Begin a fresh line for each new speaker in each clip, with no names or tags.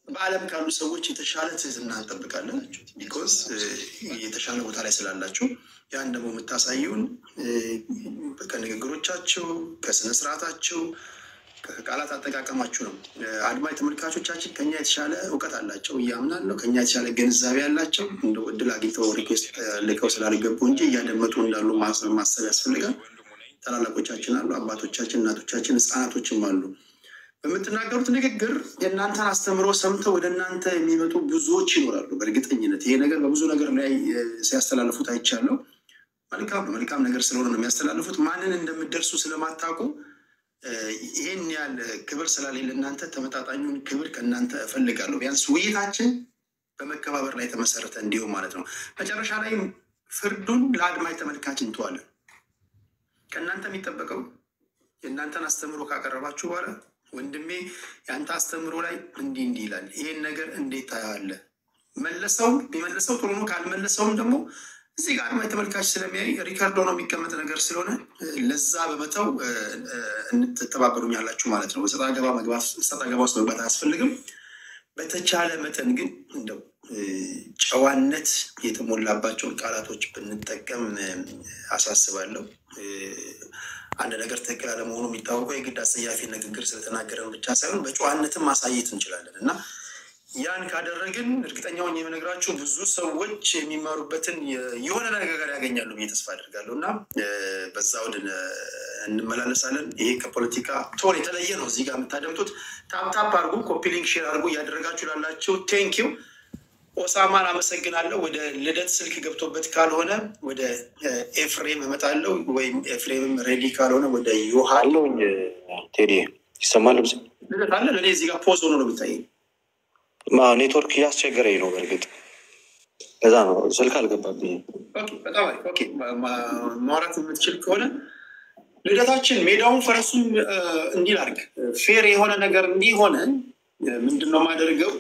በዓለም ካሉ ሰዎች የተሻለ ትህትና እንጠብቃለን። ቢኮዝ የተሻለ ቦታ ላይ ስላላችሁ ያን ደግሞ የምታሳዩን ከንግግሮቻቸው፣ ከስነ ስርዓታቸው፣ ከቃላት አጠቃቀማችሁ ነው። አድማጭ ተመልካቾቻችን ከኛ የተሻለ እውቀት አላቸው እያምናለሁ። ከኛ የተሻለ ግንዛቤ ያላቸው እንደው እድል አግኝተው ሪኩዌስት ልከው ስላልገቡ እንጂ እያደመጡ እንዳሉ ማሰብ ያስፈልጋል። ታላላቆቻችን አሉ፣ አባቶቻችን፣ እናቶቻችን፣ ህፃናቶችም አሉ። በምትናገሩት ንግግር የእናንተን አስተምሮ ሰምተው ወደ እናንተ የሚመጡ ብዙዎች ይኖራሉ። በእርግጠኝነት ይሄ ነገር በብዙ ነገር ላይ ሲያስተላልፉት አይቻለሁ። መልካም ነው። መልካም ነገር ስለሆነ ነው የሚያስተላልፉት። ማንን እንደምትደርሱ ስለማታውቁ ይሄን ያህል ክብር ስላሌለ እናንተ ተመጣጣኙን ክብር ከእናንተ እፈልጋለሁ። ቢያንስ ውይይታችን በመከባበር ላይ የተመሰረተ እንዲሁም ማለት ነው። መጨረሻ ላይ ፍርዱን ለአድማጭ ተመልካች እንተዋለን። ከእናንተ የሚጠበቀው የእናንተን አስተምሮ ካቀረባችሁ በኋላ ወንድሜ የአንተ አስተምሮ ላይ እንዲህ ይላል፣ ይሄን ነገር እንዴት ታያለህ? መለሰው ቢመለሰው ጥሩ ነው፣ ካልመለሰውም ደግሞ እዚህ ጋር አድማጭ ተመልካች ስለሚያይ ሪከርድ ሆኖ የሚቀመጥ ነገር ስለሆነ ለዛ በመተው እንተባበሩኛላችሁ ማለት ነው። ሰጣ ገባ ውስጥ መግባት አያስፈልግም። በተቻለ መጠን ግን እንደው ጨዋነት የተሞላባቸውን ቃላቶች ብንጠቀም አሳስባለሁ። አንድ ነገር ትክክል አለመሆኑ የሚታወቀው የግድ አስጸያፊ ንግግር ስለተናገረን ብቻ ሳይሆን በጨዋነትም ማሳየት እንችላለን እና ያን ካደረግን እርግጠኛውን የምነግራችሁ ብዙ ሰዎች የሚማሩበትን የሆነ ነገር ያገኛሉ ብዬ ተስፋ አድርጋለሁ እና በዛ ወደ እንመላለሳለን። ይሄ ከፖለቲካ ቶን የተለየ ነው። እዚህ ጋር የምታደምጡት ታፕታፕ አድርጉ፣ ኮፒ ሊንክ ሼር አድርጉ እያደረጋችሁ ላላችሁ ቴንኪው። ኦሳማን አመሰግናለሁ። ወደ ልደት ስልክ ገብቶበት ካልሆነ ወደ ኤፍሬም እመጣለሁ፣ ወይም ኤፍሬምም ሬዲ ካልሆነ ወደ ዮሐን
ቴዲ ይሰማል።
ልደት አለ። ለእኔ እዚህ ጋር ፖዝ ሆኖ ነው የሚታየኝ።
ኔትወርክ እያስቸገረኝ ነው። በእርግጥ እዛ ነው ስልክ አልገባብኝም።
በጣም ኦኬ። ማውራት የምትችል ከሆነ ልደታችን ሜዳውን ፈረሱን እንዲህ ላድርግ፣ ፌር የሆነ ነገር እንዲሆነ ምንድነው ማደርገው?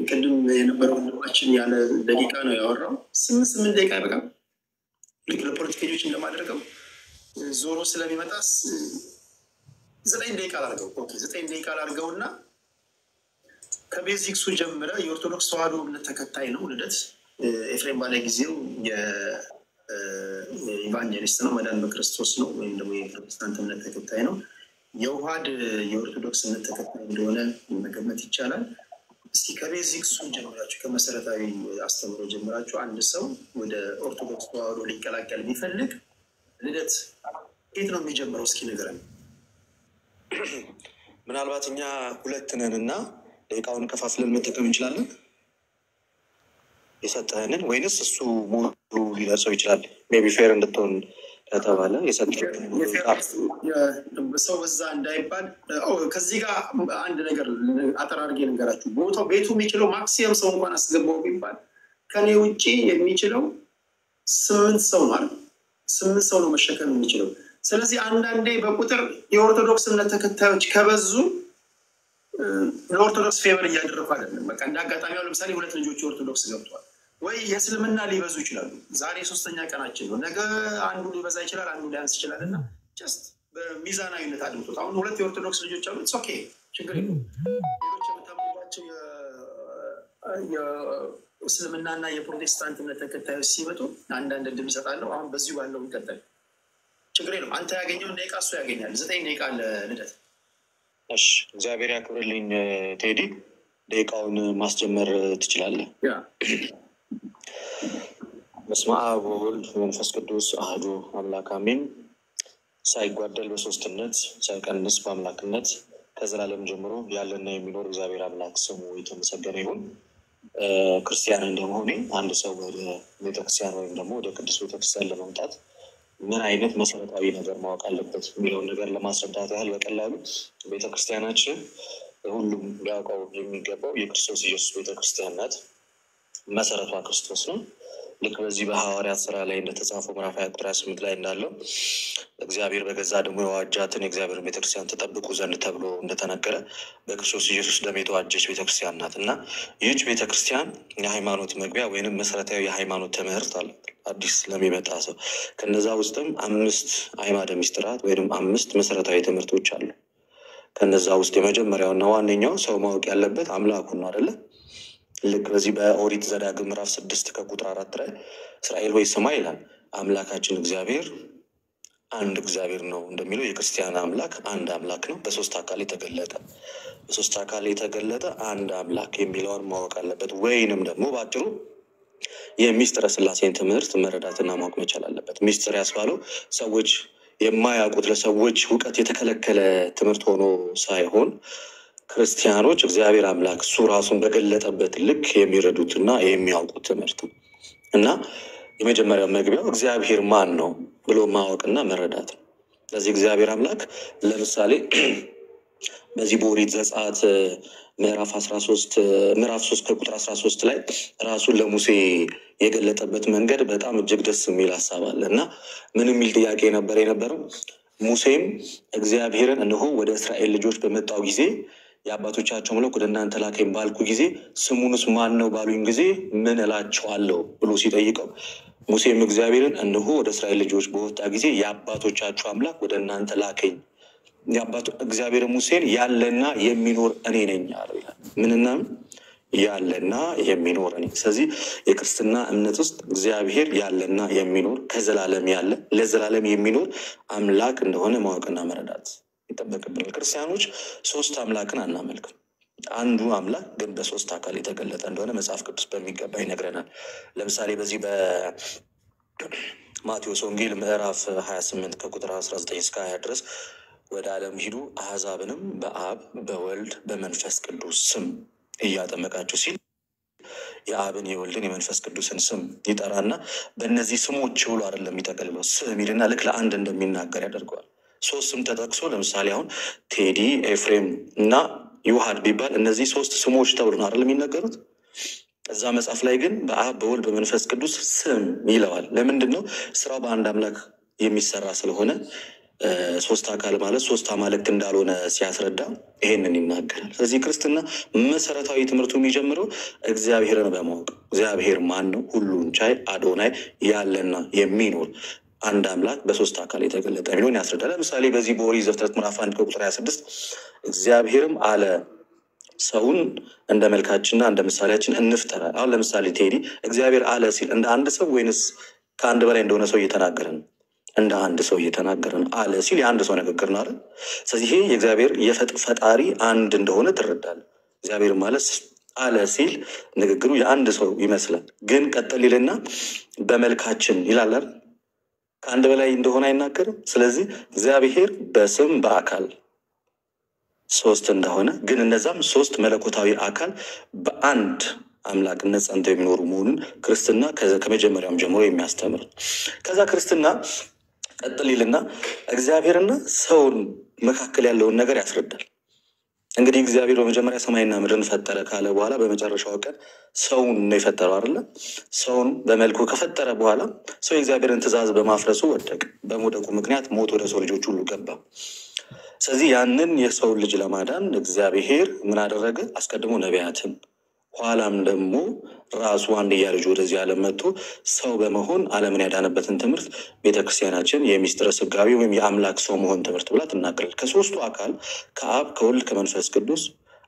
ቅድም የነበረው ወንድማችን ያለ ደቂቃ ነው ያወራው። 8 ደቂቃ አይበቃም? ልክ ለፖለቲከኞች እንደማደርገው ዞሮ ስለሚመጣ 9 ደቂቃ ላድርገው። ኦኬ 9 ደቂቃ ላድርገውና ከቤዚክሱ ጀምረ የኦርቶዶክስ ተዋህዶ እምነት ተከታይ ነው ልደት። ኤፍሬም ባለ ጊዜው የኢቫንጀሊስት ነው፣ መዳን በክርስቶስ ነው፣ ወይም ደግሞ የፕሮቴስታንት እምነት ተከታይ ነው። የውሃድ የኦርቶዶክስ እምነት ተከታይ እንደሆነ መገመት ይቻላል። እስኪ ከቤዚክሱ ጀምራችሁ ከመሰረታዊ አስተምሮ ጀምራችሁ አንድ ሰው ወደ ኦርቶዶክስ ተዋህዶ ሊቀላቀል ቢፈልግ ልደት የት ነው የሚጀምረው? እስኪ ንገረን።
ምናልባት እኛ 2 ነን እና ደቂቃውን ከፋፍለን መጠቀም እንችላለን። የሰጠህንን ወይንስ እሱ ሙሉ ሊደርሰው ይችላል? ሜይ ቢ ፌር እንድትሆን ከተባለ
ሰው በዛ እንዳይባል ከዚህ ጋር አንድ ነገር አጠር አድርጌ ልንገራችሁ። ቦታው ቤቱ የሚችለው ማክሲመም ሰው እንኳን አስገባው ቢባል ከኔ ውጭ የሚችለው 8 ሰው ማለት 8 ሰው ነው መሸከም የሚችለው። ስለዚህ አንዳንዴ በቁጥር የኦርቶዶክስ እምነት ተከታዮች ከበዙ ለኦርቶዶክስ ፌቨር እያደረኩ አይደለም። በቃ እንደ አጋጣሚ ለምሳሌ 2 ልጆች ኦርቶዶክስ ገብተዋል ወይ የእስልምና ሊበዙ ይችላሉ። ዛሬ 3ኛ ቀናችን ነው። ነገ አንዱ ሊበዛ ይችላል፣ አንዱ ሊያንስ ይችላል እና ጀስት በሚዛናዊነት አድምጡት። አሁን 2 የኦርቶዶክስ ልጆች አሉ። ኢትስ ኦኬ፣ ችግር የለም። ሌሎች የምታምኑባቸው የእስልምናና የፕሮቴስታንት እምነት ተከታዮች ሲመጡ አንዳንድ እድል እሰጣለሁ። አሁን በዚሁ ባለው እንቀጥል፣ ችግር የለም። አንተ ያገኘውን ደቂቃ እሱ ያገኛል። 9 ደቂቃ ለልደት።
እሺ፣ እግዚአብሔር ያክብርልኝ ቴዲ። ደቂቃውን ማስጀመር ትችላለህ። በስመ አብ ወወልድ ወመንፈስ ቅዱስ አሐዱ አምላክ አሜን። ሳይጓደል በሶስትነት ሳይቀንስ በአምላክነት ከዘላለም ጀምሮ ያለና የሚኖር እግዚአብሔር አምላክ ስሙ የተመሰገነ ይሁን። ክርስቲያን እንደመሆኔ አንድ ሰው ወደ ቤተክርስቲያን ወይም ደግሞ ወደ ቅዱስ ቤተክርስቲያን ለመምጣት ምን አይነት መሰረታዊ ነገር ማወቅ አለበት የሚለውን ነገር ለማስረዳት ያህል በቀላሉ ቤተክርስቲያናችን ሁሉም ሊያውቀው የሚገባው የክርስቶስ ኢየሱስ ቤተክርስቲያን ናት። መሰረቷ ክርስቶስ ነው። ልክ በዚህ በሐዋርያት ስራ ላይ እንደተጻፈው ምዕራፍ 28 ላይ እንዳለው እግዚአብሔር በገዛ ደግሞ የዋጃትን የእግዚአብሔር ቤተክርስቲያን ተጠብቁ ዘንድ ተብሎ እንደተነገረ በክርስቶስ ኢየሱስ ደም የተዋጀች ቤተክርስቲያን ናት እና ይህች ቤተክርስቲያን የሃይማኖት መግቢያ ወይንም መሰረታዊ የሃይማኖት ትምህርት አለ አዲስ ለሚመጣ ሰው። ከነዛ ውስጥም 5 አዕማደ ምስጢራት ወይንም 5 መሰረታዊ ትምህርቶች አሉ። ከነዛ ውስጥ የመጀመሪያውና ዋነኛው ሰው ማወቅ ያለበት አምላኩን ነው አይደለ? ልክ በዚህ በኦሪት ዘዳግም ምዕራፍ 6 ከቁጥር 4 ላይ እስራኤል ሆይ ስማ ይላል። አምላካችን እግዚአብሔር አንድ እግዚአብሔር ነው እንደሚለው የክርስቲያን አምላክ አንድ አምላክ ነው፣ በሶስት አካል የተገለጠ አንድ አምላክ የሚለውን ማወቅ አለበት። ወይንም ደግሞ በአጭሩ የሚስጥረ ስላሴን ትምህርት መረዳትና ማወቅ መቻል አለበት። ሚስጥር ያስባለው ሰዎች የማያውቁት ለሰዎች እውቀት የተከለከለ ትምህርት ሆኖ ሳይሆን ክርስቲያኖች እግዚአብሔር አምላክ እሱ ራሱን በገለጠበት ልክ የሚረዱትና የሚያውቁት ትምህርት ነው እና የመጀመሪያው መግቢያው እግዚአብሔር ማን ነው ብሎ ማወቅና መረዳት ነው። ስለዚህ እግዚአብሔር አምላክ ለምሳሌ በዚህ በኦሪት ዘጸአት ምዕራፍ 3 ከቁጥር 13 ላይ ራሱን ለሙሴ የገለጠበት መንገድ በጣም እጅግ ደስ የሚል ሀሳብ አለ እና ምን የሚል ጥያቄ የነበረው ሙሴም እግዚአብሔርን እነሆ ወደ እስራኤል ልጆች በመጣው ጊዜ የአባቶቻቸው አምላክ ወደ እናንተ ላከኝ ባልኩ ጊዜ ስሙንስ ማን ነው ባሉኝ ጊዜ ምን እላቸዋለሁ ብሎ ሲጠይቀው ሙሴም እግዚአብሔርን እነሆ ወደ እስራኤል ልጆች በወጣ ጊዜ የአባቶቻቸው አምላክ ወደ እናንተ ላከኝ፣ እግዚአብሔር ሙሴን ያለና የሚኖር እኔ ነኝ አለው ይላል። ምንና ያለና የሚኖር እኔ። ስለዚህ የክርስትና እምነት ውስጥ እግዚአብሔር ያለና የሚኖር ከዘላለም ያለ ለዘላለም የሚኖር አምላክ እንደሆነ ማወቅና መረዳት ይጠበቅብናል። ክርስቲያኖች ሶስት አምላክን አናመልክም። አንዱ አምላክ ግን በሶስት አካል የተገለጠ እንደሆነ መጽሐፍ ቅዱስ በሚገባ ይነግረናል። ለምሳሌ በዚህ በማቴዎስ ወንጌል ምዕራፍ 28 ከቁጥር 19 እስከ 20 ድረስ ወደ ዓለም ሂዱ አሕዛብንም በአብ በወልድ በመንፈስ ቅዱስ ስም እያጠመቃችሁ ሲል የአብን የወልድን የመንፈስ ቅዱስን ስም ይጠራና በእነዚህ ስሞች ብሎ አይደለም የሚጠቀልለው ስም ይልና ልክ ለአንድ እንደሚናገር ያደርገዋል። ሶስት ስም ተጠቅሶ ለምሳሌ አሁን ቴዲ፣ ኤፍሬም እና ዮሐድ ቢባል እነዚህ ሶስት ስሞች ተብሎ ነው አይደል የሚነገሩት። እዛ መጽሐፍ ላይ ግን በአብ በወልድ በመንፈስ ቅዱስ ስም ይለዋል። ለምንድን ነው? ስራው በአንድ አምላክ የሚሰራ ስለሆነ ሶስት አካል ማለት ሶስት አማልክት እንዳልሆነ ሲያስረዳ ይሄንን ይናገራል። ስለዚህ ክርስትና መሰረታዊ ትምህርቱ የሚጀምረው እግዚአብሔርን በማወቅ እግዚአብሔር ማን ነው፣ ሁሉን ቻይ አዶናይ ያለና የሚኖር አንድ አምላክ በሶስት አካል የተገለጠ የሚለውን ያስረዳል። ለምሳሌ በዚህ በኦሪት ዘፍጥረት ምዕራፍ 1 ከቁጥር 26 እግዚአብሔርም አለ ሰውን እንደ መልካችንና እንደ ምሳሌያችን እንፍጠር። አሁን ለምሳሌ ቴዲ እግዚአብሔር አለ ሲል እንደ አንድ ሰው ወይንስ ከአንድ በላይ እንደሆነ ሰው እየተናገረ ነው? እንደ አንድ ሰው እየተናገረ ነው። አለ ሲል የአንድ ሰው ንግግር ነው አይደል? ስለዚህ ይሄ የእግዚአብሔር ፈጣሪ አንድ እንደሆነ ትረዳለህ። እግዚአብሔር ማለት አለ ሲል ንግግሩ የአንድ ሰው ይመስላል፣ ግን ቀጥል ይልና በመልካችን ይላል አይደል? ከአንድ በላይ እንደሆነ አይናገርም። ስለዚህ እግዚአብሔር በስም በአካል ሶስት እንደሆነ ግን እነዛም ሶስት መለኮታዊ አካል በአንድ አምላክነት ጸንተው የሚኖሩ መሆኑን ክርስትና ከመጀመሪያውም ጀምሮ የሚያስተምር። ከዛ ክርስትና ቀጥል ይልና እግዚአብሔርና ሰውን መካከል ያለውን ነገር ያስረዳል። እንግዲህ እግዚአብሔር በመጀመሪያ ሰማይና ምድርን ፈጠረ ካለ በኋላ በመጨረሻው ቀን ሰውን ነው የፈጠረው አይደለ? ሰውን በመልኩ ከፈጠረ በኋላ ሰው የእግዚአብሔርን ትእዛዝ በማፍረሱ ወደቀ። በመውደቁ ምክንያት ሞት ወደ ሰው ልጆች ሁሉ ገባ። ስለዚህ ያንን የሰው ልጅ ለማዳን እግዚአብሔር ምን አደረገ? አስቀድሞ ነቢያትን ኋላም ደግሞ ራሱ አንድያ ልጁ ወደዚህ ዓለም መጥቶ ሰው በመሆን ዓለምን ያዳነበትን ትምህርት ቤተክርስቲያናችን የሚስጥረ ስጋዌ ወይም የአምላክ ሰው መሆን ትምህርት ብላ ትናገራለች። ከሶስቱ አካል ከአብ ከወልድ ከመንፈስ ቅዱስ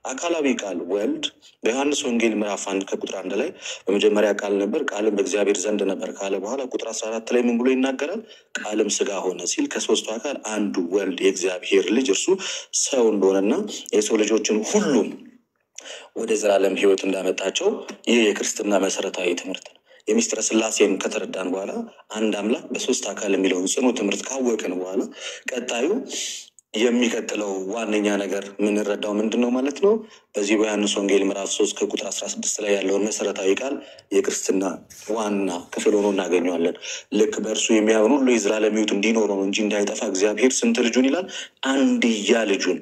አካላዊ ቃል ወልድ በዮሐንስ ወንጌል ምዕራፍ 1 ከቁጥር 1 ላይ በመጀመሪያ ቃል ነበር፣ ቃልም በእግዚአብሔር ዘንድ ነበር ካለ በኋላ ቁጥር 14 ላይ ምን ብሎ ይናገራል? ቃልም ስጋ ሆነ ሲል ከሶስቱ አካል አንዱ ወልድ የእግዚአብሔር ልጅ እርሱ ሰው እንደሆነና የሰው ልጆችን ሁሉም ወደ ዘላለም ሕይወት እንዳመጣቸው ይህ የክርስትና መሰረታዊ ትምህርት ነው። የሚስጥረ ስላሴን ከተረዳን በኋላ አንድ አምላክ በሶስት አካል የሚለውን ጽኑ ትምህርት ካወቅን በኋላ ቀጣዩ የሚቀጥለው ዋነኛ ነገር የምንረዳው ምንድን ነው ማለት ነው? በዚህ በዮሐንስ ወንጌል ምዕራፍ 3 ከቁጥር 16 ላይ ያለውን መሰረታዊ ቃል የክርስትና ዋና ክፍል ሆኖ እናገኘዋለን። ልክ በእርሱ የሚያምን ሁሉ የዘላለም ሕይወት እንዲኖረው ነው እንጂ እንዳይጠፋ እግዚአብሔር ስንት ልጁን ይላል? አንድያ ልጁን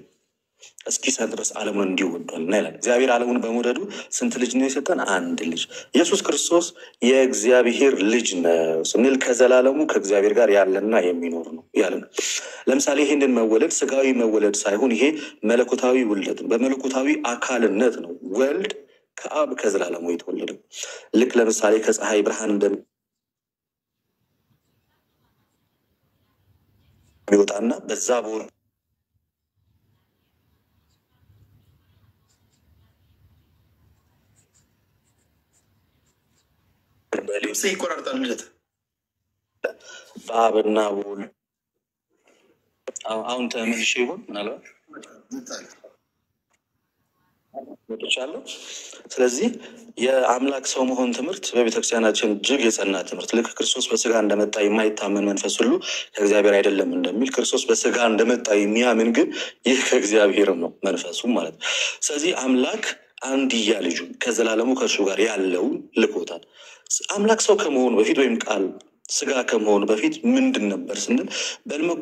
እስኪሰጥ ድረስ ዓለሙን እንዲሁ ወዷል ይላል። እግዚአብሔር ዓለሙን በመውደዱ ስንት ልጅ ነው የሰጠን? አንድ ልጅ። ኢየሱስ ክርስቶስ የእግዚአብሔር ልጅ ነው ስንል ከዘላለሙ ከእግዚአብሔር ጋር ያለና የሚኖር ነው ያለ ነው። ለምሳሌ ይህንን መወለድ ስጋዊ መወለድ ሳይሆን ይሄ መለኮታዊ ውልደት ነው። በመለኮታዊ አካልነት ነው ወልድ ከአብ ከዘላለሙ የተወለደው። ልክ ለምሳሌ ከፀሐይ ብርሃን እንደሚወጣና በዛ
ይቆራርጣል ልደት
በአብና በወልድ አሁን ተመልሼ ይሆን ምናልባት ወጥቻለሁ። ስለዚህ የአምላክ ሰው መሆን ትምህርት በቤተክርስቲያናችን እጅግ የጸና ትምህርት ልክ ክርስቶስ በስጋ እንደመጣ የማይታመን መንፈስ ሁሉ ከእግዚአብሔር አይደለም እንደሚል ክርስቶስ በስጋ እንደመጣ የሚያምን ግን ይህ ከእግዚአብሔር ነው መንፈሱ ማለት ነው። ስለዚህ አምላክ አንድያ ልጁ ከዘላለሙ ከእርሱ ጋር ያለውን ልኮታል። አምላክ ሰው ከመሆኑ በፊት ወይም ቃል ስጋ ከመሆኑ በፊት ምንድን ነበር ስንል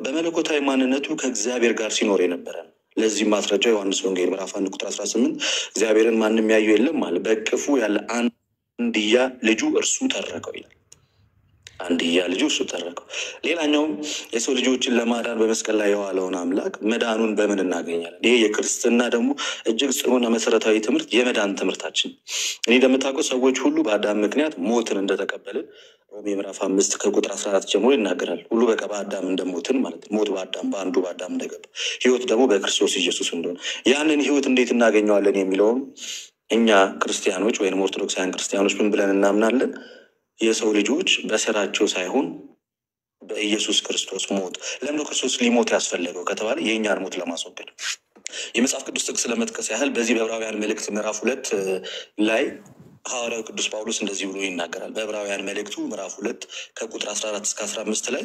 በመለኮታዊ ማንነቱ ከእግዚአብሔር ጋር ሲኖር የነበረ ነው። ለዚህ ማስረጃ ዮሐንስ ወንጌል ምዕራፍ 1 ቁጥር 18 እግዚአብሔርን ማንም ያዩ የለም ማለት በእቅፉ ያለ አንድያ ልጁ እርሱ ተረከው ይላል። አንድያ ልጁ እርሱ ተረከው። ሌላኛውም የሰው ልጆችን ለማዳን በመስቀል ላይ የዋለውን አምላክ መዳኑን በምን እናገኛለን? ይሄ የክርስትና ደግሞ እጅግ ጽኑና መሰረታዊ ትምህርት የመዳን ትምህርታችን። እኔ እንደምታውቀው ሰዎች ሁሉ በአዳም ምክንያት ሞትን እንደተቀበልን ሮሜ ምዕራፍ 5 ከቁጥር 14 ጀምሮ ይናገራል። ሁሉ በቃ በአዳም እንደሞትን ማለት ነው። ሞት በአዳም እንደገባ ህይወት ደግሞ በክርስቶስ ኢየሱስ እንደሆነ ያንን ህይወት እንዴት እናገኘዋለን የሚለውም እኛ ክርስቲያኖች ወይም ኦርቶዶክሳውያን ክርስቲያኖች ምን ብለን እናምናለን? የሰው ልጆች በስራቸው ሳይሆን በኢየሱስ ክርስቶስ ሞት። ለምን ክርስቶስ ሊሞት ያስፈለገው ከተባለ የእኛን ሞት ለማስወገድ። የመጽሐፍ ቅዱስ ጥቅስ ለመጥቀስ ያህል በዚህ በዕብራውያን መልእክት ምዕራፍ 2 ላይ ሐዋርያው ቅዱስ ጳውሎስ እንደዚህ ብሎ ይናገራል። በዕብራውያን መልእክቱ ምዕራፍ 2 ከቁጥር 14 እስከ 15 ላይ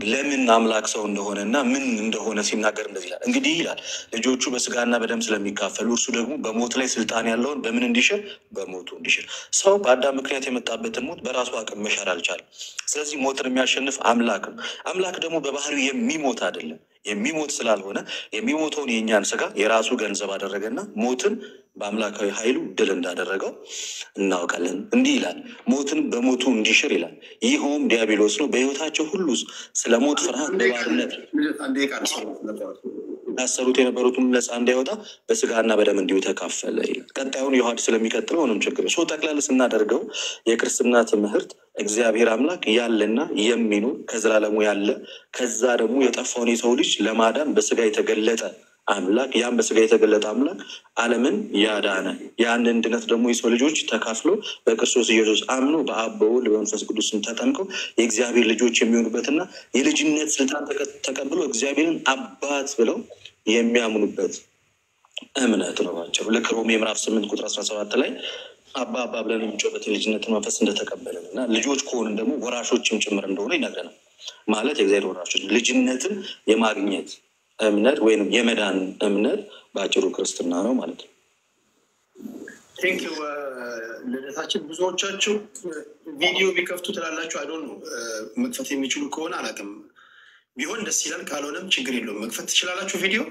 ለምን አምላክ ሰው እንደሆነና ምን እንደሆነ ሲናገር እንደዚህ ይላል። እንግዲህ ይላል ልጆቹ በስጋና በደም ስለሚካፈሉ እርሱ ደግሞ በሞት ላይ ስልጣን ያለውን በምን እንዲሽር? በሞቱ እንዲሽር። ሰው በአዳም ምክንያት የመጣበትን ሞት በራሱ አቅም መሻር አልቻለም። ስለዚህ ሞትን የሚያሸንፍ አምላክ ነው። አምላክ ደግሞ በባህሪው የሚሞት አይደለም። የሚሞት ስላልሆነ የሚሞተውን የእኛን ስጋ የራሱ ገንዘብ አደረገና ሞትን በአምላካዊ ኃይሉ ድል እንዳደረገው እናውቃለን። እንዲህ ይላል ሞትን በሞቱ እንዲሽር ይላል። ይኸውም ዲያብሎስ ነው። በሕይወታቸው ሁሉ ስለ ሞት ፍርሃት በባርነት ያሰሩት የነበሩትን ነፃ እንዳይወጣ በስጋና በደም እንዲሁ ተካፈለ ይላል። ቀጣዩን ዮሐንስ ስለሚቀጥለው ምንም ችግር ነው። ጠቅላላ ስናደርገው የክርስትና ትምህርት እግዚአብሔር አምላክ ያለና የሚኖር ከዘላለሙ ያለ ከዛ ደግሞ የጠፋውን የሰው ልጅ ለማዳን በስጋ የተገለጠ አምላክ ያን በስጋ የተገለጠ አምላክ ዓለምን ያዳነ ያንን ድነት ደግሞ የሰው ልጆች ተካፍሎ በክርስቶስ ኢየሱስ አምኖ በአብ በወልድ በመንፈስ ቅዱስም ተጠምቀው የእግዚአብሔር ልጆች የሚሆኑበትና የልጅነት ስልጣን ተቀብሎ እግዚአብሔርን አባት ብለው የሚያምኑበት እምነት ነው ባጭሩ። ልክ ሮሜ ምዕራፍ 8 ቁጥር 17 ላይ አባ ብለን የሚጮህበትን ልጅነትን መንፈስ እንደተቀበለን እና ልጆች ከሆንን ደግሞ ወራሾችም ጭምር እንደሆነ ይነግረናል። ማለት የእግዚአብሔር ወራሾች ልጅነትን የማግኘት እምነት ወይም የመዳን እምነት ባጭሩ ክርስትና ነው ማለት ነው።
ቴንኪው ልደታችን። ብዙዎቻችሁ ቪዲዮ ቢከፍቱ ትላላችሁ። አይዶን ነው መክፈት የሚችሉ ከሆነ አላውቅም፣ ቢሆን ደስ ይላል። ካልሆነም ችግር የለውም መክፈት ትችላላችሁ ቪዲዮ።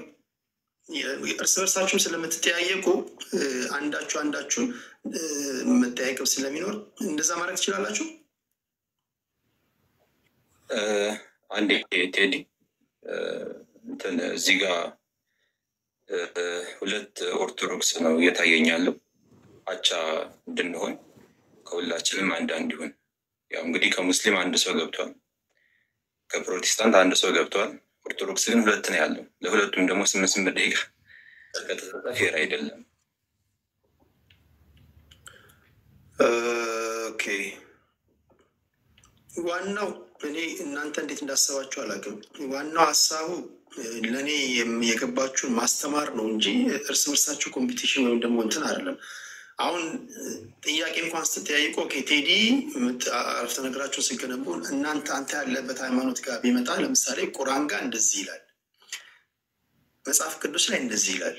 እርስ በርሳችሁም ስለምትጠያየቁ አንዳችሁ መጠያየቅም ስለሚኖር እንደዛ ማድረግ ትችላላችሁ።
አንዴ ቴዲ እዚህ ጋር ሁለት ኦርቶዶክስ ነው እየታየኛለው። አቻ እንድንሆን ከሁላችንም አንድ ይሁን። ያው እንግዲህ ከሙስሊም አንድ ሰው ገብቷል፣ ከፕሮቴስታንት አንድ ሰው ገብቷል። ኦርቶዶክስ ግን ሁለት ነው ያለው። ለሁለቱም ደግሞ 8 ደቂቃ ከተሰጠ ፌር አይደለም።
ኦኬ ዋናው እኔ እናንተ እንዴት እንዳሰባችሁ አላውቅም። ዋናው ሀሳቡ ለእኔ የገባችሁን ማስተማር ነው እንጂ እርስ በርሳችሁ ኮምፒቲሽን ወይም ደግሞ እንትን አይደለም። አሁን ጥያቄ እንኳን ስትጠያይቁ ኦኬ ቴዲ አረፍተ ነገራችሁን ሲገነቡ አንተ ያለበት ሃይማኖት ጋር ቢመጣ ለምሳሌ ቁርአን ጋር እንደዚህ ይላል፣ መጽሐፍ ቅዱስ ላይ እንደዚህ ይላል።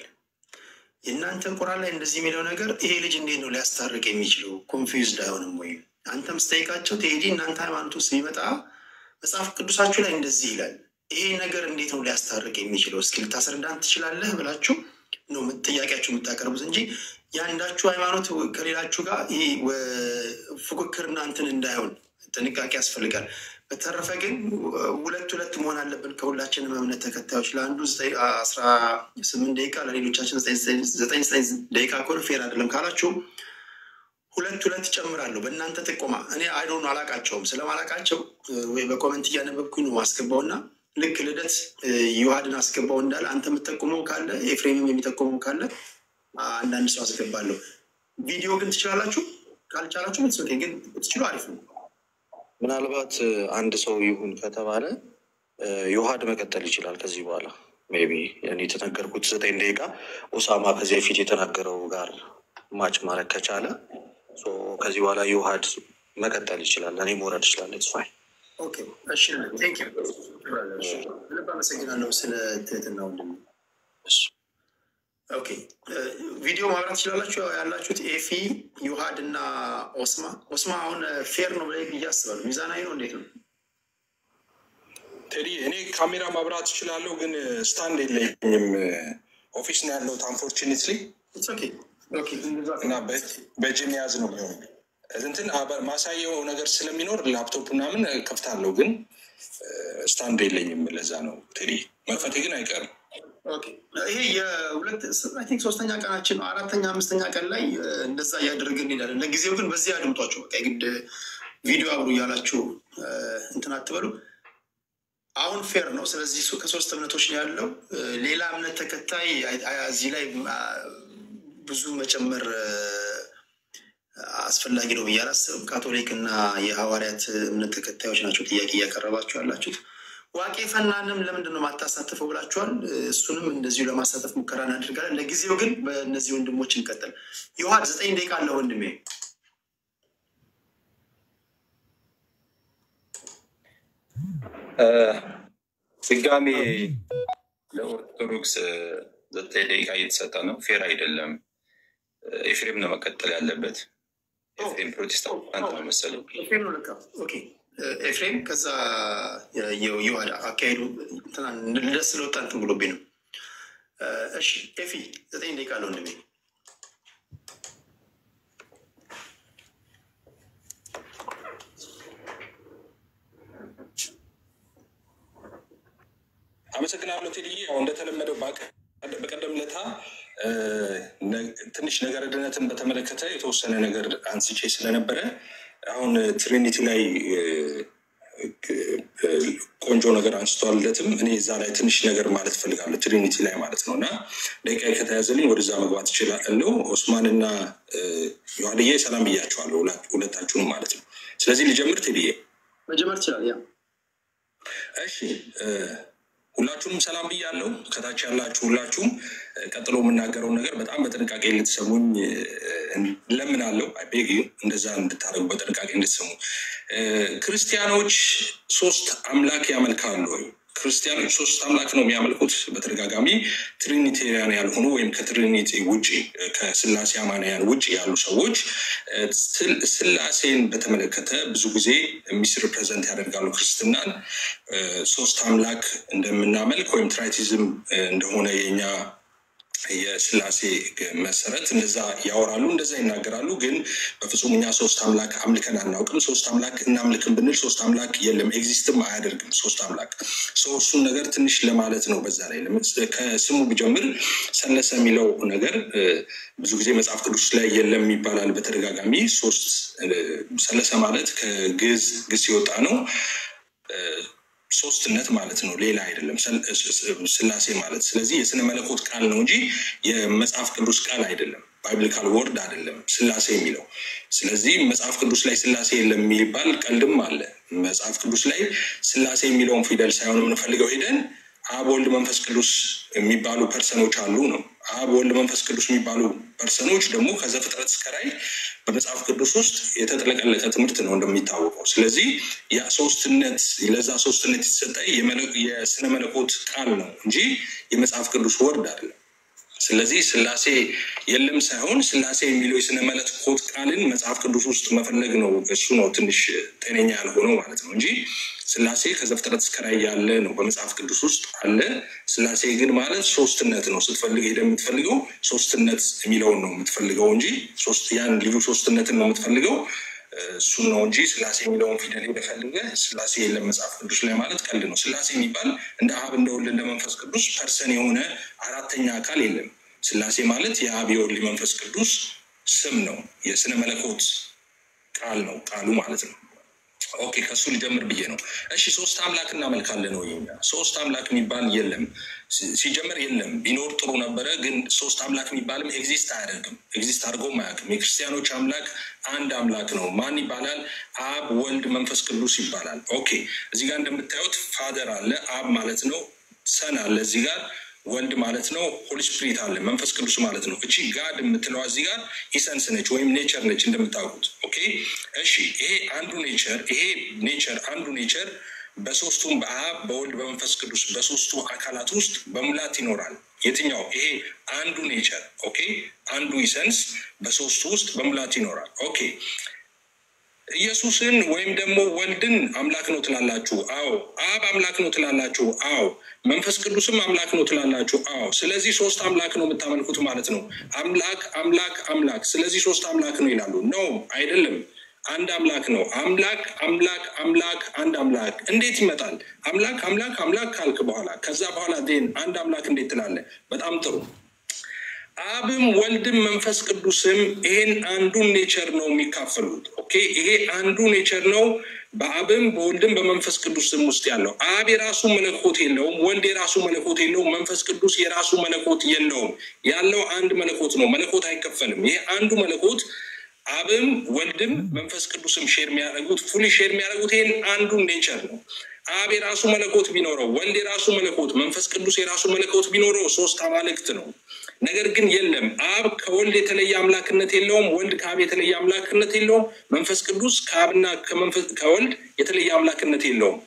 የእናንተ ቁርአን ላይ እንደዚህ የሚለው ነገር ይሄ ልጅ እንዴት ነው ሊያስታርቅ የሚችለው? ኮንፊውዝድ አይሆንም ወይ? አንተም ስጠይቃቸው ቴዲ እናንተ ሃይማኖት ውስጥ ቢመጣ መጽሐፍ ቅዱሳችሁ ላይ እንደዚህ ይላል፣ ይሄ ነገር እንዴት ነው ሊያስታርቅ የሚችለው? እስኪ ልታስረዳን ትችላለህ ብላችሁ ነው ጥያቄያችሁ የምታቀርቡት እንጂ የአንዳችሁ ሃይማኖት ከሌላችሁ ጋር ይሄ ፉክክርና እንትን እንዳይሆን ጥንቃቄ ያስፈልጋል። በተረፈ ግን ሁለት መሆን አለብን ከሁላችንም እምነት ተከታዮች። ለአንዱ 18 ደቂቃ ለሌሎቻችን 9 ደቂቃ ከሆነ ፌር አይደለም ካላችሁ ሁለት ጨምራለሁ በእናንተ ጥቆማ። እኔ አይዶን አላቃቸውም፣ ስለማላቃቸው ወይ በኮመንት እያነበብኩኝ ነው አስገባውና ልክ ልደት ዮሐድን አስገባው እንዳለ አንተ የምትጠቁመው ካለ ኤፍሬምም የሚጠቁመው ካለ አንዳንድ ሰው አስገባለሁ። ቪዲዮ ግን ትችላላችሁ ካልቻላችሁ ምትሰጡ ግን ትችሉ አሪፍ ነው።
ምናልባት አንድ ሰው ይሁን ከተባለ ዮሐድ መቀጠል ይችላል ከዚህ በኋላ ሜቢ እኔ የተናገርኩት 9 ደቂቃ ኦሳማ ከዚህ በፊት የተናገረው ጋር ማች ማድረግ ከቻለ ከዚህ በኋላ ዮሐድ መቀጠል ይችላል። እኔ መውረድ ይችላል። ኢትስ ፋይን።
ኦኬ እሺ ቴንክ ዩ ልብ አመሰግናለሁ ስለ ትህትና ወንድም። ኦኬ ቪዲዮ ማብራት ትችላላችሁ ያላችሁት ኤፊ ዮሐድ እና ኦስማ አሁን ፌር ነው ብለህ እያስባለሁ ሚዛናዊ ነው እንዴት ነው?
ቴዲ እኔ ካሜራ ማብራት እችላለሁ ግን ስታንድ የለኝም ኦፊስ ነው ያለሁት አንፎርቹኔትሊ እና በጅም ያዝ ነው የሚሆነው እንትን ማሳየው ነገር ስለሚኖር ላፕቶፕ ምናምን ከፍታለሁ ግን ስታንድ የለኝም ለዛ ነው ቴዲ መፈቴ ግን አይቀርም።
ይሄ የሁለት አይ ቲንክ 3ኛ ቀናችን ነው 4ኛ 5ኛ ቀን ላይ እንደዛ እያደረግን እንሄዳለን። ለጊዜው ግን በዚህ አድምጧቸው በቃ የግድ ቪዲዮ አብሩ እያላችሁ እንትን አትበሉ። አሁን ፌር ነው። ስለዚህ ከ3 እምነቶች ነው ያለው። ሌላ እምነት ተከታይ እዚህ ላይ ብዙ መጨመር አስፈላጊ ነው ብዬ አላስብም። ካቶሊክ እና የሐዋርያት እምነት ተከታዮች ናቸው ጥያቄ እያቀረባችሁ ያላችሁት። ዋቄ ፈናንም ለምንድን ነው ማታሳትፈው ብላችኋል። እሱንም እንደዚሁ ለማሳተፍ ሙከራ እናደርጋለን። ለጊዜው ግን በእነዚህ ወንድሞች እንቀጥል። ዮሐድ 9 ደቂቃ አለ ወንድሜ።
ድጋሜ ለኦርቶዶክስ 9 ደቂቃ እየተሰጠ ነው። ፌር አይደለም። ኤፍሬም ነው መቀጠል ያለበት። ኤፍሬም ፕሮቴስታንት ነው መሰለኝ።
ኤፍሬም ነው ለካ። ኦኬ ኤፍሬም ከዛ ዮሐድ አካሄዱ ልደስ ስለወጣ እንትን ብሎብኝ ነው። እሺ ኤፊ 9 ደቂቃ አለ ወንድሜ።
አመሰግናለሁ ቴዲ። አሁን እንደተለመደው በቀደም ለታ ትንሽ ነገረ ድነትን በተመለከተ የተወሰነ ነገር አንስቼ ስለነበረ አሁን ትሪኒቲ ላይ ቆንጆ ነገር አንስቷለትም። እኔ እዛ ላይ ትንሽ ነገር ማለት ፈልጋለሁ ትሪኒቲ ላይ ማለት ነው እና ደቂቃ ከተያዘልኝ ወደዛ መግባት ይችላለሁ። ኦስማንና ዮሐድዬ ሰላም ብያቸዋለሁ ሁለታችሁንም ማለት ነው። ስለዚህ ልጀምር ቴዲዬ።
መጀመር ይችላል ያ።
እሺ ሁላችሁንም ሰላም ብያለሁ። ከታች ያላችሁ ሁላችሁም ቀጥሎ የምናገረው ነገር በጣም በጥንቃቄ ልትሰሙኝ ለምናለሁ። አይቤግ እንደዛ እንድታደርጉ በጥንቃቄ እንድትሰሙ። ክርስቲያኖች 3 አምላክ ያመልካሉ ወይ? ክርስቲያኖች 3 አምላክ ነው የሚያመልኩት። በተደጋጋሚ ትሪኒቴሪያን ያልሆኑ ወይም ከትሪኒቲ ውጭ ከስላሴ አማንያን ውጭ ያሉ ሰዎች ስላሴን በተመለከተ ብዙ ጊዜ ሚስ ሪፕሬዘንት ያደርጋሉ። ክርስትናን 3 አምላክ እንደምናመልክ ወይም ትራይቲዝም እንደሆነ የኛ የስላሴ መሰረት እንደዛ ያወራሉ፣ እንደዛ ይናገራሉ። ግን በፍጹም እኛ 3 አምላክ አምልከን አናውቅም። 3 አምላክ እናምልክም ብንል 3 አምላክ የለም፣ ኤግዚስትም አያደርግም 3 አምላክ። እሱን ነገር ትንሽ ለማለት ነው። በዛ ላይ ከስሙ ቢጀምር ሰለሰ የሚለው ነገር ብዙ ጊዜ መጽሐፍ ቅዱስ ላይ የለም ይባላል በተደጋጋሚ። 3 ሰለሰ ማለት ከግዕዝ የወጣ ነው። ሶስትነት ማለት ነው፣ ሌላ አይደለም ስላሴ ማለት። ስለዚህ የስነ መለኮት ቃል ነው እንጂ የመጽሐፍ ቅዱስ ቃል አይደለም፣ ባይብሊካል ወርድ አይደለም ስላሴ የሚለው። ስለዚህ መጽሐፍ ቅዱስ ላይ ስላሴ የለም የሚባል ቀልድም አለ። መጽሐፍ ቅዱስ ላይ ስላሴ የሚለውን ፊደል ሳይሆን የምንፈልገው ሄደን አብ ወልድ መንፈስ ቅዱስ የሚባሉ ፐርሰኖች አሉ ነው። አብ ወልድ መንፈስ ቅዱስ የሚባሉ ፐርሰኖች ደግሞ ከዘፍጥረት እስከ ራዕይ በመጽሐፍ ቅዱስ ውስጥ የተጠለቀለቀ ትምህርት ነው እንደሚታወቀው። ስለዚህ ያ ሶስትነት ለዛ ሶስትነት የተሰጠ የስነ መለኮት ቃል ነው እንጂ የመጽሐፍ ቅዱስ ወርድ አይደለም። ስለዚህ ስላሴ የለም ሳይሆን ስላሴ የሚለው የስነ መለኮት ቃልን መጽሐፍ ቅዱስ ውስጥ መፈለግ ነው። እሱ ነው ትንሽ ጤነኛ ያልሆነው ማለት ነው እንጂ ስላሴ ከዘፍጥረት እስከ ራዕይ ያለ ነው፣ በመጽሐፍ ቅዱስ ውስጥ አለ። ስላሴ ግን ማለት ሶስትነት ነው። ስትፈልግ ሄደህ የምትፈልገው ሶስትነት የሚለውን ነው የምትፈልገው እንጂ ያን ልዩ ሶስትነትን ነው የምትፈልገው። እሱን ነው እንጂ ስላሴ የሚለውን ፊደል ሄደህ ፈልገህ ስላሴ የለም መጽሐፍ ቅዱስ ላይ ማለት ቀልድ ነው። ስላሴ የሚባል እንደ አብ እንደ ወልድ እንደ መንፈስ ቅዱስ ፐርሰን የሆነ 4ኛ አካል የለም። ስላሴ ማለት የአብ የወልድ መንፈስ ቅዱስ ስም ነው፣ የስነ መለኮት ቃል ነው ቃሉ ማለት ነው። ኦኬ ከሱ ልጀምር ብዬ ነው። እሺ ሶስት አምላክ እናመልካለን ወይ? ሶስት አምላክ የሚባል የለም። ሲጀምር የለም። ቢኖር ጥሩ ነበረ፣ ግን ሶስት አምላክ የሚባልም ኤግዚስት አያደርግም። ኤግዚስት አድርጎም አያውቅም። የክርስቲያኖች አምላክ አንድ አምላክ ነው። ማን ይባላል? አብ፣ ወልድ፣ መንፈስ ቅዱስ ይባላል። ኦኬ እዚህ ጋር እንደምታዩት ፋደር አለ፣ አብ ማለት ነው። ሰን አለ እዚህ ጋር፣ ወልድ ማለት ነው። ሆሊ ስፒሪት አለ፣ መንፈስ ቅዱስ ማለት ነው። እቺ ጋድ የምትለዋ እዚህ ጋር ኢሰንስ ነች ወይም ኔቸር ነች እንደምታውቁት። ኦኬ እሺ ይሄ አንዱ ኔቸር አንዱ ኔቸር በሶስቱም በአብ በወልድ በመንፈስ ቅዱስ በሶስቱ አካላት ውስጥ በሙላት ይኖራል። የትኛው? ይሄ አንዱ ኔቸር። ኦኬ አንዱ ኢሰንስ በሶስቱ ውስጥ በሙላት ይኖራል። ኦኬ ኢየሱስን ወይም ደግሞ ወልድን አምላክ ነው ትላላችሁ? አዎ። አብ አምላክ ነው ትላላችሁ? አዎ። መንፈስ ቅዱስም አምላክ ነው ትላላችሁ? አዎ። ስለዚህ ሶስት አምላክ ነው የምታመልኩት ማለት ነው። አምላክ አምላክ አምላክ፣ ስለዚህ ሶስት አምላክ ነው ይላሉ። ነው አይደለም፣ አንድ አምላክ ነው። አምላክ አምላክ አምላክ አንድ አምላክ እንዴት ይመጣል? አምላክ አምላክ አምላክ ካልክ በኋላ ከዛ በኋላ ዴን አንድ አምላክ እንዴት ትላለህ? በጣም ጥሩ። አብም ወልድም መንፈስ ቅዱስም ይሄን አንዱን ኔቸር ነው የሚካፈሉት። ኦኬ ይሄ አንዱ ኔቸር ነው በአብም በወልድም በመንፈስ ቅዱስም ውስጥ ያለው። አብ የራሱ መለኮት የለውም፣ ወልድ የራሱ መለኮት የለውም፣ መንፈስ ቅዱስ የራሱ መለኮት የለውም። ያለው አንድ መለኮት ነው። መለኮት አይከፈልም። ይሄ አንዱ መለኮት አብም ወልድም መንፈስ ቅዱስም ሼር የሚያደርጉት ፉሊ ሼር የሚያደርጉት ይሄን አንዱን ኔቸር ነው። አብ የራሱ መለኮት ቢኖረው፣ ወልድ የራሱ መለኮት፣ መንፈስ ቅዱስ የራሱ መለኮት ቢኖረው ሶስት አማልክት ነው። ነገር ግን የለም፣ አብ ከወልድ የተለየ አምላክነት የለውም፣ ወልድ ከአብ የተለየ አምላክነት የለውም፣ መንፈስ ቅዱስ ከአብና ከወልድ የተለየ አምላክነት የለውም።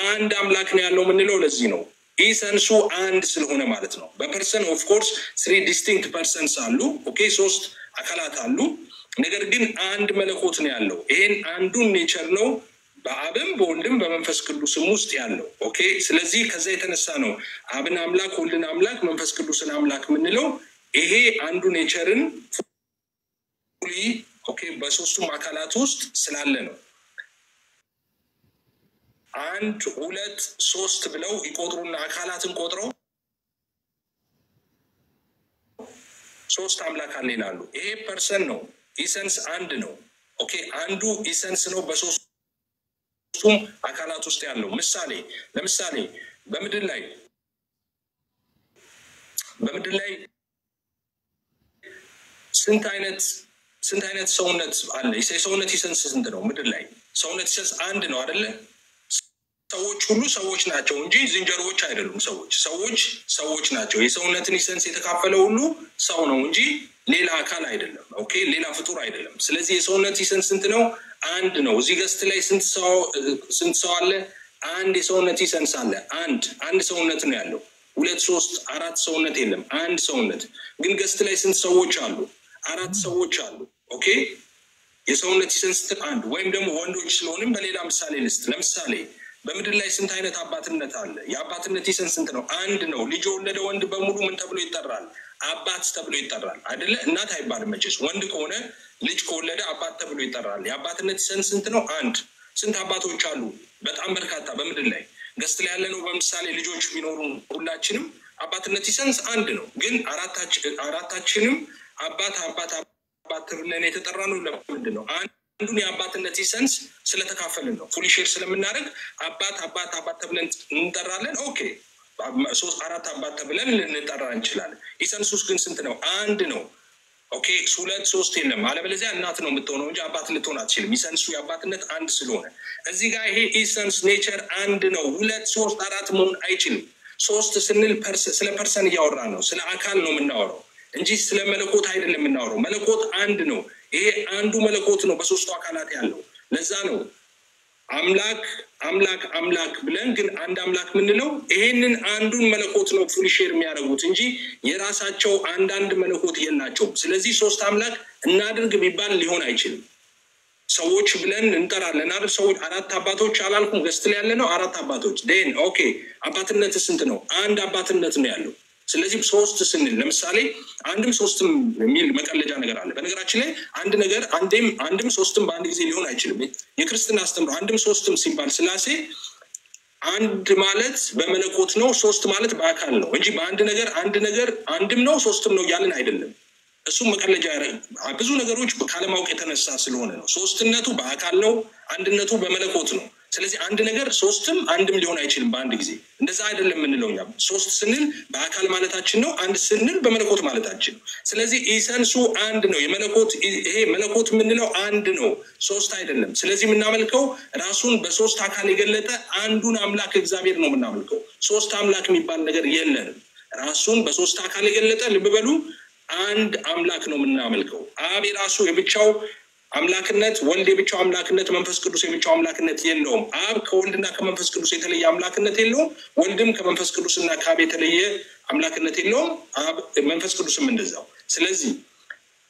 አንድ አምላክ ነው ያለው የምንለው ለዚህ ነው። ኢሰንሱ አንድ ስለሆነ ማለት ነው። በፐርሰን ኦፍ ኮርስ 3 ዲስቲንክት ፐርሰንስ አሉ። ኦኬ 3 አካላት አሉ። ነገር ግን አንድ መለኮት ነው ያለው። ይሄን አንዱን ኔቸር ነው በአብም በወልድም በመንፈስ ቅዱስም ውስጥ ያለው። ኦኬ ስለዚህ ከዛ የተነሳ ነው አብን አምላክ ወልድን አምላክ መንፈስ ቅዱስን አምላክ የምንለው። ይሄ አንዱ ኔቸርን ፉሊ ኦኬ በሶስቱም አካላት ውስጥ ስላለ ነው። 1 2 3 ብለው ይቆጥሩና አካላትን ቆጥረው 3 አምላክ አለ ይላሉ። ይሄ ፐርሰን ነው። ኢሰንስ አንድ ነው። ኦኬ አንዱ ኢሰንስ ነው በሶስቱም አካላት ውስጥ ያለው። ለምሳሌ በምድር ላይ ስንት አይነት ሰውነት አለ? የሰውነት ኢሰንስ ስንት ነው? ምድር ላይ ሰውነት ኢሰንስ አንድ ነው አይደለ? ሰዎች ሁሉ ሰዎች ናቸው እንጂ ዝንጀሮዎች አይደሉም። ሰዎች ናቸው። የሰውነትን ኢሰንስ የተካፈለው ሁሉ ሰው ነው እንጂ ሌላ አካል አይደለም። ኦኬ ሌላ ፍጡር አይደለም። ስለዚህ የሰውነት ኢሰንስ ስንት ነው? አንድ ነው። እዚህ ገስት ላይ ስንት ሰው አለ? አንድ የሰውነት ኢሰንስ አለ። አንድ ሰውነት ነው ያለው። 2 3 4 ሰውነት የለም። አንድ ሰውነት ግን ገስት ላይ ስንት ሰዎች አሉ? 4 ሰዎች አሉ። ኦኬ የሰውነት ኢሰንስ አንድ። ወይም ደግሞ ወንዶች ስለሆንም በሌላ ምሳሌ ልስጥ። ለምሳሌ በምድር ላይ ስንት አይነት አባትነት አለ? የአባትነት ኢሰንስ ስንት ነው? አንድ ነው። ልጅ የወለደ ወንድ በሙሉ ምን ተብሎ ይጠራል? አባት ተብሎ ይጠራል አይደለ? እናት አይባልም መቼስ። ወንድ ከሆነ ልጅ ከወለደ አባት ተብሎ ይጠራል። የአባትነት ኢሰንስ ስንት ነው? አንድ። ስንት አባቶች አሉ? በጣም በርካታ በምድር ላይ። ገስት ላይ ያለ ነው በምሳሌ ልጆች ቢኖሩ ሁላችንም አባትነት ኢሰንስ አንድ ነው። ግን አራታችንም አባት ተብለን የተጠራ ነው። ለምንድን ነው? አንዱን የአባትነት ኢሰንስ ስለተካፈልን ነው። ፉሊ ሼር ስለምናደርግ አባት ተብለን እንጠራለን። ኦኬ 3 4 አባት ተብለን ልንጠራ እንችላለን። ኢሰንሱስ ግን ስንት ነው? አንድ ነው። ኦኬ 2 3 የለም። አለበለዚያ እናት ነው የምትሆነው እንጂ አባት ልትሆን አትችልም። ኢሰንሱ የአባትነት አንድ ስለሆነ እዚህ ጋር ይሄ ኢሰንስ ኔቸር አንድ ነው። 2 3 4 መሆን አይችልም። 3 ስንል ስለ ፐርሰን እያወራን ነው። ስለ አካል ነው የምናወራው እንጂ ስለ መለኮት አይደለም የምናወራው። መለኮት አንድ ነው። ይሄ አንዱ መለኮት ነው በሶስቱ አካላት ያለው። ለዛ ነው አምላክ አምላክ አምላክ ብለን ግን አንድ አምላክ ምንለው። ይሄንን አንዱን መለኮት ነው ፉሊ ሼር የሚያደርጉት እንጂ የራሳቸው አንዳንድ መለኮት የላቸውም። ስለዚህ 3 አምላክ እናድርግ ቢባል ሊሆን አይችልም። ሰዎች ብለን እንጠራለን አይደል? ሰዎች 4 አባቶች አላልኩም? ገስት ላይ ያለ ነው 4 አባቶች ዴን ኦኬ አባትነት ስንት ነው? አንድ አባትነት ነው ያለው። ስለዚህ 3 ስንል ለምሳሌ 1ም 3ም የሚል መቀለጃ ነገር አለ። በነገራችን ላይ አንድ ነገር አንድም 3ም በአንድ ጊዜ ሊሆን አይችልም። የክርስትና አስተምሮ 1ም 3ም ሲባል ስላሴ አንድ ማለት በመለኮት ነው፣ 3 ማለት በአካል ነው እንጂ በአንድ ነገር አንድም ነው 3ም ነው እያልን አይደለም። እሱም መቀለጃ ብዙ ነገሮች ካለማወቅ የተነሳ ስለሆነ ነው። ሶስትነቱ በአካል ነው፣ አንድነቱ በመለኮት ነው። ስለዚህ አንድ ነገር ሶስትም አንድም ሊሆን አይችልም በአንድ ጊዜ። እንደዛ አይደለም የምንለው እኛ። ሶስት ስንል በአካል ማለታችን ነው፣ አንድ ስንል በመለኮት ማለታችን ነው። ስለዚህ ኢሰንሱ አንድ ነው። የመለኮት ይሄ መለኮት የምንለው አንድ ነው፣ ሶስት አይደለም። ስለዚህ የምናመልከው ራሱን በሶስት አካል የገለጠ አንዱን አምላክ እግዚአብሔር ነው የምናመልከው። ሶስት አምላክ የሚባል ነገር የለንም። ራሱን በሶስት አካል የገለጠ ልብ በሉ አንድ አምላክ ነው የምናመልከው። አብ የራሱ የብቻው አምላክነት፣ ወልድ የብቻው አምላክነት፣ መንፈስ ቅዱስ የብቻው አምላክነት የለውም። አብ ከወልድና ከመንፈስ ቅዱስ የተለየ አምላክነት የለውም። ወልድም ከመንፈስ ቅዱስና ከአብ የተለየ አምላክነት የለውም። መንፈስ ቅዱስም እንደዛው። ስለዚህ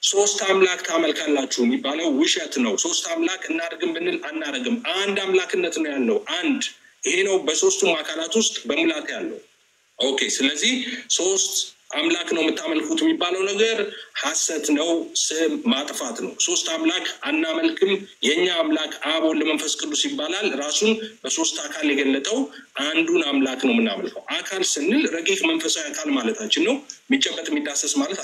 ሶስት አምላክ ታመልካላችሁ የሚባለው ውሸት ነው። ሶስት አምላክ እናድርግም ብንል አናደርግም። አንድ አምላክነት ነው ያለው። አንድ ይሄ ነው በሶስቱም አካላት ውስጥ በሙላት ያለው። ኦኬ። ስለዚህ ሶስት አምላክ ነው የምታመልኩት የሚባለው ነገር ሐሰት ነው፣ ስም ማጥፋት ነው። ሶስት አምላክ አናመልክም። የኛ አምላክ አብ ወልድ መንፈስ ቅዱስ ይባላል። ራሱን በሶስት አካል የገለጠው አንዱን አምላክ ነው የምናመልከው። አካል ስንል ረቂቅ መንፈሳዊ አካል ማለታችን ነው። የሚጨበጥ የሚዳሰስ ማለት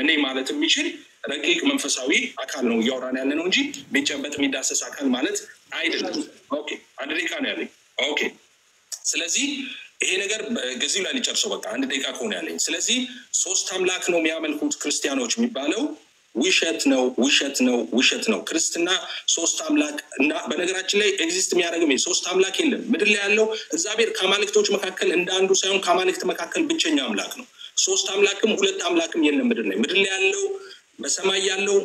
እኔ ማለት የሚችል ረቂቅ መንፈሳዊ አካል ነው እያወራን ያለ ነው እንጂ የሚጨበጥ የሚዳሰስ አካል ማለት አይደለም። ኦኬ፣ አንድ ደቂቃ ነው ያለኝ። ኦኬ። ስለዚህ ይሄ ነገር ገዚው ላይ ሊጨርሰው በቃ አንድ ደቂቃ ከሆነ ያለኝ። ስለዚህ ሶስት አምላክ ነው የሚያመልኩት ክርስቲያኖች የሚባለው ውሸት ነው፣ ውሸት ነው፣ ውሸት ነው። ክርስትና ሶስት አምላክ እና በነገራችን ላይ ኤግዚስት የሚያደርግም ሶስት አምላክ የለም። ምድር ላይ ያለው እግዚአብሔር ከአማልክቶች መካከል እንደ አንዱ ሳይሆን ከአማልክት መካከል ብቸኛ አምላክ ነው። ሶስት አምላክም ሁለት አምላክም የለም ምድር ላይ። ምድር ላይ ያለው በሰማይ ያለው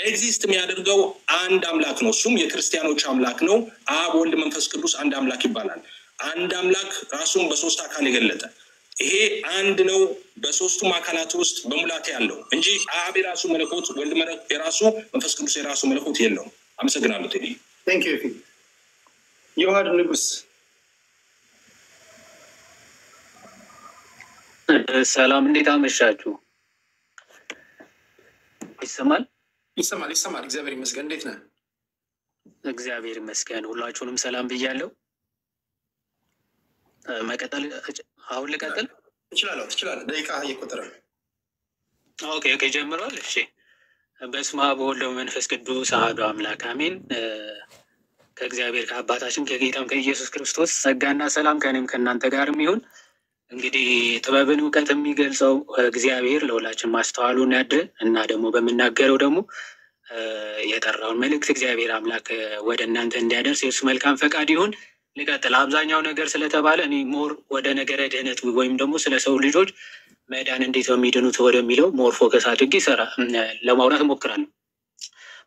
ኤግዚስት የሚያደርገው አንድ አምላክ ነው። እሱም የክርስቲያኖች አምላክ ነው። አብ ወልድ መንፈስ ቅዱስ አንድ አምላክ ይባላል። አንድ አምላክ ራሱን በሶስት አካል የገለጠ ይሄ አንድ ነው። በሶስቱም አካላት ውስጥ በሙላት ያለው እንጂ አብ የራሱ መለኮት፣ ወልድ የራሱ፣ መንፈስ ቅዱስ የራሱ መለኮት የለውም። አመሰግናለሁ። ቴዲ
ቴንክ ዩ። ዮሐድ ንጉስ
ሰላም፣ እንዴት አመሻችሁ? ይሰማል?
ይሰማል። እግዚአብሔር ይመስገን። እንዴት ነህ?
እግዚአብሔር ይመስገን። ሁላችሁንም ሰላም ብያለሁ። መቀጠል አሁን ልቀጥል?
ትችላለህ። ደቂቃ እየቆጠረ ነው።
ኦኬ፣ ጀምሯል። እሺ። በስመ አብ ወወልድ ወመንፈስ ቅዱስ አሐዱ አምላክ አሜን። ከእግዚአብሔር ከአባታችን ከጌታም ከኢየሱስ ክርስቶስ ጸጋና ሰላም ከእኔም ከእናንተ ጋርም ይሁን። እንግዲህ ጥበብን እውቀት የሚገልጸው እግዚአብሔር ለሁላችን ማስተዋሉን ያድል እና ደግሞ በምናገረው ደግሞ የጠራውን መልእክት እግዚአብሔር አምላክ ወደ እናንተ እንዲያደርስ የእሱ መልካም ፈቃድ ይሁን። ልቀጥል። አብዛኛው ነገር ስለተባለ እኔ ሞር ወደ ነገረ ድህነት ወይም ደግሞ ስለ ሰው ልጆች መዳን እንዴት ነው የሚድኑት ወደሚለው ሞር ፎከስ አድርጌ ለማውራት እሞክራለሁ።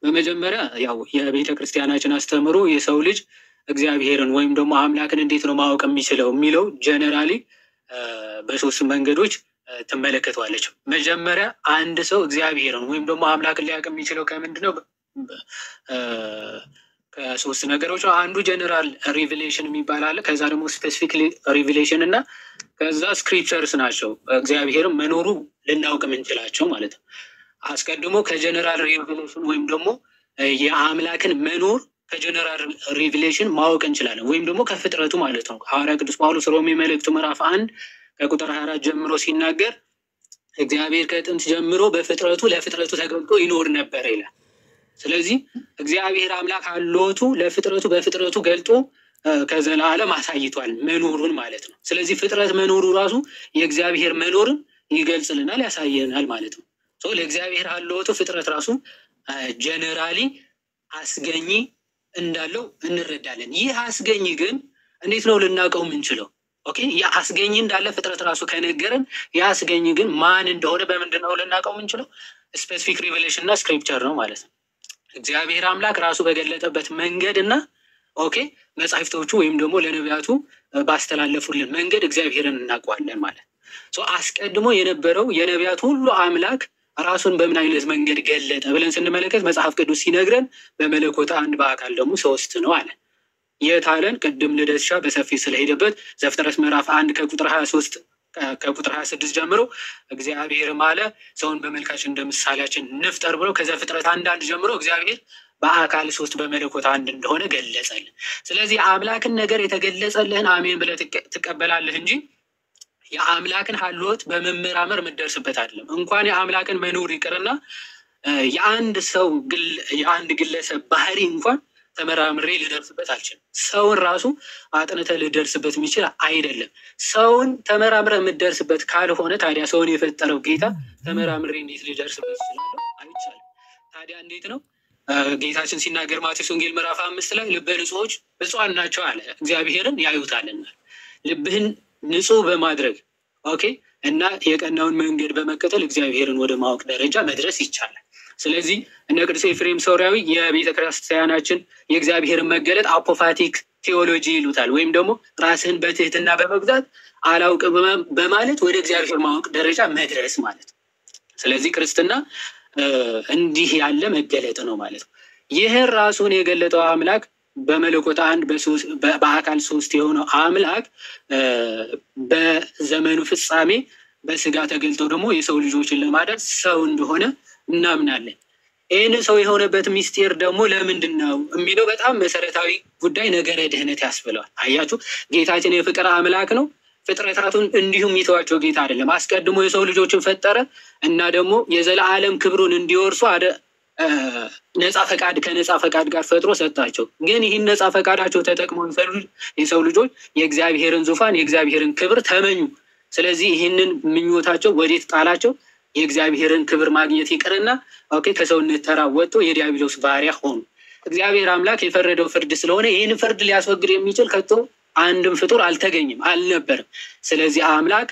በመጀመሪያ ያው የቤተ ክርስቲያናችን አስተምሮ የሰው ልጅ እግዚአብሔርን ወይም ደግሞ አምላክን እንዴት ነው ማወቅ የሚችለው የሚለው ጀነራሊ በሶስት መንገዶች ትመለከተዋለች። መጀመሪያ አንድ ሰው እግዚአብሔርን ወይም ደግሞ አምላክን ሊያውቅ የሚችለው ከምንድነው? ከሶስት ነገሮች አንዱ ጀነራል ሪቪሌሽን የሚባል አለ። ከዛ ደግሞ ስፔሲፊክ ሪቪሌሽን እና ከዛ ስክሪፕቸርስ ናቸው። እግዚአብሔርን መኖሩ ልናውቅ የምንችላቸው ማለት ነው። አስቀድሞ ከጀነራል ሪቪሌሽን ወይም ደግሞ የአምላክን መኖር ከጀነራል ሪቪሌሽን ማወቅ እንችላለን፣ ወይም ደግሞ ከፍጥረቱ ማለት ነው። ሐዋርያ ቅዱስ ጳውሎስ ሮሜ መልእክቱ ምዕራፍ 1 ከቁጥር 24 ጀምሮ ሲናገር እግዚአብሔር ከጥንት ጀምሮ በፍጥረቱ ለፍጥረቱ ተገልጦ ይኖር ነበር ይላል። ስለዚህ እግዚአብሔር አምላክ አሎቱ ለፍጥረቱ በፍጥረቱ ገልጦ ከዘላለም አሳይቷል መኖሩን ማለት ነው። ስለዚህ ፍጥረት መኖሩ ራሱ የእግዚአብሔር መኖርን ይገልጽልናል፣ ያሳየናል ማለት ነው። ለእግዚአብሔር አሎቱ ፍጥረት ራሱ ጀነራሊ አስገኝ እንዳለው እንረዳለን። ይህ አስገኝ ግን እንዴት ነው ልናውቀው የምንችለው? ኦኬ፣ የአስገኝ እንዳለ ፍጥረት ራሱ ከነገረን የአስገኝ ግን ማን እንደሆነ በምንድን ነው ልናውቀው የምንችለው? ስፔሲፊክ ሪቪሌሽን እና ስክሪፕቸር ነው ማለት ነው። እግዚአብሔር አምላክ ራሱ በገለጠበት መንገድ እና መጻሕፍቶቹ ወይም ደግሞ ለነቢያቱ ባስተላለፉልን መንገድ እግዚአብሔርን እናውቀዋለን ማለት ነው። አስቀድሞ የነበረው የነቢያት ሁሉ አምላክ ራሱን በምን አይነት መንገድ ገለጠ ብለን ስንመለከት መጽሐፍ ቅዱስ ሲነግረን በመለኮት አንድ በአካል ደግሞ ሶስት ነው አለ። የት አለን? ቅድም ልደትሻ በሰፊ ስለሄደበት ዘፍጥረት ምዕራፍ 1 ከቁጥር 23 ከቁጥር 26 ጀምሮ እግዚአብሔርም አለ ሰውን በመልካችን እንደ ምሳሌያችን እንፍጠር ብሎ ከዘፍጥረት 1 ጀምሮ እግዚአብሔር በአካል ሶስት በመለኮት አንድ እንደሆነ ገለጸልን። ስለዚህ አምላክን ነገር የተገለጸልህን አሜን ብለህ ትቀበላለህ እንጂ የአምላክን ሀልወት በመመራመር የምትደርስበት አይደለም። እንኳን የአምላክን መኖር ይቅርና የአንድ ግለሰብ ባህሪ እንኳን ተመራምሬ ልደርስበት አልችልም። ሰውን ራሱ አጥንተ ልደርስበት የሚችል አይደለም። ሰውን ተመራምረ የምትደርስበት ካልሆነ ታዲያ ሰውን የፈጠረው ጌታ ተመራምሬ እንዴት ልደርስበት ይችላለሁ? አይቻልም። ታዲያ እንዴት ነው ጌታችን ሲናገር ማቴዎስ ወንጌል ምዕራፍ 5 ላይ ልበ ንጹሖች ብፁዓን ናቸው አለ፣ እግዚአብሔርን ያዩታልና። ልብህን ንጹህ በማድረግ ኦኬ እና የቀናውን መንገድ በመከተል እግዚአብሔርን ወደ ማወቅ ደረጃ መድረስ ይቻላል። ስለዚህ እነ ቅዱስ ኤፍሬም ሶርያዊ የቤተ ክርስቲያናችን የእግዚአብሔርን መገለጥ አፖፋቲክ ቴዎሎጂ ይሉታል፣ ወይም ደግሞ ራስህን በትህትና በመግዛት አላውቅም በማለት ወደ እግዚአብሔር ማወቅ ደረጃ መድረስ ማለት ነው። ስለዚህ ክርስትና እንዲህ ያለ መገለጥ ነው ማለት ነው። ይህን ራሱን የገለጠው አምላክ በመለኮት አንድ በአካል ሶስት የሆነው አምላክ በዘመኑ ፍጻሜ በስጋ ተገልጦ ደግሞ የሰው ልጆችን ለማዳን ሰው እንደሆነ እናምናለን። ይህን ሰው የሆነበት ሚስጢር ደግሞ ለምንድን ነው የሚለው በጣም መሰረታዊ ጉዳይ ነገረ ድህነት ያስብለዋል። አያችሁ፣ ጌታችን የፍቅር አምላክ ነው። ፍጥረታቱን እንዲሁም የሚተዋቸው ጌታ አይደለም። አስቀድሞ የሰው ልጆችን ፈጠረ እና ደግሞ የዘላለም ክብሩን እንዲወርሱ ነፃ ፈቃድ ከነፃ ፈቃድ ጋር ፈጥሮ ሰጣቸው። ግን ይህን ነፃ ፈቃዳቸው ተጠቅሞ የሰው ልጆች የእግዚአብሔርን ዙፋን የእግዚአብሔርን ክብር ተመኙ። ስለዚህ ይህንን ምኞታቸው ወዴት ጣላቸው? የእግዚአብሔርን ክብር ማግኘት ይቅርና ከሰውነት ተራ ወጥቶ የዲያብሎስ ባሪያ ሆኑ። እግዚአብሔር አምላክ የፈረደው ፍርድ ስለሆነ ይህን ፍርድ ሊያስወግድ የሚችል ከቶ አንድም ፍጡር አልተገኘም፣ አልነበርም። ስለዚህ አምላክ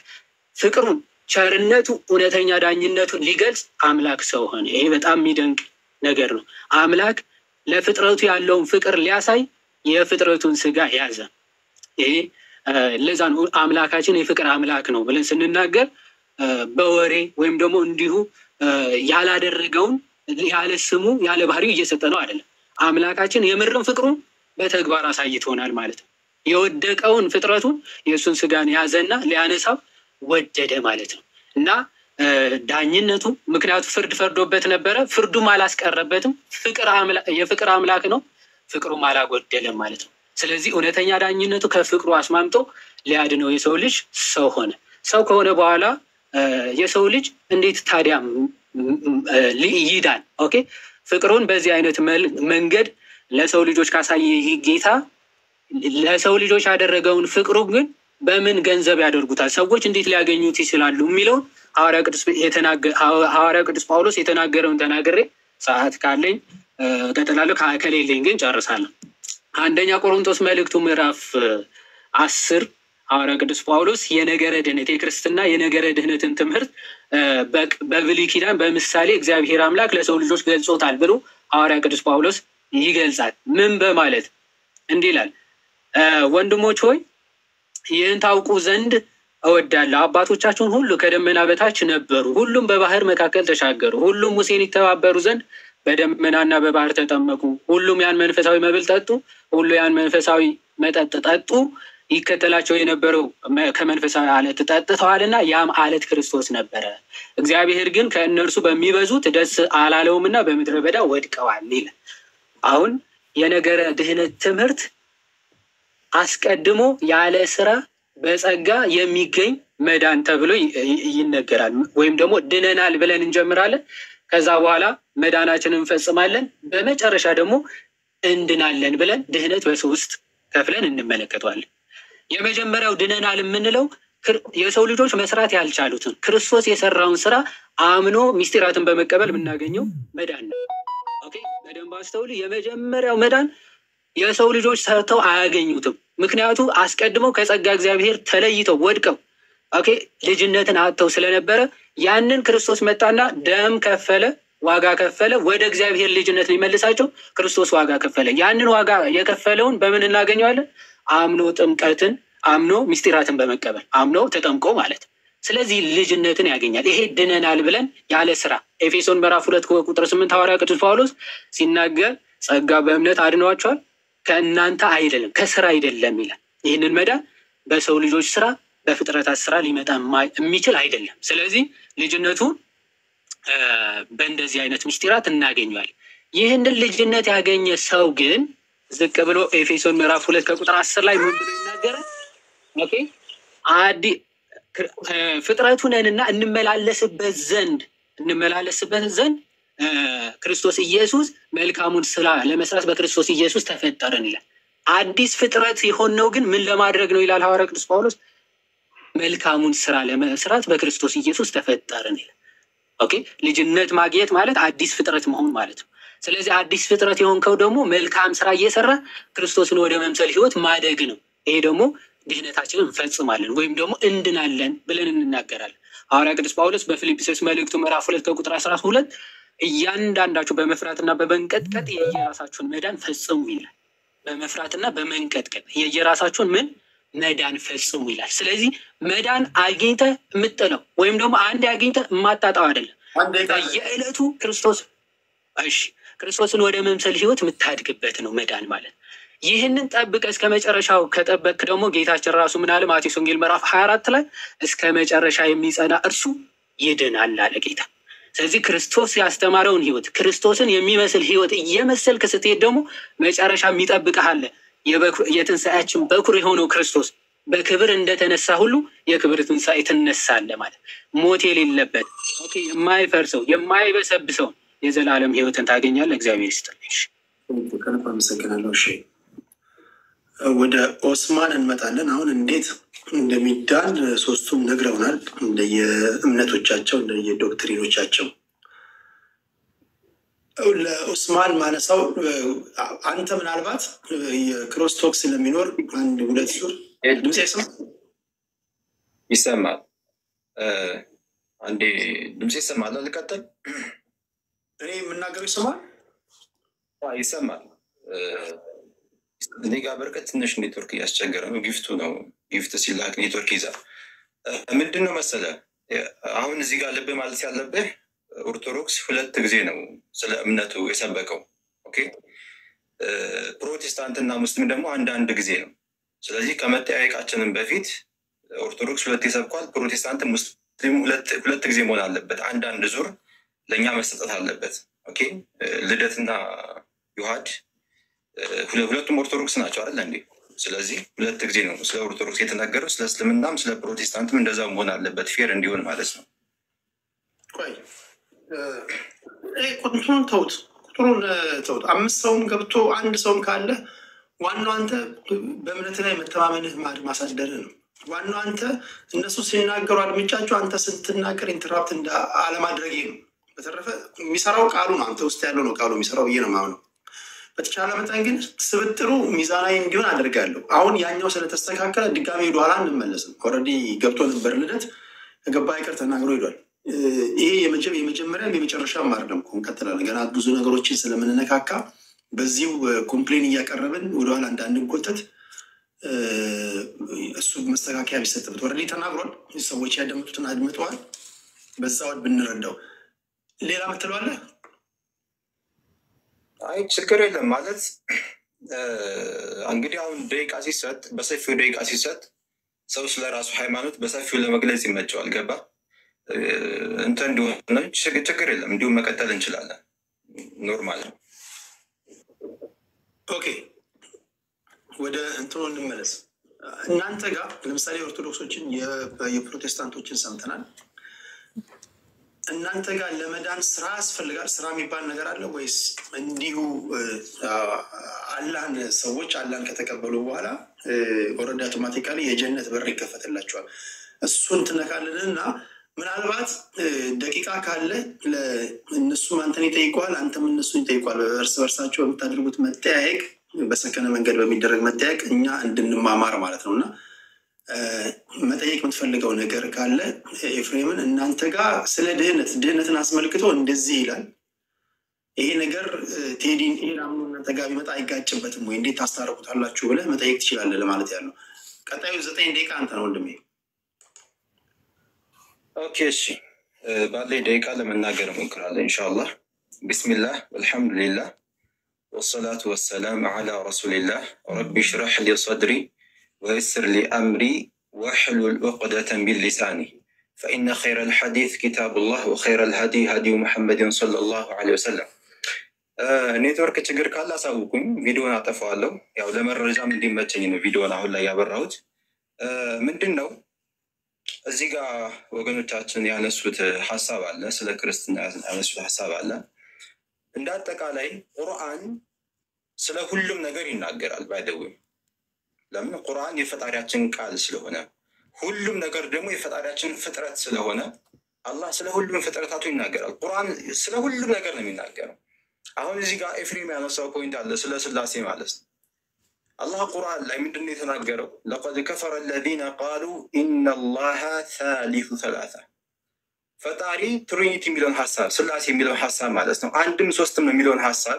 ፍቅሩን፣ ቸርነቱ፣ እውነተኛ ዳኝነቱን ሊገልጽ አምላክ ሰው ሆነ። ይሄ በጣም የሚደንቅ ነገር ነው። አምላክ ለፍጥረቱ ያለውን ፍቅር ሊያሳይ የፍጥረቱን ስጋ ያዘ። ይሄ ለዛ ነው አምላካችን የፍቅር አምላክ ነው ብለን ስንናገር በወሬ ወይም ደግሞ እንዲሁ ያላደረገውን ያለ ስሙ ያለ ባህሪው እየሰጠ ነው አይደለም። አምላካችን የምርም ፍቅሩን በተግባር አሳይቶናል ማለት ነው። የወደቀውን ፍጥረቱን የእሱን ስጋን ያዘና ሊያነሳው ወደደ ማለት ነው። እና ዳኝነቱ ምክንያቱ ፍርድ ፈርዶበት ነበረ፣ ፍርዱም አላስቀረበትም። የፍቅር አምላክ ነው፣ ፍቅሩም አላጎደለም ማለት ነው። ስለዚህ እውነተኛ ዳኝነቱ ከፍቅሩ አስማምቶ ሊያድነው የሰው ልጅ ሰው ሆነ። ሰው ከሆነ በኋላ የሰው ልጅ እንዴት ታዲያ ይዳን? ፍቅሩን በዚህ አይነት መንገድ ለሰው ልጆች ካሳየ ይህ ጌታ ለሰው ልጆች ያደረገውን ፍቅሩ ግን በምን ገንዘብ ያደርጉታል? ሰዎች እንዴት ሊያገኙት ይችላሉ? የሚለውን ሐዋርያ ቅዱስ ጳውሎስ የተናገረውን ተናግሬ ሰዓት ካለኝ እቀጥላለሁ፣ ከሌለኝ ግን ጨርሳለሁ። አንደኛ ቆሮንቶስ መልእክቱ ምዕራፍ 10 ሐዋርያ ቅዱስ ጳውሎስ የነገረ ድህነት የክርስትና የነገረ ድህነትን ትምህርት በብሉይ ኪዳን በምሳሌ እግዚአብሔር አምላክ ለሰው ልጆች ገልጾታል ብሎ ሐዋርያ ቅዱስ ጳውሎስ ይገልጻል። ምን በማለት እንዲህ ይላል? ወንድሞች ሆይ ይህን ታውቁ ዘንድ እወዳለሁ። አባቶቻችሁን ሁሉ ከደመና በታች ነበሩ፣ ሁሉም በባህር መካከል ተሻገሩ፣ ሁሉም ሙሴን ይተባበሩ ዘንድ በደመናና በባህር ተጠመቁ፣ ሁሉም ያን መንፈሳዊ መብል ጠጡ፣ ሁሉ ያን መንፈሳዊ መጠጥ ጠጡ። ይከተላቸው የነበረው ከመንፈሳዊ አለት ጠጥተዋልና ያም አለት ክርስቶስ ነበረ። እግዚአብሔር ግን ከእነርሱ በሚበዙት ደስ አላለውምና በምድረ በዳ ወድቀዋል ይላል። አሁን የነገረ ድህነት ትምህርት አስቀድሞ ያለ ስራ በጸጋ የሚገኝ መዳን ተብሎ ይነገራል። ወይም ደግሞ ድነናል ብለን እንጀምራለን። ከዛ በኋላ መዳናችንን እንፈጽማለን። በመጨረሻ ደግሞ እንድናለን ብለን ድህነት በሶስት ከፍለን እንመለከተዋለን። የመጀመሪያው ድነናል የምንለው የሰው ልጆች መስራት ያልቻሉትን ክርስቶስ የሰራውን ስራ አምኖ ሚስጢራትን በመቀበል የምናገኘው መዳን ነው። በደንብ አስተውሉ። የመጀመሪያው መዳን የሰው ልጆች ሰርተው አያገኙትም። ምክንያቱ አስቀድመው ከጸጋ እግዚአብሔር ተለይተው ወድቀው ልጅነትን አጥተው ስለነበረ ያንን ክርስቶስ መጣና ደም ከፈለ፣ ዋጋ ከፈለ፣ ወደ እግዚአብሔር ልጅነት ሊመልሳቸው ክርስቶስ ዋጋ ከፈለ። ያንን ዋጋ የከፈለውን በምን እናገኘዋለን? አምኖ ጥምቀትን አምኖ ሚስጢራትን በመቀበል አምኖ ተጠምቆ ማለት። ስለዚህ ልጅነትን ያገኛል። ይሄ ድነናል ብለን ያለ ስራ ኤፌሶን ምዕራፍ 2 ቁጥር 8 ሐዋርያ ቅዱስ ጳውሎስ ሲናገር ጸጋ በእምነት አድኗቸዋል ከእናንተ አይደለም ከስራ አይደለም ይላል። ይህንን መዳን በሰው ልጆች ስራ በፍጥረታት ስራ ሊመጣ የሚችል አይደለም። ስለዚህ ልጅነቱን በእንደዚህ አይነት ምስጢራት እናገኘዋል። ይህንን ልጅነት ያገኘ ሰው ግን ዝቅ ብሎ ኤፌሶን ምዕራፍ 2 ከቁጥር 10 ላይ ምን ብሎ ይናገራል? ፍጥረቱ ነንና እንመላለስበት ዘንድ ክርስቶስ ኢየሱስ መልካሙን ስራ ለመስራት በክርስቶስ ኢየሱስ ተፈጠርን ይላል። አዲስ ፍጥረት የሆነው ግን ምን ለማድረግ ነው ይላል ሐዋርያ ቅዱስ ጳውሎስ? መልካሙን ስራ ለመስራት በክርስቶስ ኢየሱስ ተፈጠርን ይላል። ኦኬ፣ ልጅነት ማግኘት ማለት አዲስ ፍጥረት መሆን ማለት ነው። ስለዚህ አዲስ ፍጥረት የሆንከው ደግሞ መልካም ስራ እየሰራ ክርስቶስን ወደ መምሰል ህይወት ማደግ ነው። ይሄ ደግሞ ድህነታችንን እንፈጽማለን ወይም ደግሞ እንድናለን ብለን እንናገራለን። ሐዋርያ ቅዱስ ጳውሎስ በፊልጵስዩስ መልእክቱ ምዕራፍ 2 ከቁጥር 12 እያንዳንዳችሁ በመፍራትና በመንቀጥቀጥ የየራሳችሁን መዳን ፈጽሙ ይላል። በመፍራትና በመንቀጥቀጥ የየራሳችሁን መዳን ፈጽሙ ይላል። ስለዚህ መዳን አግኝተህ የምጥለው ወይም ደግሞ አንድ አግኝተህ የማታጣው አይደለም። በየዕለቱ ክርስቶስን ወደ መምሰል ህይወት የምታድግበት ነው መዳን ማለት። ይህንን ጠብቀ እስከ መጨረሻው ከጠበቅ ደግሞ ጌታችን ራሱ ምን አለ? ማቴዎስ ወንጌል ምዕራፍ 24 ላይ እስከ መጨረሻ የሚጸና እርሱ ይድናል አለ ጌታ። ስለዚህ ክርስቶስ ያስተማረውን ህይወት ክርስቶስን የሚመስል ህይወት እየመሰልክ ስትሄድ ደግሞ መጨረሻ የሚጠብቅህ አለ። የትንሣኤያችን በኩር የሆነው ክርስቶስ በክብር እንደተነሳ ሁሉ የክብር ትንሣኤ ትነሳለህ ማለት። ሞት የሌለበት የማይፈርሰው የማይበሰብሰው የዘላለም ህይወትን ታገኛለህ። እግዚአብሔር ይስጥልኝ።
ከልብ አመሰግናለሁ። እሺ ወደ ኦስማን እንመጣለን። አሁን እንዴት እንደሚዳን ሶስቱም ነግረውናል፣ እንደየእምነቶቻቸው እንደየዶክትሪኖቻቸው። ለኦስማን ማነሳው አንተ ምናልባት የክሮስቶክ ስለሚኖር አንድ ሁለት ዙር ድምፅ
ይሰማል። አንዴ ድምፅ ይሰማል። ልቀጥል።
እኔ የምናገሩ ይሰማል
ይሰማል። እኔ ጋር በርቀት ትንሽ ኔትወርክ እያስቸገረ ነው። ጊፍቱ ነው። ጊፍት ሲላክ ኔትወርክ ይዛል። ምንድን ነው መሰለህ አሁን እዚህ ጋር ልብ ማለት ያለብህ ኦርቶዶክስ 2 ጊዜ ነው ስለ እምነቱ የሰበከው። ኦኬ፣ ፕሮቴስታንትና ሙስሊም ደግሞ አንድ ጊዜ ነው። ስለዚህ ከመጠያየቃችንም በፊት ኦርቶዶክስ 2 ይሰብኳል፣ ፕሮቴስታንት ሙስሊም 2 ጊዜ መሆን አለበት። አንዳንድ ዙር ለእኛ መሰጠት አለበት። ኦኬ፣ ልደትና ዮሐድ ሁለቱም ኦርቶዶክስ ናቸው አይደል እንዴ? ስለዚህ 2 ጊዜ ነው ስለ ኦርቶዶክስ የተናገረው። ስለ እስልምናም ስለ ፕሮቴስታንትም እንደዛው መሆን አለበት፣ ፌር እንዲሆን ማለት ነው።
ቆይ ቁጥሩን ተውት፣ 5 ሰውም ገብቶ 1 ሰውም ካለ ዋናው አንተ በእምነት ላይ መተማመንህ ማሳደር ነው። ዋናው አንተ እነሱ ሲናገሩ አድምጫቸው አንተ ስትናገር ኢንተራፕት አለማድረጌ ነው። በተረፈ የሚሰራው ቃሉ ነው፣ አንተ ውስጥ ያለው ነው ቃሉ የሚሰራው ብዬ ነው የማምነው። በተቻለ መጠን ግን ስብጥሩ ሚዛናዊ እንዲሆን አደርጋለሁ። አሁን ያኛው ስለተስተካከለ ድጋሚ ወደኋላ እንመለስም። ኦልሬዲ ገብቶ ነበር ልደት ከገባ አይቀር ተናግሮ ሄዷል። ይሄ የመጀመሪያም የመጨረሻም አይደለም። እንቀጥላለን። ገና ብዙ ነገሮችን ስለምንነካካ በዚሁ ኮምፕሌን እያቀረብን ወደኋላ እንዳንጎተት እሱ መስተካከያ ቢሰጥበት። ኦልሬዲ ተናግሯል። ሰዎች ያደመጡትን አድምጠዋል። በዛው ብንረዳው። ሌላ ምትለዋለህ?
አይ ችግር የለም ማለት እንግዲህ አሁን ደቂቃ ሲሰጥ በሰፊው ደቂቃ ሲሰጥ ሰው ስለራሱ ሃይማኖት በሰፊው ለመግለጽ ይመቸዋል። ገባ እንትን እንዲሆነ ችግር የለም። እንዲሁም መቀጠል እንችላለን። ኖርማል ነው።
ኦኬ፣ ወደ እንትኑ እንመለስ። እናንተ ጋር ለምሳሌ ኦርቶዶክሶችን የፕሮቴስታንቶችን ሰምተናል። እናንተ ጋር ለመዳን ስራ ያስፈልጋል? ስራ የሚባል ነገር አለ ወይስ እንዲሁ አላህን ሰዎች አላህን ከተቀበሉ በኋላ ኦልሬዲ አውቶማቲካሊ የጀነት በር ይከፈትላቸዋል? እሱን ትነካልን እና ምናልባት ደቂቃ ካለ እነሱም አንተን ይጠይቀዋል፣ አንተም እነሱን ይጠይቋል። እርስ በርሳቸው በምታደርጉት መጠያየቅ፣ በሰከነ መንገድ በሚደረግ መጠያየቅ እኛ እንድንማማር ማለት ነው እና መጠየቅ የምትፈልገው ነገር ካለ ኤፍሬምን፣ እናንተ ጋር ስለ ድህነትን አስመልክቶ እንደዚህ ይላል። ይሄ ነገር ቴዲን ይሄን አምኖ እናንተ ጋር ቢመጣ አይጋጭበትም ወይ? እንዴት ታስታርቁታላችሁ ብለህ መጠየቅ ትችላለህ ለማለት ያለው። ቀጣዩ 9 ደቂቃ አንተ ነው ወንድሜ።
ኦኬ፣ እሺ፣ ባለኝ ደቂቃ ለመናገር እሞክራለሁ ኢንሻአላህ። ቢስሚላህ ወልሐምዱሊላህ ወሰላቱ ወሰላም ዐላ ረሱሊላህ ረቢ ሽረሕ ሊ ሰድሪ ወይስር ሊ አምሪ ወሕሉል ዑቅደተን ሚን ሊሳኒ ፈኢነ ኸይረል ሐዲስ ኪታቡላህ ወኸይረል ሀዲይ ሀዲዩ ሙሐመድን ሰለላሁ ዐለይሂ ወሰለም። ኔትወርክ ችግር ካለ አሳውቁኝ፣ ቪዲዮን አጠፋዋለሁ። ያው ለመረጃም እንዲመቸኝ ነው ቪዲዮን አሁን ላይ ያበራሁት። ምንድን ነው እዚህ ጋር ወገኖቻችን ያነሱት ሀሳብ አለ፣ ስለ ክርስትና ያነሱት ሀሳብ አለ። እንደ አጠቃላይ ቁርአን ስለ ሁሉም ነገር ይናገራል። ባይደው ለምን ቁርአን የፈጣሪያችን ቃል ስለሆነ፣ ሁሉም ነገር ደግሞ የፈጣሪያችን ፍጥረት ስለሆነ አላህ ስለ ሁሉም ፍጥረታቱ ይናገራል። ቁርአን ስለ ሁሉም ነገር ነው የሚናገረው። አሁን እዚህ ጋር ኤፍሬም ያነሳው ፖይንት አለ ስለ ስላሴ ማለት ነው። አላህ ቁርአን ላይ ምንድን ነው የተናገረው? ለቀድ ከፈረ አለዚነ ቃሉ ኢነላሃ ሳሊሱ ሰላሳ። ፈጣሪ ትሪኒቲ የሚለውን ሀሳብ፣ ስላሴ የሚለውን ሀሳብ ማለት ነው፣ አንድም ሶስትም ነው የሚለውን ሀሳብ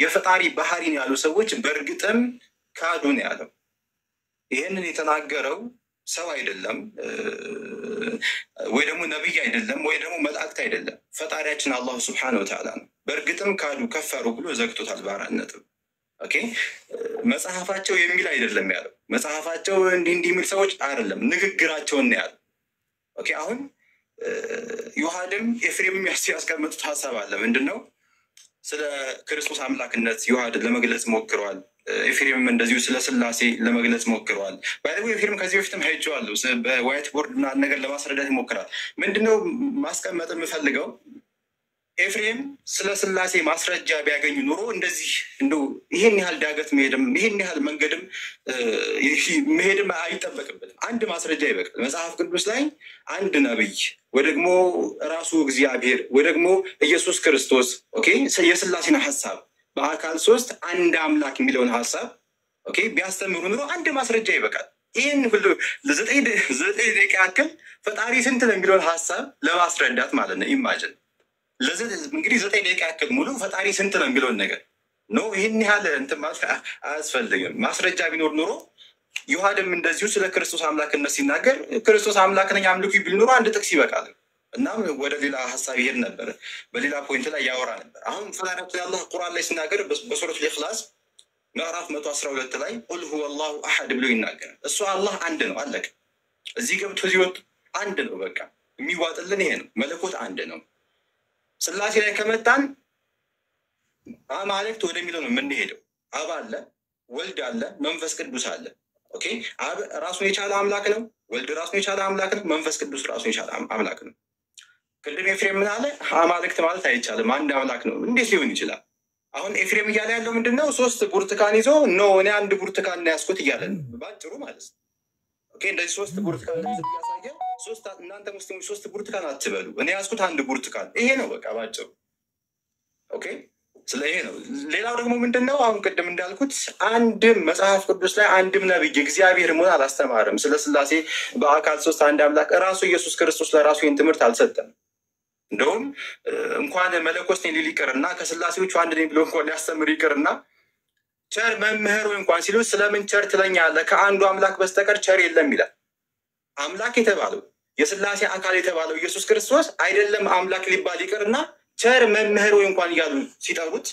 የፈጣሪ ባህሪን ያሉ ሰዎች በእርግጥም ካዱ ነው ያለው። ይህንን የተናገረው ሰው አይደለም፣ ወይ ደግሞ ነቢይ አይደለም፣ ወይ ደግሞ መላእክት አይደለም፣ ፈጣሪያችን አላሁ ስብሐነሁ ወተዓላ ነው። በእርግጥም ካዱ ከፈሩ ብሎ ዘግቶታል በአራት ነጥብ። መጽሐፋቸው የሚል አይደለም ያለው፣ መጽሐፋቸው እንዲህ የሚል ሰዎች አይደለም፣ ንግግራቸውን ነው ያለው። አሁን ዮሐድም ኤፍሬምም ያስቀመጡት ሀሳብ አለ። ምንድን ነው? ስለ ክርስቶስ አምላክነት ዮሐድ ለመግለጽ ሞክረዋል። ኤፍሬምም እንደዚሁ ስለ ስላሴ ለመግለጽ ሞክረዋል። ባይደግ ኤፍሬም ከዚህ በፊትም ሄጄዋለሁ፣ በዋይት ቦርድ እና ነገር ለማስረዳት ይሞክራል። ምንድነው ማስቀመጥ የምፈልገው? ኤፍሬም ስለ ስላሴ ማስረጃ ቢያገኙ ኑሮ እንደዚህ እንደው ይሄን ያህል ዳገት መሄድም ይሄን ያህል መንገድም መሄድም አይጠበቅበትም። አንድ ማስረጃ ይበቃል። መጽሐፍ ቅዱስ ላይ አንድ ነብይ ወይ ደግሞ ራሱ እግዚአብሔር ወይ ደግሞ ኢየሱስ ክርስቶስ የስላሴን ሀሳብ በአካል ሶስት አንድ አምላክ የሚለውን ሀሳብ ቢያስተምሩ ኑሮ አንድ ማስረጃ ይበቃል። ይህን ሁሉ ለዘጠኝ ደቂቃ ያክል ፈጣሪ ስንት ነው የሚለውን ሀሳብ ለማስረዳት ማለት ነው። ኢማጅን እንግዲህ 9 ደቂቃ ያክል ሙሉ ፈጣሪ ስንት ነው የሚለውን ነገር ነው። ይህን ያህል እንትን ማለት አያስፈልግም። ማስረጃ ቢኖር ኑሮ ዮሐድም እንደዚሁ ስለ ክርስቶስ አምላክነት ሲናገር ክርስቶስ አምላክ ነኝ አምልኩ ቢል ኑሮ አንድ ጥቅስ ይበቃል። እናም ወደ ሌላ ሀሳብ ይሄድ ነበር፣ በሌላ ፖይንት ላይ ያወራ ነበር። አሁን ፈጣሪያችን አላህ ቁርአን ላይ ሲናገር በሱረቱል ኢኽላስ ምዕራፍ 112 ላይ ቁል ሁወ አላሁ አሐድ ብሎ ይናገራል። እሱ አላህ አንድ ነው፣ አለቀ። እዚህ ገብቶ እዚህ ወጥ አንድ ነው። በቃ የሚዋጥልን ይሄ ነው። መለኮት አንድ ነው። ስላሴ ላይ ከመጣን አማልክት ወደሚለው ነው የምንሄደው። አብ አለ፣ ወልድ አለ፣ መንፈስ ቅዱስ አለ። አብ ራሱን የቻለ አምላክ ነው። ወልድ ራሱን የቻለ አምላክ ነው። መንፈስ ቅዱስ ራሱን የቻለ አምላክ ነው። ቅድም ኤፍሬም ምን አለ? አማልክት ማለት አይቻልም፣ አንድ አምላክ ነው። እንዴት ሊሆን ይችላል? አሁን ኤፍሬም እያለ ያለው ምንድን ነው? 3 ብርቱካን ይዞ ኖ እኔ አንድ ብርቱካን ነው ያዝኩት እያለ ነው ባጭሩ ማለት ነው። እንደዚህ 3 ብርቱካን እያሳየ እናንተ ሙስሊሞች 3 ብርቱካን አትበሉ፣ እኔ ያዝኩት አንድ ብርቱካን። ይሄ ነው በቃ ባጭሩ። ስለ ይሄ ነው። ሌላው ደግሞ ምንድን ነው? አሁን ቅድም እንዳልኩት አንድም መጽሐፍ ቅዱስ ላይ አንድም ነብይ እግዚአብሔር መሆን አላስተማርም። ስለ ስላሴ በአካል 3 አንድ አምላክ ራሱ ኢየሱስ ክርስቶስ ለራሱ ይህን ትምህርት አልሰጠም። እንደውም እንኳን መለኮት ነኝ ሊል ይቅርና ከስላሴዎቹ አንድ ነኝ ብሎ እንኳን ሊያስተምር ይቅርና ቸር መምህር ወይ እንኳን ሲሉ ስለምን ቸር ትለኛለህ? ከአንዱ አምላክ በስተቀር ቸር የለም ይላል። አምላክ የተባለው የስላሴ አካል የተባለው ኢየሱስ ክርስቶስ አይደለም አምላክ ሊባል ይቅርና ቸር መምህር ወይ እንኳን እያሉ ሲጠሩት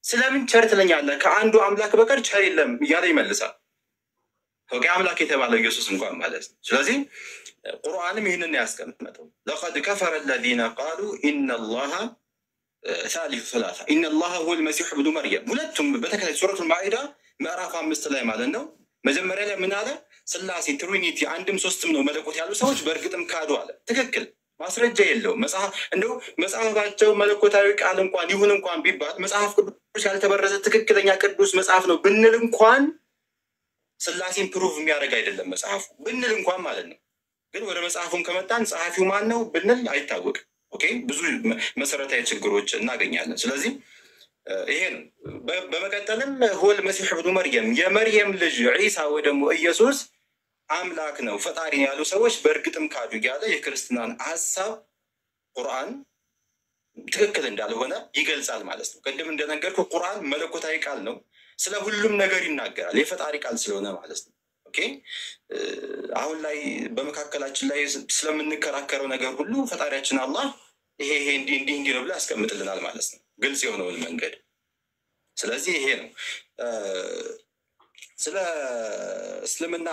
ስለምን ቸር ትለኛለህ? ከአንዱ አምላክ በቀር ቸር የለም እያለ ይመልሳል። አምላክ የተባለው ኢየሱስ እንኳን ማለት ነው። ስለዚህ ቁርአንም ይህንን ያስቀመጠው ለቀድ ከፈረ አለዚነ ቃሉ ኢነላሃ ሳሊሱ ሰላሳ ኢነላሃ ሁወል መሲሑ ብኑ መርየም። ሁለቱም በተከታታይ ሱረቱል ማኢዳ ምዕራፍ 5 ላይ ማለት ነው። መጀመሪያ ላይ ምን አለ? ስላሴ ትሪኒቲ አንድም ሶስትም ነው መለኮት ያሉ ሰዎች በእርግጥም ካዱ አለ። ትክክል፣ ማስረጃ የለውም። እንደው መጽሐፋቸው መለኮታዊ ቃል እንኳን ይሁን እንኳን ቢባል መጽሐፍ ቅዱስ ያልተበረዘ ትክክለኛ ቅዱስ መጽሐፍ ነው ብንል እንኳን ስላሴን ፕሩቭ የሚያደርግ አይደለም መጽሐፉ ብንል እንኳን ማለት ነው። ግን ወደ መጽሐፉን ከመጣን ጸሐፊው ማን ነው ብንል አይታወቅም። ብዙ መሰረታዊ ችግሮች እናገኛለን። ስለዚህ ይሄ ነው። በመቀጠልም ሁወል መሲሕ ብኑ መርየም የመርየም ልጅ ዒሳ ወይ ደግሞ ኢየሱስ አምላክ ነው ፈጣሪ ያሉ ሰዎች በእርግጥም ካዱ እያለ የክርስትናን ሀሳብ ቁርአን ትክክል እንዳልሆነ ይገልጻል ማለት ነው። ቅድም እንደነገርኩ ቁርአን መለኮታዊ ቃል ነው፣ ስለ ሁሉም ነገር ይናገራል፣ የፈጣሪ ቃል ስለሆነ ማለት ነው። አሁን ላይ በመካከላችን ላይ ስለምንከራከረው ነገር ሁሉ ፈጣሪያችን አላህ ይሄ እንዲህ ነው ብሎ ያስቀምጥልናል ማለት ነው፣ ግልጽ የሆነውን መንገድ። ስለዚህ ይሄ ነው ስለ እስልምና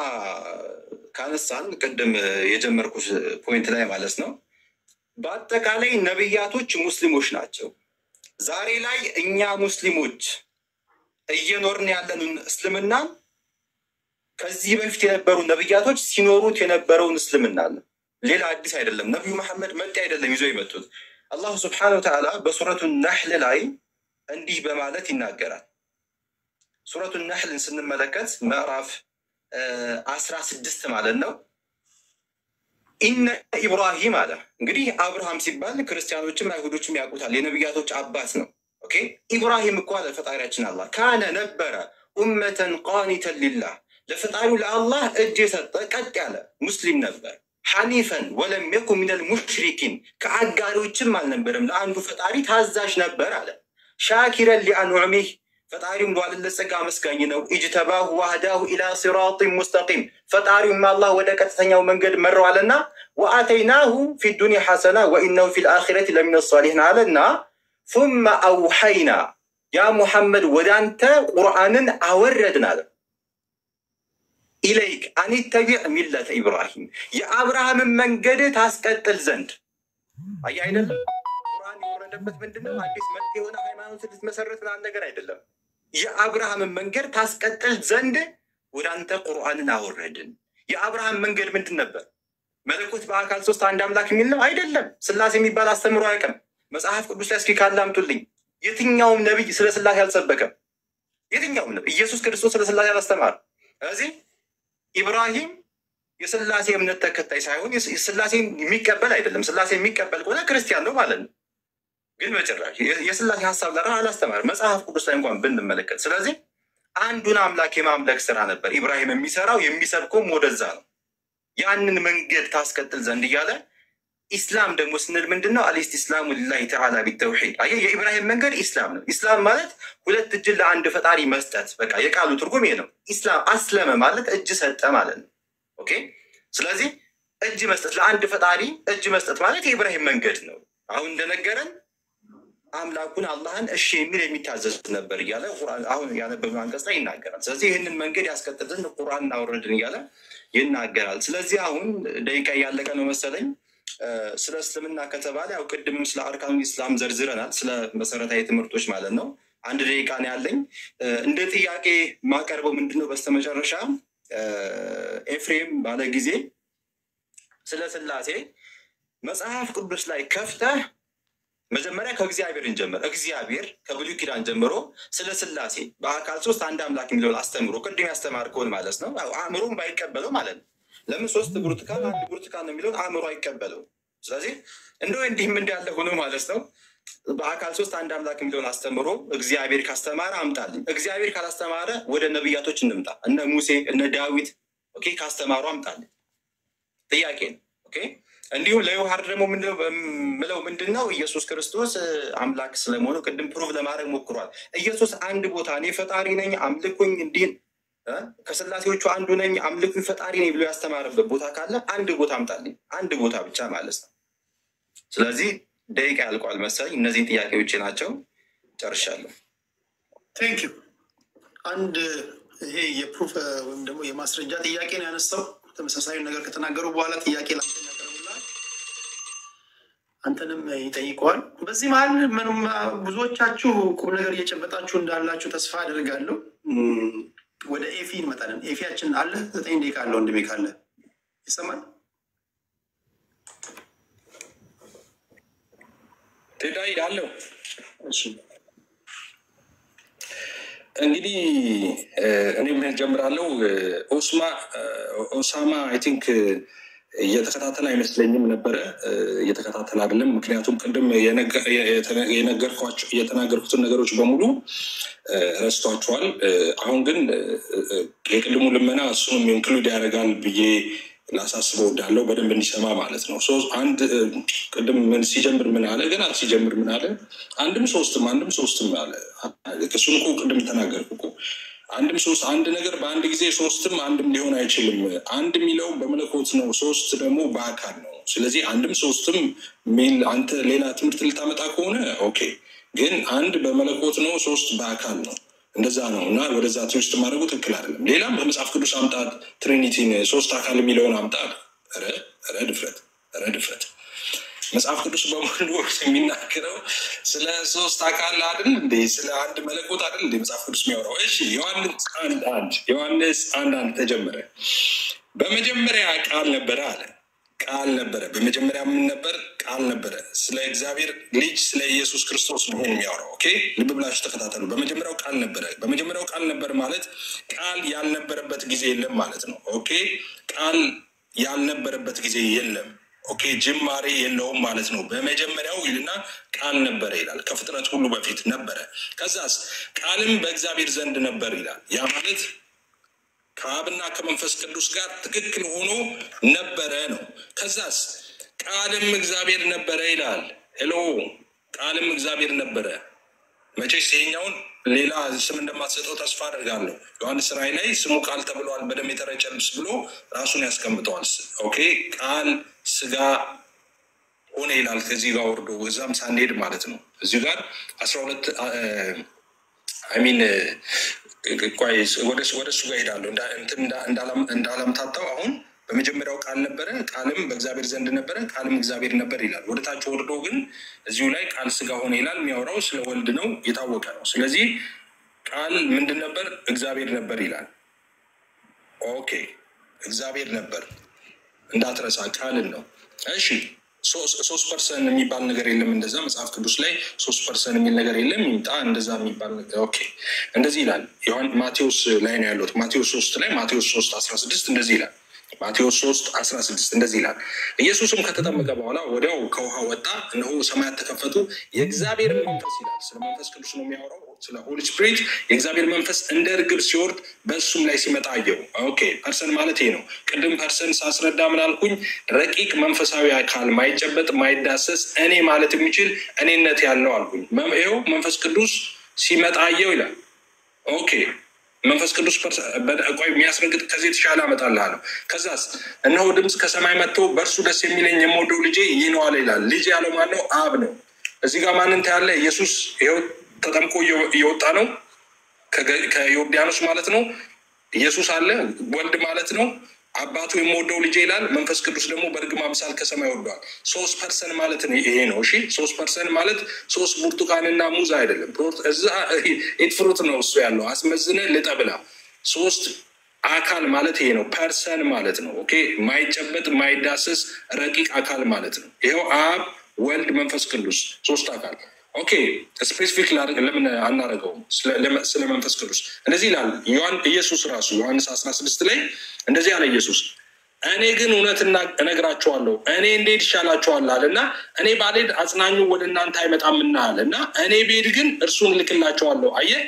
ካነሳን ቅድም የጀመርኩት ፖይንት ላይ ማለት ነው። በአጠቃላይ ነብያቶች ሙስሊሞች ናቸው። ዛሬ ላይ እኛ ሙስሊሞች እየኖርን ያለንን እስልምና ከዚህ በፊት የነበሩ ነብያቶች ሲኖሩት የነበረውን እስልምና ነው። ሌላ አዲስ አይደለም። ነቢዩ መሐመድ መጤ አይደለም ይዞ የመጡት። አላሁ ስብሓነሁ ወተዓላ በሱረቱ ነሕል ላይ እንዲህ በማለት ይናገራል። ሱረቱ ነሕልን ስንመለከት ምዕራፍ 16 ማለት ነው። ኢነ ኢብራሂም አለ። እንግዲህ አብርሃም ሲባል ክርስቲያኖችም አይሁዶችም ያውቁታል፣ የነቢያቶች አባት ነው። ኦኬ ኢብራሂም እኮ አለ ፈጣሪያችን አላህ ካነ ነበረ ኡመተን ቃኒተን ሊላህ ለፈጣሪው ለአላህ እጅ የሰጠ ቀጥ ያለ ሙስሊም ነበር። ሐኒፈን ወለም የኩን ሚነል ሙሽሪኪን ከአጋሪዎችም አልነበረም፣ ለአንዱ ፈጣሪ ታዛዥ ነበር አለ። ሻኪረን ሊአንዑሚህ ፈጣሪውም ለዋለለት ጸጋ አመስጋኝ ነው። ኢጅተባሁ ወህዳሁ ኢላ ሲራጢን ሙስተቂም ፈጣሪውም አላህ ወደ ቀጥተኛው መንገድ መራው አለና ወአተይናሁ ፊ ዱንያ ሐሰና ወኢነሁ ፊል አኺረቲ ለሚነ ሷሊሒን አለና ሱመ አውሐይና ያ ሙሐመድ ወደ አንተ ቁርአንን አወረድን አለ ኢለይክ አኒተቢዕ ሚለተ ኢብራሂም የአብርሃምን መንገድ ታስቀጥል ዘንድ። አይ አይደለም ቁርአን የወረደበት ምንድነው? አዲስ መጤ የሆነ ሃይማኖት ልትመሰረት ምናምን ነገር አይደለም። የአብርሃምን መንገድ ታስቀጥል ዘንድ ወደ አንተ ቁርአንን አወረድን። የአብርሃም መንገድ ምንድን ነበር? መለኮት በአካል ሶስት አንድ አምላክ የሚል ነው አይደለም። ስላሴ የሚባል አስተምሮ አያውቅም። መጽሐፍ ቅዱስ ላይ እስኪ ካላምጡልኝ የትኛውም ነቢይ ስለ ስላሴ አልሰበከም። የትኛውም ነቢይ ኢየሱስ ክርስቶስ ስለ ስላሴ አላስተማር። ስለዚህ ኢብራሂም የስላሴ እምነት ተከታይ ሳይሆን ስላሴ የሚቀበል አይደለም። ስላሴ የሚቀበል ከሆነ ክርስቲያን ነው ማለት ነው። ግን በጭራሽ የስላሴ ሀሳብ ለራ አላስተማር መጽሐፍ ቅዱስ ላይ እንኳን ብንመለከት። ስለዚህ አንዱን አምላክ የማምለክ ስራ ነበር ኢብራሂም የሚሰራው፣ የሚሰብከውም ወደዛ ነው። ያንን መንገድ ታስቀጥል ዘንድ እያለ ኢስላም ደግሞ ስንል ምንድን ነው? አልኢስቲስላሙ ሊላሂ ተዓላ ቢተውሒድ። አየህ የኢብራሂም መንገድ ኢስላም ነው። ኢስላም ማለት ሁለት እጅን ለአንድ ፈጣሪ መስጠት። በቃ የቃሉ ትርጉም ይሄ ነው። ኢስላም አስለመ ማለት እጅ ሰጠ ማለት ነው። ኦኬ ስለዚህ እጅ መስጠት ለአንድ ፈጣሪ እጅ መስጠት ማለት የኢብራሂም መንገድ ነው። አሁን እንደነገረን አምላኩን አላህን እሺ የሚል የሚታዘዝ ነበር እያለ አሁን ያነበብነው አንቀጽ ላይ ይናገራል። ስለዚህ ይህንን መንገድ ያስቀጥልን ቁርአን እናወረድን እያለ ይናገራል። ስለዚህ አሁን ደቂቃ እያለቀ ነው መሰለኝ። ስለ እስልምና ከተባለ ያው ቅድምም ስለ አርካኑ ኢስላም ዘርዝረናል፣ ስለ መሰረታዊ ትምህርቶች ማለት ነው። አንድ ደቂቃ ነው ያለኝ። እንደ ጥያቄ ማቀርበው ምንድነው በስተመጨረሻ ኤፍሬም ባለ ጊዜ ስለ ስላሴ መጽሐፍ ቅዱስ ላይ ከፍተህ መጀመሪያ ከእግዚአብሔር እንጀምር። እግዚአብሔር ከብሉይ ኪዳን ጀምሮ ስለ ስላሴ በአካል ሶስት አንድ አምላክ የሚለውን አስተምሮ ቅድም ያስተማርከውን ማለት ነው። አእምሮም ባይቀበለው ማለት ነው። ለምን ሶስት ብርቱካን አንድ ብርቱካን ነው የሚለውን አእምሮ አይቀበለው። ስለዚህ እንደው እንዲህም እንዳለ ሆኖ ማለት ነው በአካል ሶስት አንድ አምላክ የሚለውን አስተምሮ እግዚአብሔር ካስተማረ አምጣልኝ። እግዚአብሔር ካላስተማረ ወደ ነቢያቶች እንምጣ። እነ ሙሴ እነ ዳዊት ኦኬ ካስተማሩ አምጣልኝ። ጥያቄ ነው። ኦኬ እንዲሁም ለዮሐር ደግሞ ምለው ምንድን ነው ኢየሱስ ክርስቶስ አምላክ ስለመሆኑ ቅድም ፕሩቭ ለማድረግ ሞክሯል። ኢየሱስ አንድ ቦታ እኔ ፈጣሪ ነኝ አምልኩኝ እንዲህ ከስላሴዎቹ አንዱ ነኝ አምልኩኝ ፈጣሪ ነኝ ብሎ ያስተማረበት ቦታ ካለ አንድ ቦታ አምጣልኝ። አንድ ቦታ ብቻ ማለት ነው። ስለዚህ ደቂቃ ያልቋል መሰለኝ። እነዚህን ጥያቄዎች ናቸው። ጨርሻለሁ።
ቴንክ ዩ። አንድ ይሄ የፕሩፍ ወይም ደግሞ የማስረጃ ጥያቄ ነው ያነሳው። ተመሳሳዩ ነገር ከተናገሩ በኋላ ጥያቄ ላንተን ያቀርቡላል፣ አንተንም ይጠይቀዋል። በዚህ መሀል ምንም ብዙዎቻችሁ ቁም ነገር እየጨበጣችሁ እንዳላችሁ ተስፋ አድርጋለሁ። ወደ ኤፊ እንመጣለን። ኤፊያችን አለ 9 ደቂቃ አለ። ወንድሜ ካለ ይሰማል?
ቴዳይ አለው።
እሺ
እንግዲህ እኔ ምን ጀምራለሁ። ኦሳማ አይ ቲንክ እየተከታተል አይመስለኝም ነበረ። እየተከታተል አይደለም። ምክንያቱም ቅድም የተናገርኩትን ነገሮች በሙሉ ረስቷቸዋል። አሁን ግን የቅድሙ ልመና እሱንም ኢንክሉድ ያደርጋል ብዬ ላሳስበው እንዳለው በደንብ እንዲሰማ ማለት ነው። አንድ ቅድም ምን ሲጀምር ምን አለ? ገና ሲጀምር ምን አለ? አንድም ሶስትም አለ። እሱን እኮ ቅድም ተናገርኩ እኮ። አንድም ሶስት አንድ ነገር በአንድ ጊዜ ሶስትም አንድም ሊሆን አይችልም። አንድ የሚለው በመለኮት ነው፣ ሶስት ደግሞ በአካል ነው። ስለዚህ አንድም ሶስትም ሚል አንተ ሌላ ትምህርት ልታመጣ ከሆነ ኦኬ፣ ግን አንድ በመለኮት ነው፣ ሶስት በአካል ነው። እንደዛ ነው እና ወደዛ ትውስጥ ማድረጉ ትክክል አይደለም። ሌላም በመጽሐፍ ቅዱስ አምጣት ትሪኒቲን ሶስት አካል የሚለውን አምጣት። ረ ድፍረት መጽሐፍ ቅዱስ በሙሉ የሚናገረው ስለ ሶስት አካል አይደል እንዴ? ስለ አንድ መለኮት አይደል እንዴ መጽሐፍ ቅዱስ የሚያወራው? እሺ ዮሐንስ አንድ ተጀመረ። በመጀመሪያ ቃል ነበረ አለ፣ ቃል ነበረ። በመጀመሪያ ምን ነበር? ቃል ነበረ። ስለ እግዚአብሔር ልጅ ስለ ኢየሱስ ክርስቶስ ነው የሚያወራው። ኦኬ ልብ ብላችሁ ተከታተሉ። በመጀመሪያው ቃል ነበረ። በመጀመሪያው ቃል ነበር ማለት ቃል ያልነበረበት ጊዜ የለም ማለት ነው። ኦኬ ቃል ያልነበረበት ጊዜ የለም። ኦኬ ጅማሬ የለውም ማለት ነው። በመጀመሪያው ይልና ቃል ነበረ ይላል። ከፍጥረት ሁሉ በፊት ነበረ። ከዛስ ቃልም በእግዚአብሔር ዘንድ ነበር ይላል። ያ ማለት ከአብና ከመንፈስ ቅዱስ ጋር ትክክል ሆኖ ነበረ ነው። ከዛስ ቃልም እግዚአብሔር ነበረ ይላል። ሄሎ ቃልም እግዚአብሔር ነበረ። መቼስ ይሄኛውን ሌላ ስም እንደማትሰጠው ተስፋ አድርጋለሁ። ዮሐንስ ራእይ ላይ ስሙ ቃል ተብሏል፣ በደም የተረጨ ልብስ ብሎ ራሱን ያስቀምጠዋል። ኦኬ ቃል ስጋ ሆነ ይላል። ከዚህ ጋር ወርዶ እዛም ሳንሄድ ማለት ነው። እዚህ ጋር 12 አሚን ቆይ ወደ እሱ ጋር ሄዳለሁ እንዳላምታታው። አሁን በመጀመሪያው ቃል ነበረ፣ ቃልም በእግዚአብሔር ዘንድ ነበረ፣ ቃልም እግዚአብሔር ነበር ይላል። ወደ ታች ወርዶ ግን እዚሁ ላይ ቃል ስጋ ሆነ ይላል። የሚያወራው ስለ ወልድ ነው፣ የታወቀ ነው። ስለዚህ ቃል ምንድን ነበር? እግዚአብሔር ነበር ይላል። ኦኬ እግዚአብሔር ነበር እንዳትረሳ፣ ቃልን ነው። እሺ 3% የሚባል ነገር የለም። እንደዛ መጽሐፍ ቅዱስ ላይ 3% የሚል ነገር የለም። ይምጣ እንደዛ የሚባል ነገር። ኦኬ እንደዚህ ይላል። ማቴዎስ ላይ ነው ያለሁት። ማቴዎስ 3 ላይ ማቴዎስ 3:16 እንደዚህ ይላል። ማቴዎስ 3:16 እንደዚህ ይላል። ኢየሱስም ከተጠመቀ በኋላ ወዲያው ከውሃ ወጣ፣ እነሆ ሰማያት ተከፈቱ፣ የእግዚአብሔር መንፈስ ይላል። ስለ መንፈስ ቅዱስ ነው የሚያወራው፣ ስለ ሆሊ ስፒሪት። የእግዚአብሔር መንፈስ እንደ ርግብ ሲወርድ በእሱም ላይ ሲመጣ አየው። ኦኬ ፐርሰን ማለት ይሄ ነው። ቅድም ፐርሰን ሳስረዳ ምን አልኩኝ? ረቂቅ መንፈሳዊ አካል፣ ማይጨበጥ ማይዳሰስ፣ እኔ ማለት የሚችል እኔነት ያለው አልኩኝ። ይኸው መንፈስ ቅዱስ ሲመጣ አየው ይላል። ኦኬ መንፈስ ቅዱስ ቆይ የሚያስረግጥ ከዚህ የተሻለ አመጣልሃለሁ። ከዛስ እነሆ ድምፅ ከሰማይ መጥቶ በእርሱ ደስ የሚለኝ የምወደው ልጄ ይህ ነው አለ ይላል። ልጅ ያለው ማን ነው? አብ ነው። እዚህ ጋር ማንን ታያለ? ኢየሱስ ይኸው ተጠምቆ እየወጣ ነው ከዮርዳኖስ ማለት ነው። ኢየሱስ አለ፣ ወልድ ማለት ነው። አባቱ የምወደው ልጄ ይላል። መንፈስ ቅዱስ ደግሞ በርግብ አምሳል ከሰማይ ወርዷል። 3% ማለት ነው ይሄ ነው። እሺ 3% ማለት 3 ብርቱካንና ሙዝ አይደለም። እዛ ፍሩት ነው እሱ ያለው። አስመዝነ ልጠብላ 3 አካል ማለት ይሄ ነው። ፐርሰን ማለት ነው። ኦኬ ማይጨበጥ ማይዳሰስ ረቂቅ አካል ማለት ነው። ይሄው አብ ወልድ መንፈስ ቅዱስ 3 አካል። ኦኬ ስፔሲፊክ ለምን አናረገውም? ስለ መንፈስ ቅዱስ እንደዚህ ይላል ኢየሱስ ራሱ ዮሐንስ 16 ላይ እንደዚህ አለ ኢየሱስ። እኔ ግን እውነት እነግራቸዋለሁ፣ እኔ እንዴት ይሻላቸዋል አለ እና እኔ ባልሄድ አጽናኙ ወደ እናንተ አይመጣምና አለ እና እኔ ብሄድ ግን እርሱን እልክላቸዋለሁ። አየህ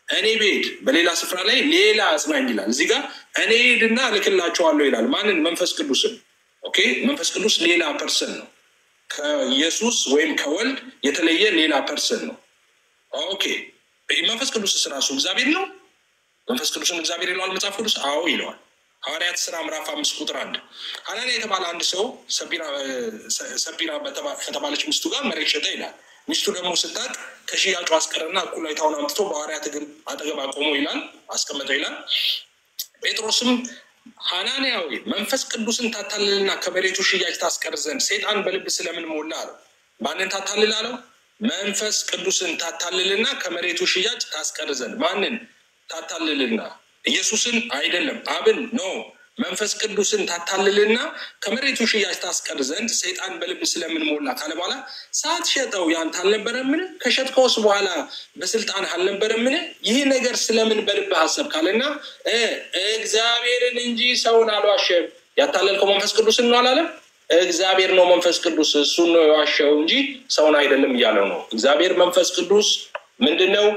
እኔ ብሄድ፣ በሌላ ስፍራ ላይ ሌላ አጽናኝ ይላል። እዚህ ጋር እኔ ሄድና እልክላቸዋለሁ ይላል። ማንን? መንፈስ ቅዱስን። ኦኬ መንፈስ ቅዱስ ሌላ ፐርሰን ነው። ከኢየሱስ ወይም ከወልድ የተለየ ሌላ ፐርሰን ነው። ኦኬ መንፈስ ቅዱስ ራሱ እግዚአብሔር ነው። መንፈስ ቅዱስን እግዚአብሔር ይለዋል መጽሐፍ ቅዱስ? አዎ ይለዋል። ሐዋርያት ሥራ ምዕራፍ 5:1 ሐናንያ የተባለ አንድ ሰው ሰጲራ ከተባለች ሚስቱ ጋር መሬት ሸጠ ይላል። ሚስቱ ደግሞ ስታቅ ከሽያጩ አስቀረና እኩሌታውን አምጥቶ በሐዋርያት እግር አጠገብ አቆመው ይላል፣ አስቀመጠው ይላል። ጴጥሮስም ሐናንያዊ መንፈስ ቅዱስን ታታልልና ከመሬቱ ሽያጭ ታስቀር ዘንድ ሰይጣን በልብ ስለምን ሞላ አለው። ማንን ታታልል አለው? መንፈስ ቅዱስን ታታልልና ከመሬቱ ሽያጭ ታስቀር ዘንድ። ማንን ታታልልና? ኢየሱስን አይደለም፣ አብን ነው። መንፈስ ቅዱስን ታታልልና ከመሬቱ ሽያጭ ታስቀር ዘንድ ሰይጣን በልብ ስለምን ሞላ ካለ በኋላ ሳትሸጠው ያንተ አልነበረምን? ከሸጥከውስ በኋላ በስልጣን አልነበረምን? ይህ ነገር ስለምን በልብ ሀሳብ ካለና እግዚአብሔርን እንጂ ሰውን አልዋሸም። ያታለልከው መንፈስ ቅዱስን ነው አላለም? እግዚአብሔር ነው መንፈስ ቅዱስ፣ እሱን ነው የዋሸው እንጂ ሰውን አይደለም እያለው ነው። እግዚአብሔር መንፈስ ቅዱስ ምንድን ነው?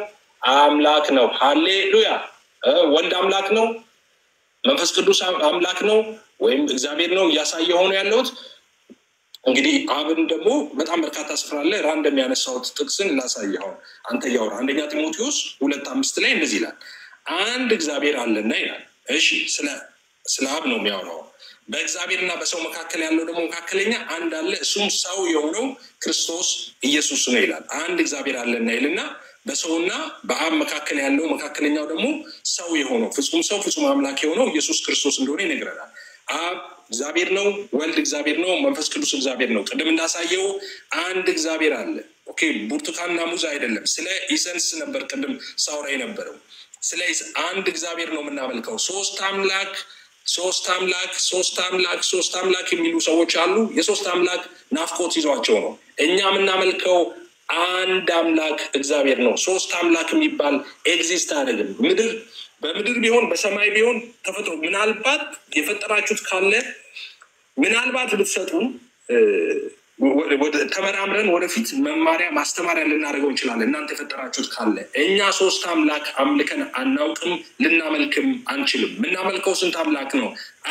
አምላክ ነው። ሃሌሉያ። ወልድ አምላክ ነው፣ መንፈስ ቅዱስ አምላክ ነው ወይም እግዚአብሔር ነው እያሳየ ሆኖ ያለሁት። እንግዲህ አብን ደግሞ በጣም በርካታ ስፍራ ላይ ራንደም ያነሳሁት ጥቅስን ላሳየው። አንተ ያወራ አንደኛ ጢሞቴዎስ 2:5 ላይ እንደዚህ ይላል፣ አንድ እግዚአብሔር አለና ይላል። እሺ ስለ አብ ነው የሚያወራው። በእግዚአብሔርና በሰው መካከል ያለው ደግሞ መካከለኛ አንድ አለ፣ እሱም ሰው የሆነው ክርስቶስ ኢየሱስ ነው ይላል። አንድ እግዚአብሔር አለና ይልና በሰውና በአብ መካከል ያለው መካከለኛው ደግሞ ሰው የሆነው ፍጹም ሰው ፍጹም አምላክ የሆነው ኢየሱስ ክርስቶስ እንደሆነ ይነግረናል። አብ እግዚአብሔር ነው፣ ወልድ እግዚአብሔር ነው፣ መንፈስ ቅዱስ እግዚአብሔር ነው። ቅድም እንዳሳየው አንድ እግዚአብሔር አለ። ኦኬ ብርቱካንና ሙዝ አይደለም። ስለ ኢሰንስ ነበር ቅድም ሳውራ የነበረው። ስለ አንድ እግዚአብሔር ነው የምናመልከው። 3 አምላክ ሶስት አምላክ የሚሉ ሰዎች አሉ። የሶስት አምላክ ናፍቆት ይዟቸው ነው። እኛ የምናመልከው አንድ አምላክ እግዚአብሔር ነው። ሶስት አምላክ የሚባል ኤግዚስት አያደርግም። በምድር ቢሆን በሰማይ ቢሆን ተፈጥሮ ምናልባት የፈጠራችሁት ካለ ምናልባት ብትሰጡን ተመራምረን ወደፊት መማሪያ ማስተማሪያ ልናደርገው እንችላለን። እናንተ የፈጠራችሁት ካለ እኛ ሶስት አምላክ አምልከን አናውቅም፣ ልናመልክም አንችልም። የምናመልከው ስንት አምላክ ነው?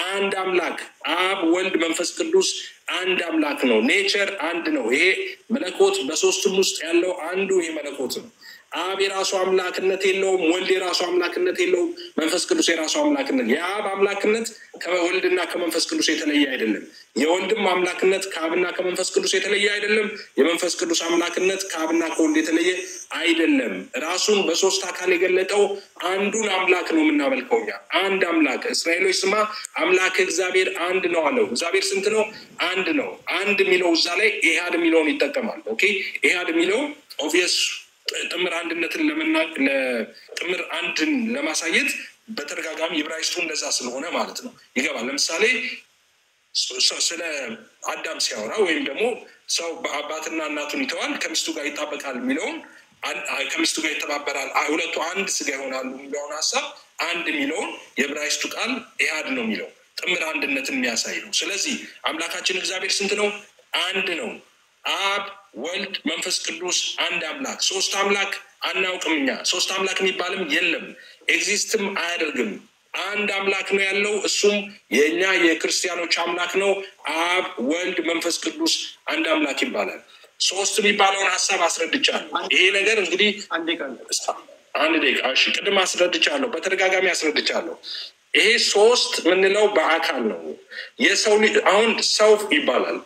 አንድ አምላክ አብ፣ ወልድ፣ መንፈስ ቅዱስ አንድ አምላክ ነው። ኔቸር አንድ ነው። ይሄ መለኮት በሶስቱም ውስጥ ያለው አንዱ ይሄ መለኮት ነው። አብ የራሱ አምላክነት የለውም። ወልድ የራሱ አምላክነት የለውም። መንፈስ ቅዱስ የራሱ አምላክነት። የአብ አምላክነት ከወልድና ከመንፈስ ቅዱስ የተለየ አይደለም። የወልድም አምላክነት ከአብና ከመንፈስ ቅዱስ የተለየ አይደለም። የመንፈስ ቅዱስ አምላክነት ከአብና ከወልድ የተለየ አይደለም። ራሱን በሶስት አካል የገለጠው አንዱን አምላክ ነው የምናመልከው እኛ። አንድ አምላክ። እስራኤሎች ስማ አምላክ እግዚአብሔር አንድ ነው አለው። እግዚአብሔር ስንት ነው? አንድ ነው። አንድ የሚለው እዛ ላይ ኢህአድ የሚለውን ይጠቀማል። ኦኬ ኢህአድ የሚለው ኦብቪየስ ጥምር አንድነትን ጥምር አንድን ለማሳየት በተደጋጋሚ ዕብራይስጡ እንደዛ ስለሆነ ማለት ነው ይገባል። ለምሳሌ ስለ አዳም ሲያወራ ወይም ደግሞ ሰው በአባትና እናቱን ይተዋል ከሚስቱ ጋር ይጣበቃል የሚለውን ከሚስቱ ጋር ይተባበራል ሁለቱ አንድ ስጋ ይሆናሉ የሚለውን ሀሳብ አንድ የሚለውን የዕብራይስጡ ቃል ኢህአድ ነው የሚለው ጥምር አንድነትን የሚያሳይ ነው። ስለዚህ አምላካችን እግዚአብሔር ስንት ነው? አንድ ነው። አብ፣ ወልድ፣ መንፈስ ቅዱስ አንድ አምላክ። ሶስት አምላክ አናውቅም እኛ። ሶስት አምላክ የሚባልም የለም፣ ኤግዚስትም አያደርግም። አንድ አምላክ ነው ያለው፣ እሱም የእኛ የክርስቲያኖች አምላክ ነው። አብ፣ ወልድ፣ መንፈስ ቅዱስ አንድ አምላክ ይባላል። ሶስት የሚባለውን ሀሳብ አስረድቻለሁ። ይሄ ነገር እንግዲህ አንድ ደቂቃ እሺ፣ ቅድም አስረድቻለሁ፣ በተደጋጋሚ አስረድቻለሁ። ይሄ ሶስት ምንለው በአካል ነው። የሰው አሁን ሰው ይባላል።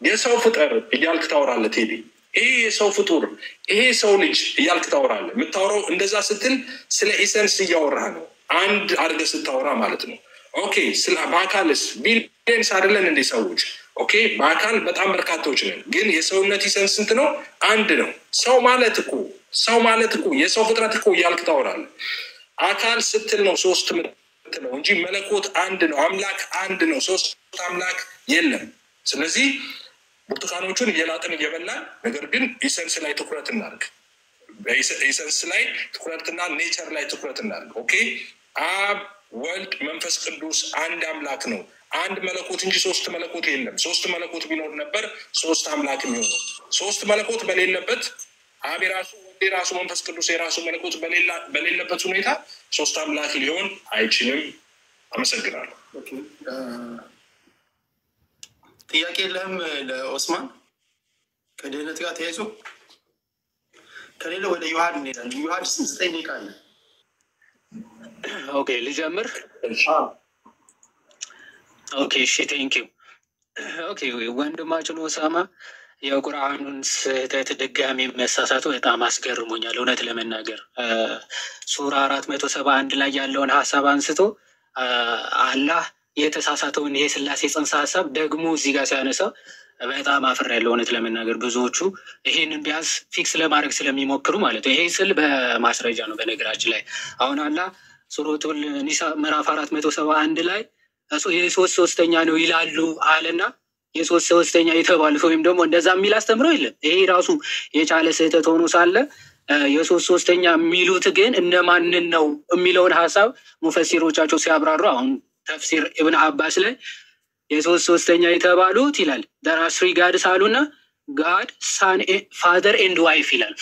የሰው ፍጠር እያልክ ታወራለህ ቴዲ። ይሄ የሰው ፍጡር ይሄ ሰው ልጅ እያልክ ታወራለህ። የምታወራው እንደዛ ስትል ስለ ኢሰንስ እያወራህ ነው፣ አንድ አድርገህ ስታወራ ማለት ነው። ኦኬ በአካልስ ቢሊየንስ አይደለን እንዴ ሰዎች? ኦኬ በአካል በጣም በርካታዎች ነን፣ ግን የሰውነት ኢሰንስ ስንት ነው? አንድ ነው። ሰው ማለት እኮ የሰው ፍጥረት እኮ እያልክ ታወራለህ። አካል ስትል ነው ሶስት ምትለው እንጂ መለኮት አንድ ነው። አምላክ አንድ ነው። ሶስት አምላክ የለም። ስለዚህ ብርቱካኖቹን እየላጥን እየበላን ነገር ግን ኢሰንስ ላይ ትኩረት እናድርግ። ኢሰንስ ላይ ትኩረትና ኔቸር ላይ ትኩረት እናድርግ። ኦኬ አብ፣ ወልድ፣ መንፈስ ቅዱስ አንድ አምላክ ነው። አንድ መለኮት እንጂ ሶስት መለኮት የለም። ሶስት መለኮት ቢኖር ነበር ሶስት አምላክ የሚሆነው። ሶስት መለኮት በሌለበት አብ የራሱ፣ ወልድ የራሱ፣ መንፈስ ቅዱስ የራሱ መለኮት በሌለበት ሁኔታ ሶስት አምላክ ሊሆን አይችልም። አመሰግናለሁ።
ጥያቄ የለህም ለኦስማን ከድህነት ጋር ተያይዞ? ከሌለ ወደ ዮሐድ እንሄዳለን። ዮሐድ 9 ደቂቃ አለ።
ኦኬ ልጀምር። ኦኬ እሺ ቴንኪው። ኦኬ ወንድማችን ኦሳማ የቁርአኑን ስህተት ድጋሚ መሳሳቱ በጣም አስገርሞኛል እውነት ለመናገር። ሱራ 471 ላይ ያለውን ሀሳብ አንስቶ አላህ የተሳሳተውን ይሄ ስላሴ ጽንሰ ሀሳብ ደግሞ እዚህ ጋር ሲያነሳ በጣም አፍሬያለሁ እውነት ለመናገር። ብዙዎቹ ይሄንን ቢያንስ ፊክስ ለማድረግ ስለሚሞክሩ ማለት ነው። ይሄ ስል በማስረጃ ነው። በነገራችን ላይ አሁን አላህ ሱረቱል ኒሳ ምዕራፍ 471 ላይ የሶስት ሶስተኛ ነው ይላሉ አለና የሶስት ሶስተኛ የተባሉት ወይም ደግሞ እንደዛ የሚል አስተምረው የለም። ይሄ ራሱ የቻለ ስህተት ሆኖ ሳለ የሶስት ሶስተኛ የሚሉት ግን እነማንን ነው የሚለውን ሀሳብ ሙፈሲሮቻቸው ሲያብራሩ አሁን ተፍሲር ኢብን አባስ ላይ የሶስት ሶስተኛ የተባሉት ይላል there are three gods አሉና God son father and wife ይላል።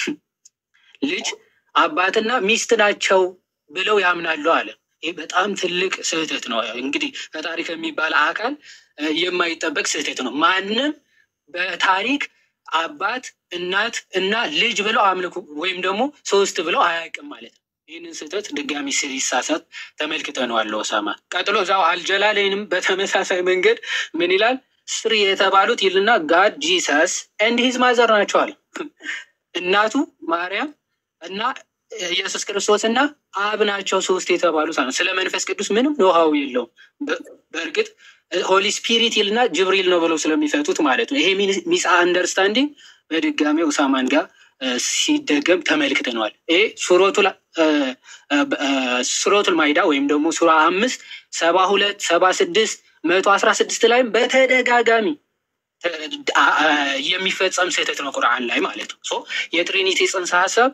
ልጅ አባትና ሚስት ናቸው ብለው ያምናሉ አለ። ይሄ በጣም ትልቅ ስህተት ነው። እንግዲህ ከታሪክ የሚባል አካል የማይጠበቅ ስህተት ነው። ማንም በታሪክ አባት እናት እና ልጅ ብለው አምልኩ ወይም ደግሞ ሶስት ብለው አያውቅም ማለት ነው። ይህንን ስህተት ድጋሚ ሲሳሳት ተመልክተነዋል ኦሳማ። ቀጥሎ እዛው አልጀላለይንም በተመሳሳይ መንገድ ምን ይላል? ስሪ የተባሉት ይልና ጋድ ጂሰስ ኤንድ ሂዝ ማዘር ናቸዋል። እናቱ ማርያም እና ኢየሱስ ክርስቶስ እና አብ ናቸው ሶስት የተባሉት። ስለ መንፈስ ቅዱስ ምንም ኖሃው የለውም። በእርግጥ ሆሊ ስፒሪት ይልና ጅብሪል ነው ብለው ስለሚፈቱት ማለት ነው። ይሄ ሚስ አንደርስታንዲንግ በድጋሚ ኦሳማን ጋር ሲደገም ተመልክተነዋል። ይሄ ሱረቱል ማይዳ ወይም ደግሞ ሱራ 5 72 76 116 ላይም በተደጋጋሚ የሚፈጸም ስህተት ነው ቁርአን ላይ ማለት ነው። የትሪኒቲ ጽንሰ ሀሳብ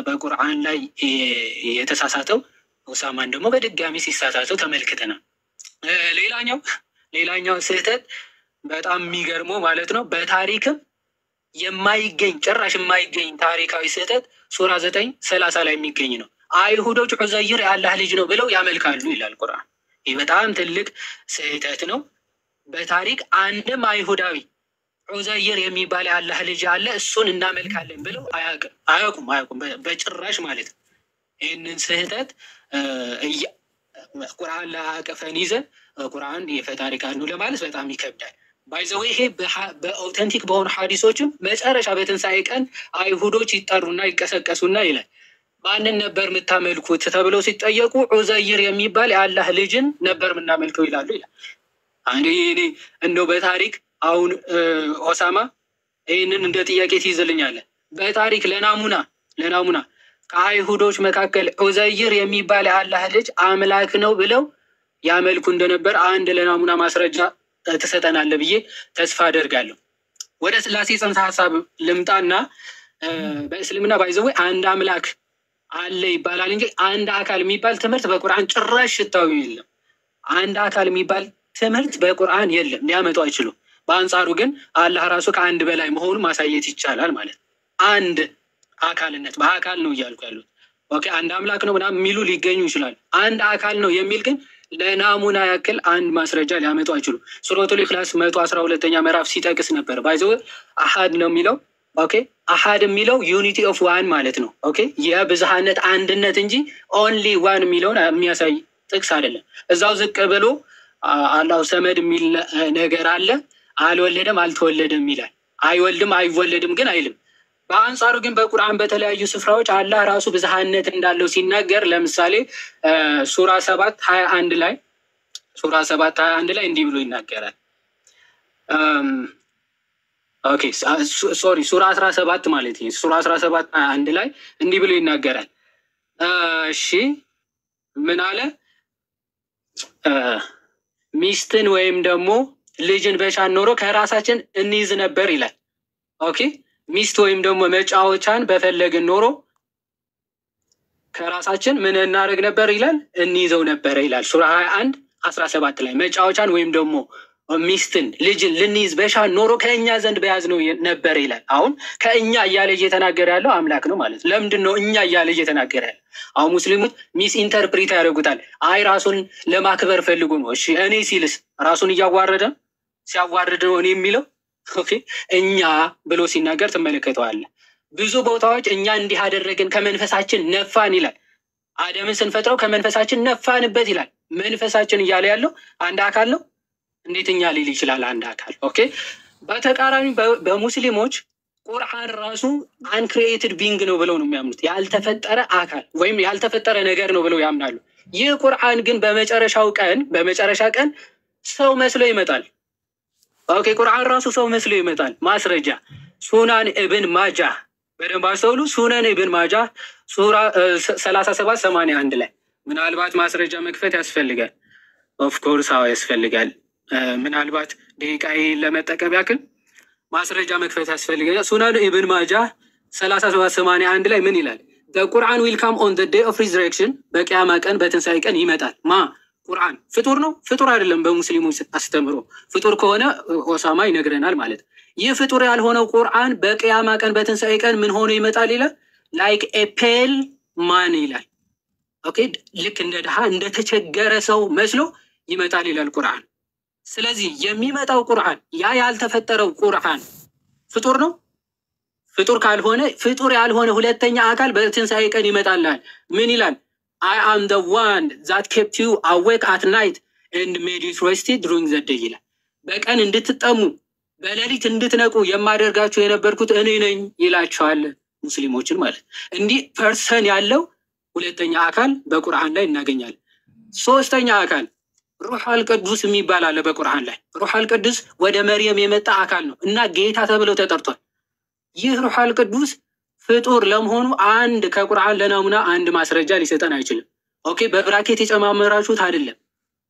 በቁርአን ላይ የተሳሳተው ኡሳማን ደግሞ በድጋሚ ሲሳሳተው ተመልክተናል። ሌላኛው ስህተት በጣም የሚገርመው ማለት ነው በታሪክም የማይገኝ ጭራሽ የማይገኝ ታሪካዊ ስህተት ሱራ 9:30 ላይ የሚገኝ ነው። አይሁዶች ዑዘይር የአላህ ልጅ ነው ብለው ያመልካሉ ይላል ቁርአን። ይህ በጣም ትልቅ ስህተት ነው። በታሪክ አንድም አይሁዳዊ ዑዘይር የሚባል የአላህ ልጅ አለ እሱን እናመልካለን ብለው አያውቁም በጭራሽ ማለት ነው። ይህንን ስህተት ቁርአን ላይ አቀፈን ይዘን ቁርአን የፈታሪክ ነው ለማለት በጣም ይከብዳል። ባይዘው ይሄ በኦተንቲክ በሆኑ ሐዲሶችም መጨረሻ በትንሣኤ ቀን አይሁዶች ይጠሩና ይቀሰቀሱና ይላል ማንን ነበር የምታመልኩት ተብለው ሲጠየቁ ዑዘይር የሚባል የአላህ ልጅን ነበር የምናመልከው ይላሉ ይላል። እኔ እንደው በታሪክ አሁን ኦሳማ ይህንን እንደ ጥያቄ ትይዝልኛለህ። በታሪክ ለናሙና ከአይሁዶች መካከል ዑዘይር የሚባል የአላህ ልጅ አምላክ ነው ብለው ያመልኩ እንደነበር አንድ ለናሙና ማስረጃ ትሰጠናለህ ብዬ ተስፋ አደርጋለሁ። ወደ ስላሴ ጽንሰ ሀሳብ ልምጣና በእስልምና ባይዘው አንድ አምላክ አለ ይባላል እንጂ አንድ አካል የሚባል ትምህርት በቁርአን ጭራሽ ሽታው የለም። አንድ አካል የሚባል ትምህርት በቁርአን የለም፣ ሊያመጡ አይችሉም። በአንጻሩ ግን አላህ ራሱ ከአንድ በላይ መሆኑን ማሳየት ይቻላል ማለት ነው። አንድ አካልነት በአካል ነው እያልኩ ያሉት ኦኬ፣ አንድ አምላክ ነው ምናምን የሚሉ ሊገኙ ይችላል። አንድ አካል ነው የሚል ግን ለናሙና ያክል አንድ ማስረጃ ሊያመጡ አይችሉም። ሱረቱል ኢኽላስ 112ኛ ምዕራፍ ሲጠቅስ ነበር ባይዘው አሐድ ነው የሚለው ኦኬ፣ አሐድ የሚለው ዩኒቲ ኦፍ ዋን ማለት ነው። ኦኬ፣ የብዝሃነት አንድነት እንጂ ኦንሊ ዋን የሚለውን የሚያሳይ ጥቅስ አይደለም። እዛው ዝቅ ብሎ አላሁ ሰመድ የሚል ነገር አለ። አልወለደም አልተወለደም ይላል። አይወልድም አይወለድም ግን አይልም። በአንጻሩ ግን በቁርአን በተለያዩ ስፍራዎች አላህ ራሱ ብዝሃነት እንዳለው ሲናገር ለምሳሌ ሱራ 7:21 ላይ እንዲህ ብሎ ይናገራል። ኦኬ ሶሪ ሱራ 17 ማለት ነው። ሱራ 17:21 ላይ እንዲህ ብሎ ይናገራል። እሺ ምን አለ? ሚስትን ወይም ደግሞ ልጅን በሻን ኖሮ ከራሳችን እንይዝ ነበር ይላል። ኦኬ ሚስት ወይም ደግሞ መጫወቻን በፈለግን ኖሮ ከራሳችን ምን እናደርግ ነበር ይላል? እንይዘው ነበር ይላል። ሱራ 21:17 ላይ መጫወቻን ወይም ደግሞ ሚስትን ልጅን ልንይዝ በሻን ኖሮ ከእኛ ዘንድ በያዝ ነው ነበር ይላል። አሁን ከእኛ እያለ እየተናገረ ያለው አምላክ ነው ማለት ነው። ለምንድን ነው እኛ እያለ እየተናገረ ያለው? አሁን ሙስሊሞች ሚስ ኢንተርፕሪት ያደርጉታል። አይ ራሱን ለማክበር ፈልጎ ነው። እሺ እኔ ሲልስ ራሱን እያዋረደ ሲያዋርድ ነው እኔ የሚለው። ኦኬ እኛ ብሎ ሲናገር ትመለከተዋለህ። ብዙ ቦታዎች እኛ እንዲህ አደረግን ከመንፈሳችን ነፋን ይላል። አደምን ስንፈጥረው ከመንፈሳችን ነፋንበት ይላል። መንፈሳችን እያለ ያለው አንድ አካል ነው። እንዴት እኛ ሊል ይችላል አንድ አካል? ኦኬ በተቃራኒ በሙስሊሞች ቁርአን ራሱ አንክሪኤትድ ቢንግ ነው ብለው ነው የሚያምኑት። ያልተፈጠረ አካል ወይም ያልተፈጠረ ነገር ነው ብለው ያምናሉ። ይህ ቁርአን ግን በመጨረሻ ቀን ሰው መስሎ ይመጣል። ኦኬ ቁርአን ራሱ ሰው መስሎ ይመጣል። ማስረጃ ሱናን ኢብን ማጃህ በደንብ አስተውሉ። ሱናን ኢብን ማጃህ ሱራ 37:81 ላይ ምናልባት ማስረጃ መክፈት ያስፈልጋል። ኦፍኮርስ አዎ ያስፈልጋል። ምናልባት ደቂቃዬ ለመጠቀም ያክል ማስረጃ መክፈት ያስፈልጋል። ሱናን ኢብን ማጃህ 37:81 ላይ ምን ይላል? the Quran will come on the day of resurrection በቂያማ ቀን በትንሣኤ ቀን ይመጣል። ቁርአን ፍጡር ነው? ፍጡር አይደለም። በሙስሊሞች አስተምሮ ፍጡር ከሆነ ኦሳማ ይነግረናል ማለት። ይህ ፍጡር ያልሆነው ቁርአን በቂያማ ቀን በትንሣኤ ቀን ምን ሆኖ ይመጣል ይላል? ላይክ ኤ ፔል ማን ይላል። ኦኬ ልክ እንደ ድሃ እንደተቸገረ ሰው መስሎ ይመጣል ይላል ቁርአን። ስለዚህ የሚመጣው ቁርአን ያ ያልተፈጠረው ቁርአን ፍጡር ነው? ፍጡር ካልሆነ ፍጡር ያልሆነ ሁለተኛ አካል በትንሣኤ ቀን ይመጣልሃል። ምን ይላል? I am the one that kept you awake at night and made you rested during the day ይላል። በቀን እንድትጠሙ በሌሊት እንድትነቁ የማደርጋችሁ የነበርኩት እኔ ነኝ ይላቸዋል ሙስሊሞችን ማለት። እንዲህ ፐርሰን ያለው ሁለተኛ አካል በቁርአን ላይ እናገኛለን። ሶስተኛ አካል ሩሐል ቅዱስ የሚባል አለ በቁርአን ላይ። ሩሐል ቅዱስ ወደ መርየም የመጣ አካል ነው እና ጌታ ተብሎ ተጠርቷል። ይህ ሩሐል ቅዱስ ፍጡር ለመሆኑ አንድ ከቁርአን ለናሙና አንድ ማስረጃ ሊሰጠን አይችልም። ኦኬ በብራኬት የጨማመራችሁት አይደለም።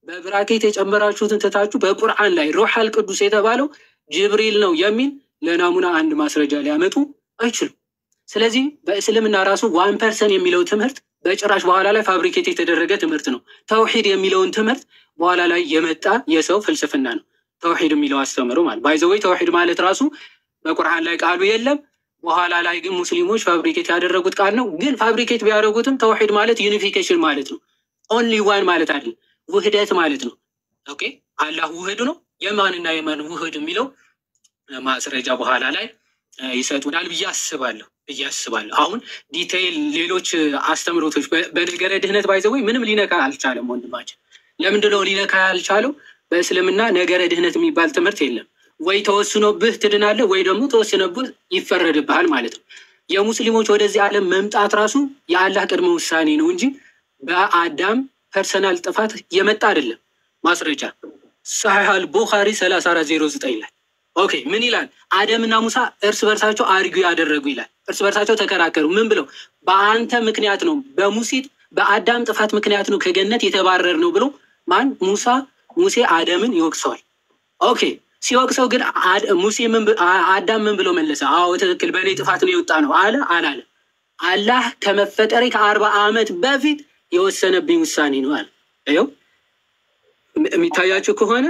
በብራኬት የጨመራችሁትን ትታችሁ በቁርአን ላይ ሩሐል ቅዱስ የተባለው ጅብሪል ነው የሚል ለናሙና አንድ ማስረጃ ሊያመጡ አይችሉም። ስለዚህ በእስልምና ራሱ 1% የሚለው ትምህርት በጭራሽ በኋላ ላይ ፋብሪኬት የተደረገ ትምህርት ነው። ተውሂድ የሚለውን ትምህርት በኋላ ላይ የመጣ የሰው ፍልስፍና ነው። ተውሂድ የሚለው አስተምሮ ማለት ባይዘወይ ተውሂድ ማለት ራሱ በቁርአን ላይ ቃሉ የለም። በኋላ ላይ ግን ሙስሊሞች ፋብሪኬት ያደረጉት ቃል ነው። ግን ፋብሪኬት ቢያደርጉትም ተውሂድ ማለት ዩኒፊኬሽን ማለት ነው። ኦንሊ ዋን ማለት አይደለም፣ ውህደት ማለት ነው። ኦኬ አላህ ውህድ ነው። የማንና የማን ውህድ የሚለው ማስረጃ በኋላ ላይ ይሰጡናል ብዬ አስባለሁ። አሁን ዲቴይል ሌሎች አስተምሮቶች በነገረ ድህነት ባይዘወይ ምንም ሊነካ አልቻለም። ወንድማችን ለምንድነው ሊነካ ያልቻለው? በእስልምና ነገረ ድህነት የሚባል ትምህርት የለም። ወይ ተወስኖብህ ትድናለህ ወይ ደግሞ ተወስኖብህ ይፈረድብሃል ማለት ነው። የሙስሊሞች ወደዚህ ዓለም መምጣት ራሱ የአላህ ቅድመ ውሳኔ ነው እንጂ በአዳም ፐርሰናል ጥፋት የመጣ አይደለም። ማስረጃ ሰሒህ አልቡኻሪ 3409 ላይ ኦኬ ምን ይላል? አደምና ሙሳ እርስ በርሳቸው አርጊው ያደረጉ ይላል። እርስ በርሳቸው ተከራከሩ። ምን ብለው? በአንተ ምክንያት ነው፣ በአዳም ጥፋት ምክንያት ነው ከገነት የተባረር ነው ብሎ ማን? ሙሴ አደምን ይወቅሰዋል። ኦኬ ሲወቅሰው ግን አዳም ምን ብሎ መለሰ? አዎ ትክክል፣ በእኔ ጥፋት ነው የወጣ ነው አለ አላለ? አላህ ከመፈጠሬ ከ40 ዓመት በፊት የወሰነብኝ ውሳኔ ነው አለ። ይኸው የሚታያችሁ ከሆነ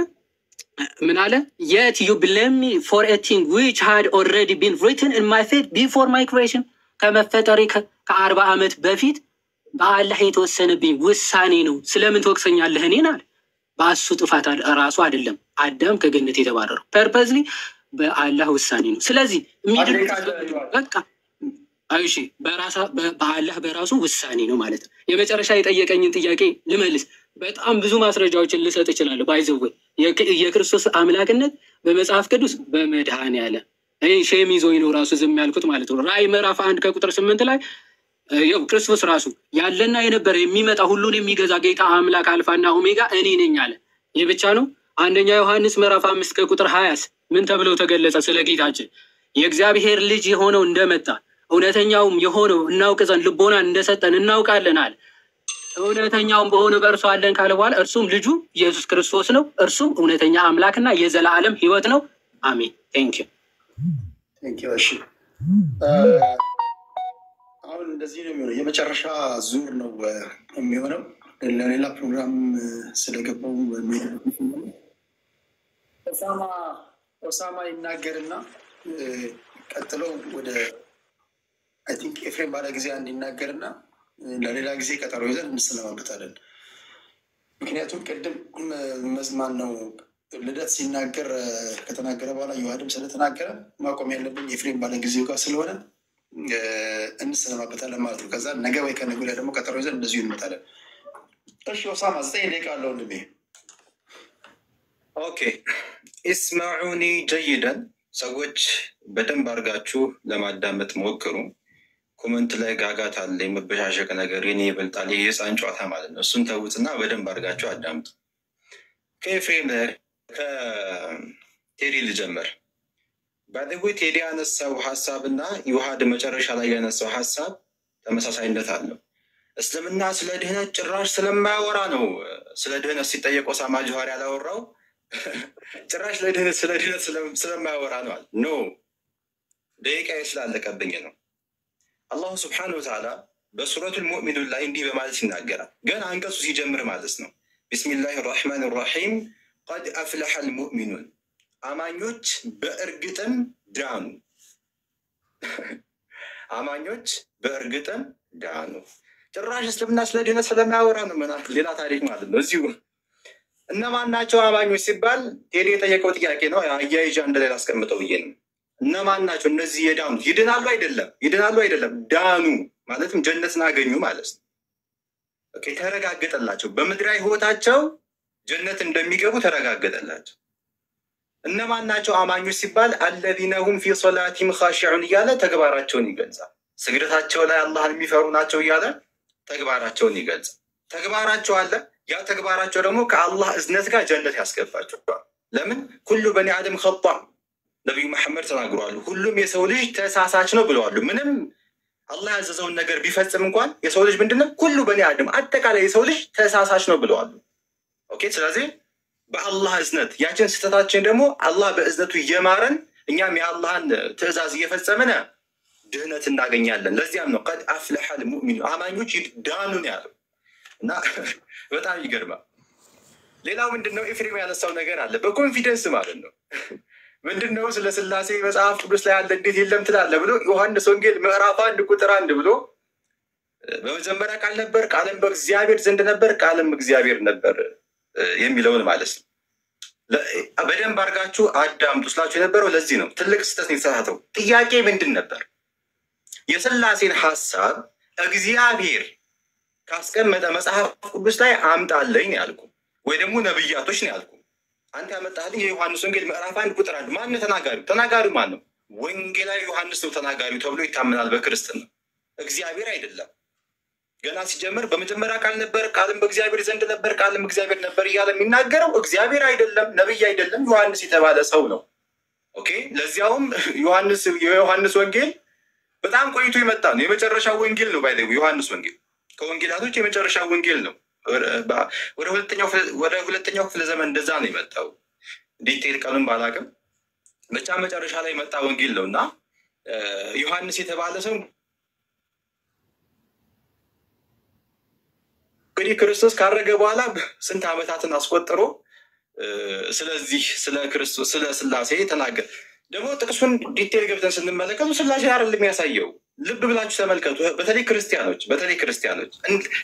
ምን አለ? yet you blame me for a thing which had already been written in my fate before my creation. ከመፈጠሬ ከ40 ዓመት በፊት በአላህ የተወሰነብኝ ውሳኔ ነው። ስለምን ትወቅሰኛለህ እኔን አለ። በአሱ ጥፋት ራሱ አይደለም አዳም ከገነት የተባረረው፣ ፐርፐዝሊ በአላህ ውሳኔ ነው። ስለዚህ በቃ አይሺ በአላህ በራሱ ውሳኔ ነው ማለት ነው። የመጨረሻ የጠየቀኝን ጥያቄ ልመልስ። በጣም ብዙ ማስረጃዎችን ልሰጥ እችላለሁ። ባይዘወይ የክርስቶስ አምላክነት በመጽሐፍ ቅዱስ በመድኃኔዓለም እኔ ሼም ይዞኝ ነው ራሱ ዝም ያልኩት ማለት ነው። ራዕይ ምዕራፍ 1 ከቁጥር 8 ላይ ክርስቶስ ራሱ ያለና የነበረ የሚመጣ ሁሉን የሚገዛ ጌታ አምላክ አልፋና ኦሜጋ እኔ ነኝ አለ። ይህ ብቻ ነው? አንደኛ ዮሐንስ ምዕራፍ 5 ከቁጥር 20 ምን ተብለው ተገለጸ? ስለ ጌታችን የእግዚአብሔር ልጅ የሆነው እንደመጣ እውነተኛውም የሆነው እናውቅ ዘንድ ልቦናን እንደሰጠን እናውቃለን አለ። እውነተኛውም በሆነ በእርሱ አለን ካለ በኋላ እርሱም ልጁ ኢየሱስ ክርስቶስ ነው። እርሱም እውነተኛ አምላክና የዘላለም ሕይወት ነው። አሜን። ቴንኪው።
እሺ አሁን እንደዚህ ነው የሚሆነው። የመጨረሻ ዙር ነው የሚሆነው። ለሌላ ፕሮግራም ስለገባው ኦሳማ ይናገርና ቀጥለው ወደ አይ ቲንክ ኤፍሬም ባለ ጊዜ አንድ ይናገርና ለሌላ ጊዜ ቀጠሮ ይዘን እንሰለማበታለን። ምክንያቱም ቅድም መዝማን ነው ልደት ሲናገር ከተናገረ በኋላ ዮሐድም ስለተናገረ ማቆም ያለብን ኤፍሬም ባለ ጊዜው ጋር ስለሆነ እንሰለማበታለን ማለት ነው። ከዛ ነገ ወይ ከነገ ወዲያ ደግሞ ቀጠሮ ይዘን እንደዚሁ እንመጣለን። እሺ ኦሳማ 9 ደቂቃ አለው እንዴ?
ኦኬ ኢስማዑኒ ጀይደን። ሰዎች በደንብ አድርጋችሁ ለማዳመጥ ሞክሩ። ኮመንት ላይ ጋጋታ አለ፣ የመበሻሸቅ ነገር የኔ ይበልጣል፣ ይሄ የህፃን ጨዋታ ማለት ነው። እሱን ተውትና በደንብ አድርጋችሁ አዳምጡ። ከኤፍሬም ከቴዲ ልጀምር። ባለጉ ቴዲ ያነሳው ሀሳብ እና ዮሐድ መጨረሻ ላይ ያነሳው ሀሳብ ተመሳሳይነት አለው። እስልምና ስለ ድህነት ጭራሽ ስለማያወራ ነው። ስለ ድህነት ሲጠየቅ ኦሳማ ጆሃር ያላወራው ጭራሽ ስለ ድህነት ስለማያወራ ነው አለ። ኖ ደቂቃ ስላለቀብኝ ነው። አላሁ ስብሓነሁ ወተዓላ በሱረቱል ሙእሚኑን ላይ እንዲህ በማለት ይናገራል። ገና አንቀጹ ሲጀምር ማለት ነው። ቢስሚላህ ራሕማን ራሒም ቀድ አፍለሐል ሙእሚኑን፣ አማኞች በእርግጥም ዳኑ። አማኞች በእርግጥም ዳኑ። ጭራሽ እስልምና ስለ ድህነት ስለማያወራ ነው። ሌላ ታሪክ ማለት ነው። እዚሁ እነማን ናቸው አማኞች ሲባል ቴዲ የጠየቀው ጥያቄ ነው። አያይዣ እንደሌላ አስቀምጠው ብዬ ነው። እነማን ናቸው እነዚህ የዳኑት? ይድናሉ አይደለም፣ ዳኑ ማለትም ጀነትን አገኙ ማለት ነው። ኦኬ ተረጋገጠላቸው። በምድራዊ ህይወታቸው ጀነት እንደሚገቡ ተረጋገጠላቸው። እነማን ናቸው አማኞች ሲባል አለዚነ ሁም ፊ ሶላቲሂም ኻሺዑን እያለ ተግባራቸውን ይገልጻል። ስግደታቸው ላይ አላህን የሚፈሩ ናቸው እያለ ተግባራቸውን ይገልጻል። ተግባራቸው አለ። ያ ተግባራቸው ደግሞ ከአላህ እዝነት ጋር ጀነት ያስገባቸዋል። ለምን? ኩሉ በኒ አደም ኸጣ ነቢዩ መሐመድ ተናግረዋል። ሁሉም የሰው ልጅ ተሳሳች ነው ብለዋሉ። ምንም አላህ ያዘዘውን ነገር ቢፈጽም እንኳን የሰው ልጅ ምንድነው ሁሉ በኒ አደም አጠቃላይ የሰው ልጅ ተሳሳች ነው ብለዋል። ኦኬ ስለዚህ በአላህ እዝነት ያችን ስተታችን ደግሞ አላህ በእዝነቱ እየማረን እኛም የአላህን ትእዛዝ እየፈጸመን ድህነት እናገኛለን። ለዚያም ነው ቀድ አፍለሐል ሙእሚኑን አማኞች ዳኑን ያለው እና በጣም ይገርማል። ሌላው ምንድነው ኤፍሬም ያነሳው ነገር አለ በኮንፊደንስ ማለት ነው። ምንድነው ስለ ስላሴ መጽሐፍ ቅዱስ ላይ ያለ እንዴት የለም ትላለህ ብሎ ዮሐንስ ወንጌል ምዕራፍ 1 ቁጥር 1 ብሎ በመጀመሪያ ቃል ነበር፣ ቃልም በእግዚአብሔር ዘንድ ነበር፣ ቃልም እግዚአብሔር ነበር የሚለውን ማለት ነው። በደንብ አድርጋችሁ አዳምጡ ስላችሁ የነበረው ለዚህ ነው። ትልቅ ስህተት ነው የተሳሳተው። ጥያቄ ምንድን ነበር? የስላሴን ሀሳብ እግዚአብሔር ካስቀመጠ መጽሐፍ ቅዱስ ላይ አምጣለኝ ያልኩ ወይ ደግሞ ነብያቶች ነው ያልኩ። አንተ ያመጣልኝ የዮሐንስ ወንጌል ምዕራፍ 1 ቁጥር 1 ማን ነው ተናጋሪው? ተናጋሪው ማን ነው? ወንጌላዊ ዮሐንስ ነው ተናጋሪው ተብሎ ይታመናል በክርስትና። እግዚአብሔር አይደለም። ገና ሲጀምር በመጀመሪያ ቃል ነበር፣ ቃልም በእግዚአብሔር ዘንድ ነበር፣ ቃልም እግዚአብሔር ነበር እያለ የሚናገረው እግዚአብሔር አይደለም፣ ነብይ አይደለም፣ ዮሐንስ የተባለ ሰው ነው። ኦኬ ለዚያውም የዮሐንስ ወንጌል በጣም ቆይቶ የመጣ ነው። የመጨረሻው ወንጌል ነው ባይደው ዮሐንስ ወንጌል ከወንጌላቶች የመጨረሻው ወንጌል ነው። ወደ ሁለተኛው ክፍለ ዘመን እንደዛ ነው የመጣው። ዲቴል ቀኑን ባላቅም ብቻ መጨረሻ ላይ የመጣ ወንጌል ነው እና ዮሐንስ የተባለ ሰው እንግዲህ ክርስቶስ ካረገ በኋላ ስንት ዓመታትን አስቆጥሮ ስለዚህ ስለ ክርስቶስ ስለ ስላሴ ተናገረ። ደግሞ ጥቅሱን ዲቴል ገብተን ስንመለከቱ ስላሴ አይደለም የሚያሳየው። ልብ ብላችሁ ተመልከቱ። በተለይ ክርስቲያኖች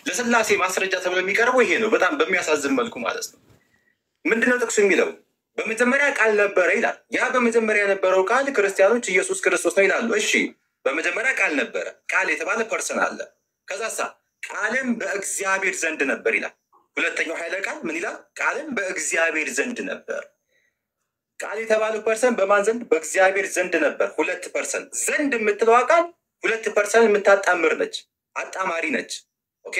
ለስላሴ ማስረጃ ተብሎ የሚቀርበው ይሄ ነው። በጣም በሚያሳዝን መልኩ ማለት ነው። ምንድነው ጥቅሱ የሚለው? በመጀመሪያ ቃል ነበረ ይላል። ያ በመጀመሪያ የነበረው ቃል ክርስቲያኖች ኢየሱስ ክርስቶስ ነው ይላሉ። እሺ በመጀመሪያ ቃል ነበረ። ቃል የተባለ ፐርሰን አለ። ከዛሳ ቃልም በእግዚአብሔር ዘንድ ነበር ይላል። ሁለተኛው ኃይለ ቃል ምን ይላል? ቃልም በእግዚአብሔር ዘንድ ነበር። ቃል የተባለው ፐርሰን በማን ዘንድ? በእግዚአብሔር ዘንድ ነበር። 2% ዘንድ የምትለዋ ቃል 2% የምታጣምር ነች፣ አጣማሪ ነች። ኦኬ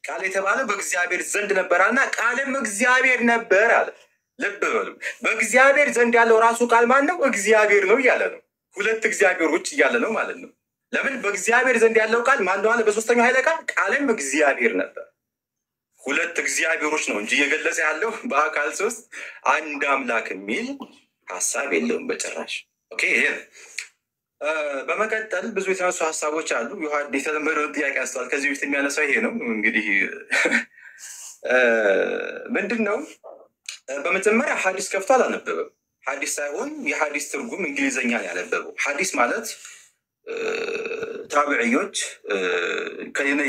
ቃል የተባለው በእግዚአብሔር ዘንድ ነበር እና ቃልም እግዚአብሔር ነበር አለ። ልብ በሉ። በእግዚአብሔር ዘንድ ያለው ራሱ ቃል ማን ነው? እግዚአብሔር ነው እያለ ነው። ሁለት እግዚአብሔሮች እያለ ነው ማለት ነው። ለምን? በእግዚአብሔር ዘንድ ያለው ቃል ማን ነው አለ? በሶስተኛው ኃይለ ቃል ቃልም እግዚአብሔር ነበር። ሁለት እግዚአብሔሮች ነው እንጂ እየገለጸ ያለው በአካል ሶስት አንድ አምላክ የሚል ሀሳብ የለውም በጭራሽ። ኦኬ ይሄ በመቀጠል ብዙ የተነሱ ሀሳቦች አሉ። ዮሐንስ የተለመደውን ጥያቄ አንስቷል። ከዚህ በፊት የሚያነሳው ይሄ ነው። እንግዲህ ምንድን ነው? በመጀመሪያ ሀዲስ ከፍቶ አላነበበም። ሀዲስ ሳይሆን የሀዲስ ትርጉም እንግሊዝኛ ነው ያነበበው። ሀዲስ ማለት ታቢዕዮች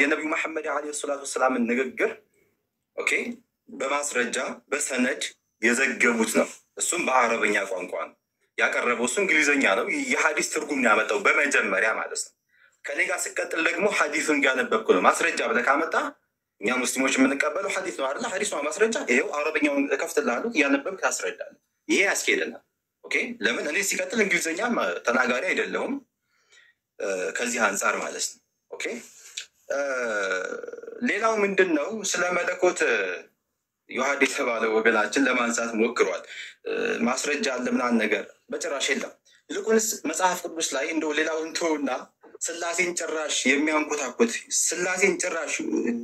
የነቢዩ መሐመድ ዓለይሂ ሰላቱ ወሰላምን ንግግር ኦኬ በማስረጃ በሰነድ የዘገቡት ነው። እሱም በአረበኛ ቋንቋ ነው ያቀረበው። እሱ እንግሊዝኛ ነው። የሀዲስ ትርጉም ያመጣው በመጀመሪያ ማለት ነው። ከኔ ጋር ስቀጥል ደግሞ ሀዲሱን ያነበብኩ ነው። ማስረጃ ብለህ ካመጣ እኛ ሙስሊሞች የምንቀበለው ሀዲስ ነው አይደለ? ሀዲስ ነው ማስረጃ። ይሄው አረበኛውን ከፍትልሃለሁ እያነበብክ ታስረዳለህ። ይሄ ያስኬደናል። ኦኬ ለምን? እኔ ሲቀጥል እንግሊዝኛ ተናጋሪ አይደለሁም ከዚህ አንጻር ማለት ነው። ኦኬ ሌላው ምንድን ነው? ስለ መለኮት ዮሐድ የተባለው ወገናችን ለማንሳት ሞክሯል። ማስረጃ አለ ምናምን ነገር በጭራሽ የለም። ይልቁንስ መጽሐፍ ቅዱስ ላይ እንደው ሌላውን ተውና ስላሴን ጭራሽ የሚያንኮታኮት ስላሴን ጭራሽ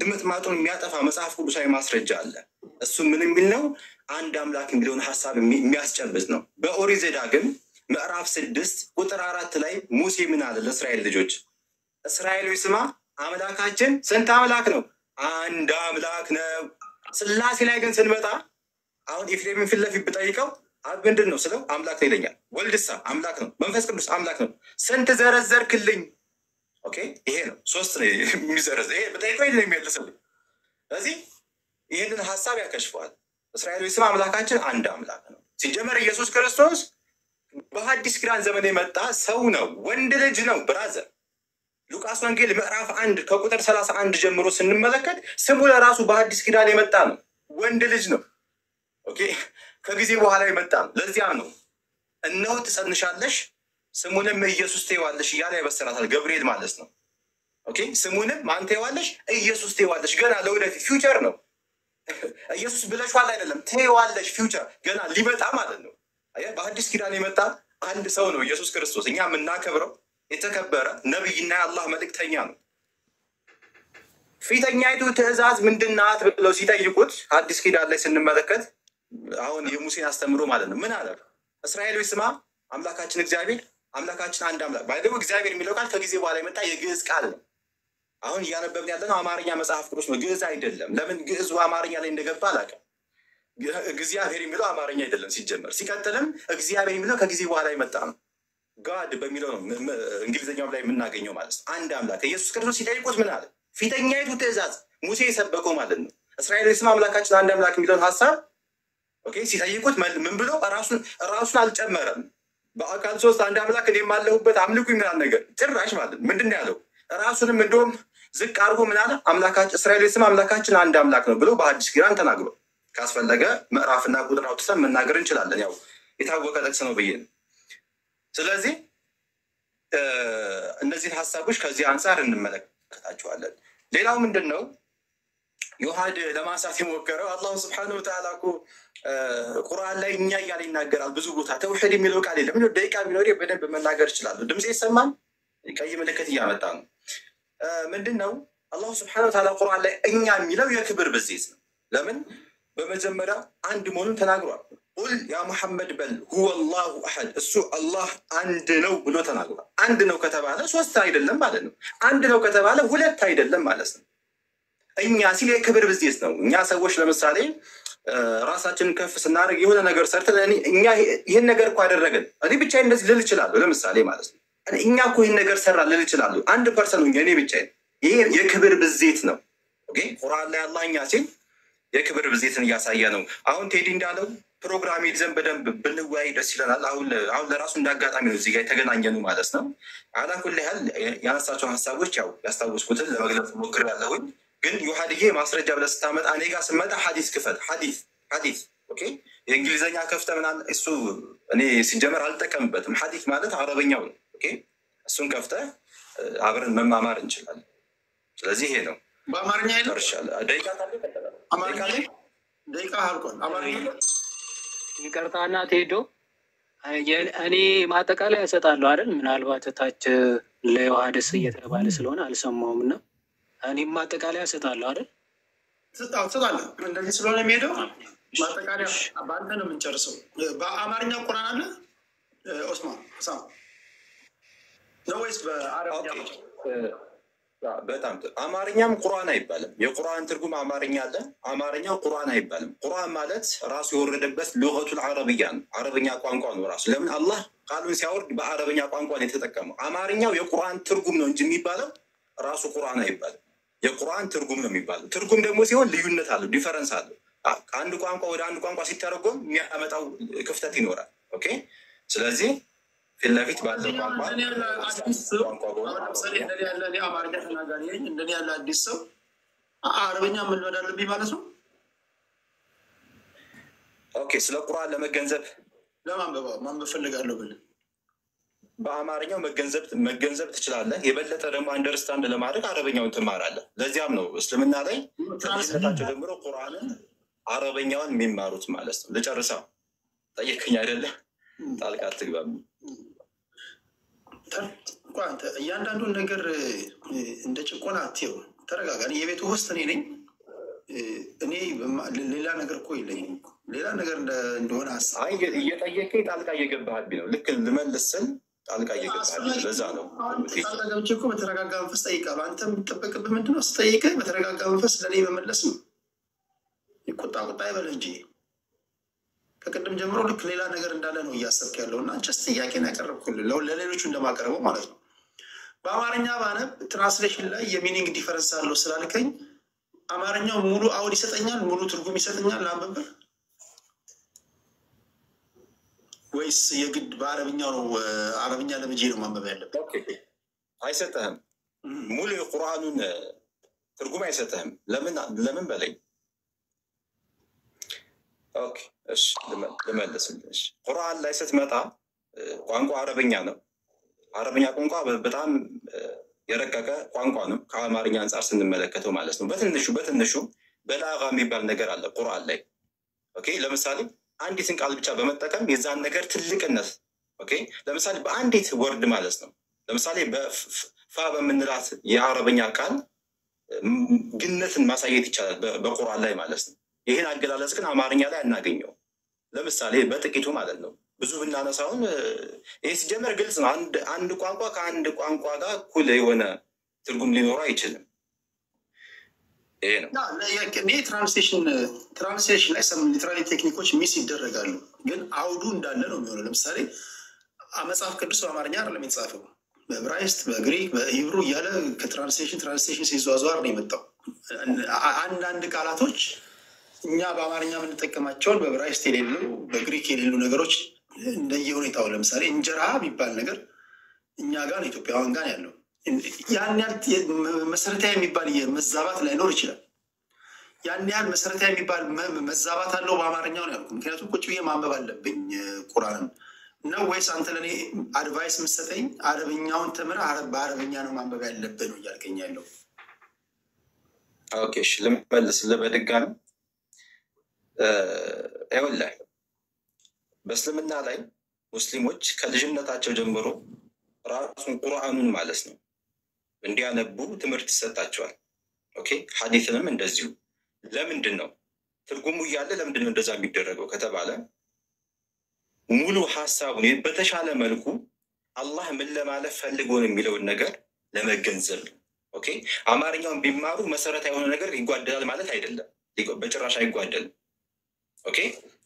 ድምጥ ማጡን የሚያጠፋ መጽሐፍ ቅዱሳዊ ማስረጃ አለ። እሱ ምን የሚል ነው? አንድ አምላክ የሚለውን ሀሳብ የሚያስጨብጥ ነው። በኦሪት ዘዳግም ምዕራፍ 6 ቁጥር 4 ላይ ሙሴ ምን አለ ለእስራኤል ልጆች? እስራኤሎች ስማ አምላካችን ስንት አምላክ ነው? አንድ አምላክ ነው። ስላሴ ላይ ግን ስንመጣ አሁን ኤፍሬምን ፊት ለፊት ብጠይቀው አብ ምንድን ነው ስለው አምላክ ነው ይለኛል። ወልድሳ አምላክ ነው፣ መንፈስ ቅዱስ አምላክ ነው። ስንት ዘረዘርክልኝ? ኦኬ ይሄ ነው 3 ነው የሚዘረዝ። ይሄ በጠይቀው ነው የሚመልስልኝ። ስለዚህ ይህንን ሀሳብ ያከሽፈዋል። እስራኤሎች ስማ አምላካችን አንድ አምላክ ነው። ሲጀመር ኢየሱስ ክርስቶስ በሐዲስ ኪዳን ዘመን የመጣ ሰው ነው፣ ወንድ ልጅ ነው። ብራዘር ሉቃስ ወንጌል ምዕራፍ 1 ከቁጥር 31 ጀምሮ ስንመለከት ስሙ ለራሱ በሐዲስ ኪዳን የመጣ ነው፣ ወንድ ልጅ ነው። ኦኬ ከጊዜ በኋላ የመጣ ነው። ለዚያም ነው እነሆ ትጸንሻለሽ ስሙንም ኢየሱስ ትይዋለሽ እያለ ያበሰራታል ገብርኤል ማለት ነው። ኦኬ ስሙንም ማን ትይዋለሽ? ኢየሱስ ትይዋለሽ። ገና ለወደፊት ፊውቸር ነው። ኢየሱስ ብለሽዋል አይደለም፣ ትይዋለሽ ፊውቸር ገና ሊመጣ ማለት ነው። በሐዲስ ኪዳን የመጣ አንድ ሰው ነው ኢየሱስ ክርስቶስ። እኛ የምናከብረው የተከበረ ነቢይና የአላህ መልእክተኛ ነው። ፊተኛይቱ ትእዛዝ ምንድናት ብለው ሲጠይቁት አዲስ ኪዳን ላይ ስንመለከት አሁን የሙሴን አስተምሮ ማለት ነው ምን አለ? እስራኤሎች ስማ አምላካችን እግዚአብሔር አምላካችን አንድ አምላክ ባይደው እግዚአብሔር የሚለው ቃል ከጊዜ በኋላ የመጣ የግዕዝ ቃል ነው። አሁን እያነበብን ያለነው አማርኛ መጽሐፍ ቅዱስ ነው፣ ግዕዝ አይደለም። ለምን ግዕዙ አማርኛ ላይ እንደገባ አላውቅም። እግዚአብሔር የሚለው አማርኛ አይደለም ሲጀመር። ሲቀጥልም እግዚአብሔር የሚለው ከጊዜ በኋላ የመጣ ነው። ጋድ በሚለው ነው እንግሊዝኛው ላይ የምናገኘው ማለት ነው። አንድ አምላክ ኢየሱስ ክርስቶስ ሲጠይቁት ምን አለ? ፊተኛይቱ ትእዛዝ ሙሴ የሰበከው ማለት ነው። እስራኤሎች ስማ አምላካችን አንድ አምላክ የሚለውን ሀሳብ ሲጠይቁት ምን ብሎ ራሱን አልጨመረም። በአካል ሶስት አንድ አምላክ እኔም አለሁበት አምልኩ የሚላል ነገር ጭራሽ ማለት ምንድን ነው ያለው? ራሱንም እንደውም ዝቅ አድርጎ ምን አለ? አምላካችን እስራኤሎች ስማ አምላካችን አንድ አምላክ ነው ብሎ በአዲስ ኪዳን ተናግሮ ካስፈለገ ምዕራፍና ቁጥር አውጥተን መናገር እንችላለን። ያው የታወቀ ጥቅስ ነው ብዬ ነው። ስለዚህ እነዚህን ሀሳቦች ከዚህ አንጻር እንመለከታቸዋለን። ሌላው ምንድን ነው ዮሐድ ለማንሳት የሞከረው አላሁ ስብሐነሁ ወተዓላ እኮ ቁርአን ላይ እኛ እያለ ይናገራል። ብዙ ቦታ ተውሒድ የሚለው ቃል የለም። ደቂቃ ቢኖር በደንብ መናገር ይችላሉ። ድምፅ ይሰማል። ቀይ ምልክት እያመጣ ነው። ምንድን ነው አላሁ ስብሐነሁ ወተዓላ ቁርአን ላይ እኛ የሚለው የክብር ብዜት ነው። ለምን? በመጀመሪያ አንድ መሆኑን ተናግሯል። ቁል ያ ሙሐመድ በል ሁወ አላሁ አሐድ፣ እሱ አላህ አንድ ነው ብሎ ተናግሯል። አንድ ነው ከተባለ ሶስት አይደለም ማለት ነው። አንድ ነው ከተባለ ሁለት አይደለም ማለት ነው። እኛ ሲል የክብር ብዜት ነው። እኛ ሰዎች ለምሳሌ ራሳችንን ከፍ ስናደርግ የሆነ ነገር ሰርተን እኛ ይህን ነገር እኮ አደረገን እኔ ብቻዬን እንደዚህ ልል እችላለሁ። ለምሳሌ ማለት ነው እኛ እኮ ይህን ነገር ሰራ ልል እችላለሁ። አንድ ፐርሰን እኔ ብቻዬን። ይሄ የክብር ብዜት ነው። ቁርአን ላይ አላህ እኛ ሲል የክብር ብዜትን እያሳየ ነው። አሁን ቴዲ እንዳለው ፕሮግራም ይዘን በደንብ ብንወያይ ደስ ይለናል። አሁን ለራሱ እንዳጋጣሚ ነው እዚህ ጋር የተገናኘኑ ማለት ነው። አላኩል ያህል ያነሳቸው ሀሳቦች ያው ያስታወስኩትን ለመግለጽ ሞክሬያለሁኝ። ግን ዮሐድዬ ማስረጃ ብለህ ስታመጣ እኔ ጋር ስመጣ ሐዲስ ክፈት። ሐዲስ የእንግሊዝኛ ከፍተ ምናምን እሱ እኔ ሲጀመር አልጠቀምበትም። ሐዲስ ማለት አረበኛው ነው። እሱን ከፍተ አብረን መማማር እንችላለን። ስለዚህ ይሄ ነው።
በአማርኛ
ደቂቃ
አልቋል። አማርኛ
ይቅርታና ቴዶ እኔ ማጠቃለያ እሰጣለሁ አይደል? ምናልባት ታች ለዮሐድስ እየተባለ ስለሆነ አልሰማውም እና እኔም ማጠቃለያ እሰጣለሁ አይደል?
ትሰጣለህ። እንደዚህ ስለሆነ የሚሄደው ማጠቃለያ በአንተ ነው የምንጨርሰው። በአማርኛ ቁርአን አለ ኦስማን ሳም ነው ወይስ በአረብኛ?
በጣም አማርኛም ቁርአን አይባልም። የቁርአን ትርጉም አማርኛ አለ፣ አማርኛው ቁርአን አይባልም። ቁርአን ማለት ራሱ የወረደበት ሉገቱል አረብያ ነው፣ አረብኛ ቋንቋ ነው ራሱ። ለምን አላህ ቃሉን ሲያወርድ በአረብኛ ቋንቋ ነው የተጠቀመው። አማርኛው የቁርአን ትርጉም ነው እንጂ የሚባለው ራሱ ቁርአን አይባልም። የቁርአን ትርጉም ነው የሚባለው። ትርጉም ደግሞ ሲሆን ልዩነት አለው፣ ዲፈረንስ አለው። አንድ ቋንቋ ወደ አንድ ቋንቋ ሲተረጎም የሚያመጣው ክፍተት ይኖራል። ስለዚህ ፊት ለፊት ባለው ቋንቋ
አማርኛ ተናጋሪ እንደኔ ያለ አዲስ ሰው አረብኛ መልመድ አለብኝ ማለት ነው።
ስለ ቁርአን ለመገንዘብ
ማንበብ ፈልጋለሁ ብል
በአማርኛው መገንዘብ ትችላለህ። የበለጠ ደግሞ አንደርስታንድ ለማድረግ አረበኛውን ትማራለህ። ለዚያም ነው እስልምና ላይ ከልጅነታቸው ጀምሮ ቁርአንን አረበኛውን የሚማሩት ማለት ነው። ልጨርሳ ጠየቅኝ አይደለ? ጣልቃ አትግባም።
አንተ እያንዳንዱን ነገር እንደ ጭቆና አትየው። ተረጋጋ። የቤቱ ውስጥ እኔ ነኝ። እኔ ሌላ ነገር እኮ የለኝም። ሌላ ነገር እንደሆነ ሀሳብ
እየጠየቀኝ ጣልቃ እየገባህብኝ ነው። ልክ ልመልስ ስል ጣልቃ እየገባህብኝ። ለዛ ነው
ጣልቃ ገብቼ እኮ በተረጋጋ መንፈስ ጠይቃለሁ። አንተ የምትጠበቅብህ ምንድን ነው? ስጠይቅህ በተረጋጋ መንፈስ ለእኔ መመለስ ነው። ቁጣ አይበል እንጂ ከቅድም ጀምሮ ልክ ሌላ ነገር እንዳለ ነው እያሰብክ ያለው እና ጀስት ጥያቄን ያቀረብኩልህ ለሌሎቹ እንደማቀርበው ማለት ነው። በአማርኛ ባነብ ትራንስሌሽን ላይ የሚኒንግ ዲፈረንስ አለው ስላልከኝ አማርኛው ሙሉ አውድ ይሰጠኛል፣ ሙሉ ትርጉም ይሰጠኛል ላንብብህ ወይስ የግድ በአረብኛው ነው? አረብኛ ለምጄ ነው ማንበብ ያለብህ?
አይሰጠህም። ሙሉ የቁርአኑን ትርጉም አይሰጠህም። ለምን በለኝ። ልመልስልሽ። ቁርአን ላይ ስትመጣ ቋንቋ አረበኛ ነው። አረበኛ ቋንቋ በጣም የረቀቀ ቋንቋ ነው ከአማርኛ አንጻር ስንመለከተው ማለት ነው። በትንሹ በላጋ የሚባል ነገር አለ ቁርአን ላይ። ለምሳሌ አንዲትን ቃል ብቻ በመጠቀም የዛን ነገር ትልቅነት ለምሳሌ በአንዲት ወርድ ማለት ነው ለምሳሌ በፋ በምንላት የአረበኛ ቃል ግነትን ማሳየት ይቻላል በቁርአን ላይ ማለት ነው። ይህን አገላለጽ ግን አማርኛ ላይ አናገኘው። ለምሳሌ በጥቂቱ ማለት ነው። ብዙ ብናነሳውን ይህ ሲጀመር ግልጽ ነው። አንድ ቋንቋ ከአንድ ቋንቋ ጋር እኩል የሆነ ትርጉም ሊኖረው አይችልም። ይሄ ነው።
ትራንስሌሽን ላይ ሰም ሊትራሊ ቴክኒኮች ሚስ ይደረጋሉ፣ ግን አውዱ እንዳለ ነው የሚሆነው። ለምሳሌ መጽሐፍ ቅዱስ በአማርኛ አይደለም የተጻፈው፣ በዕብራይስጥ፣ በግሪክ፣ በሂብሩ እያለ ከትራንስሌሽን ሲዟዟር ነው የመጣው። አንዳንድ ቃላቶች እኛ በአማርኛ የምንጠቀማቸውን በዕብራይስጥ የሌሉ በግሪክ የሌሉ ነገሮች እንደየሁኔታው፣ ለምሳሌ እንጀራ የሚባል ነገር እኛ ጋር ነው ኢትዮጵያውያን ጋር ያለው። ያን ያህል መሰረታዊ የሚባል መዛባት ላይኖር ይችላል። ያን ያህል መሰረታዊ የሚባል መዛባት አለው በአማርኛው ነው ያልኩት። ምክንያቱም ቁጭ ብዬ ማንበብ አለብኝ ቁርአንን ነው ወይስ አንተ ለእኔ አድቫይስ የምትሰጠኝ አረብኛውን ተምረህ በአረብኛ ነው ማንበብ ያለብህ ነው እያልከኝ ያለው?
ኦኬ እሺ፣ ልመልስልህ በድጋሚ። ይኸውልህ በእስልምና ላይ ሙስሊሞች ከልጅነታቸው ጀምሮ ራሱን ቁርአኑን ማለት ነው እንዲያነቡ ትምህርት ይሰጣቸዋል። ኦኬ ሐዲስንም እንደዚሁ። ለምንድን ነው ትርጉሙ እያለ ለምንድን ነው እንደዛ የሚደረገው ከተባለ ሙሉ ሀሳቡን በተሻለ መልኩ አላህ ምን ለማለት ፈልጎ ነው የሚለውን ነገር ለመገንዘብ ነው። ኦኬ አማርኛውን ቢማሩ መሰረታዊ የሆነ ነገር ይጓደላል ማለት አይደለም፣ በጭራሽ አይጓደልም። ኦኬ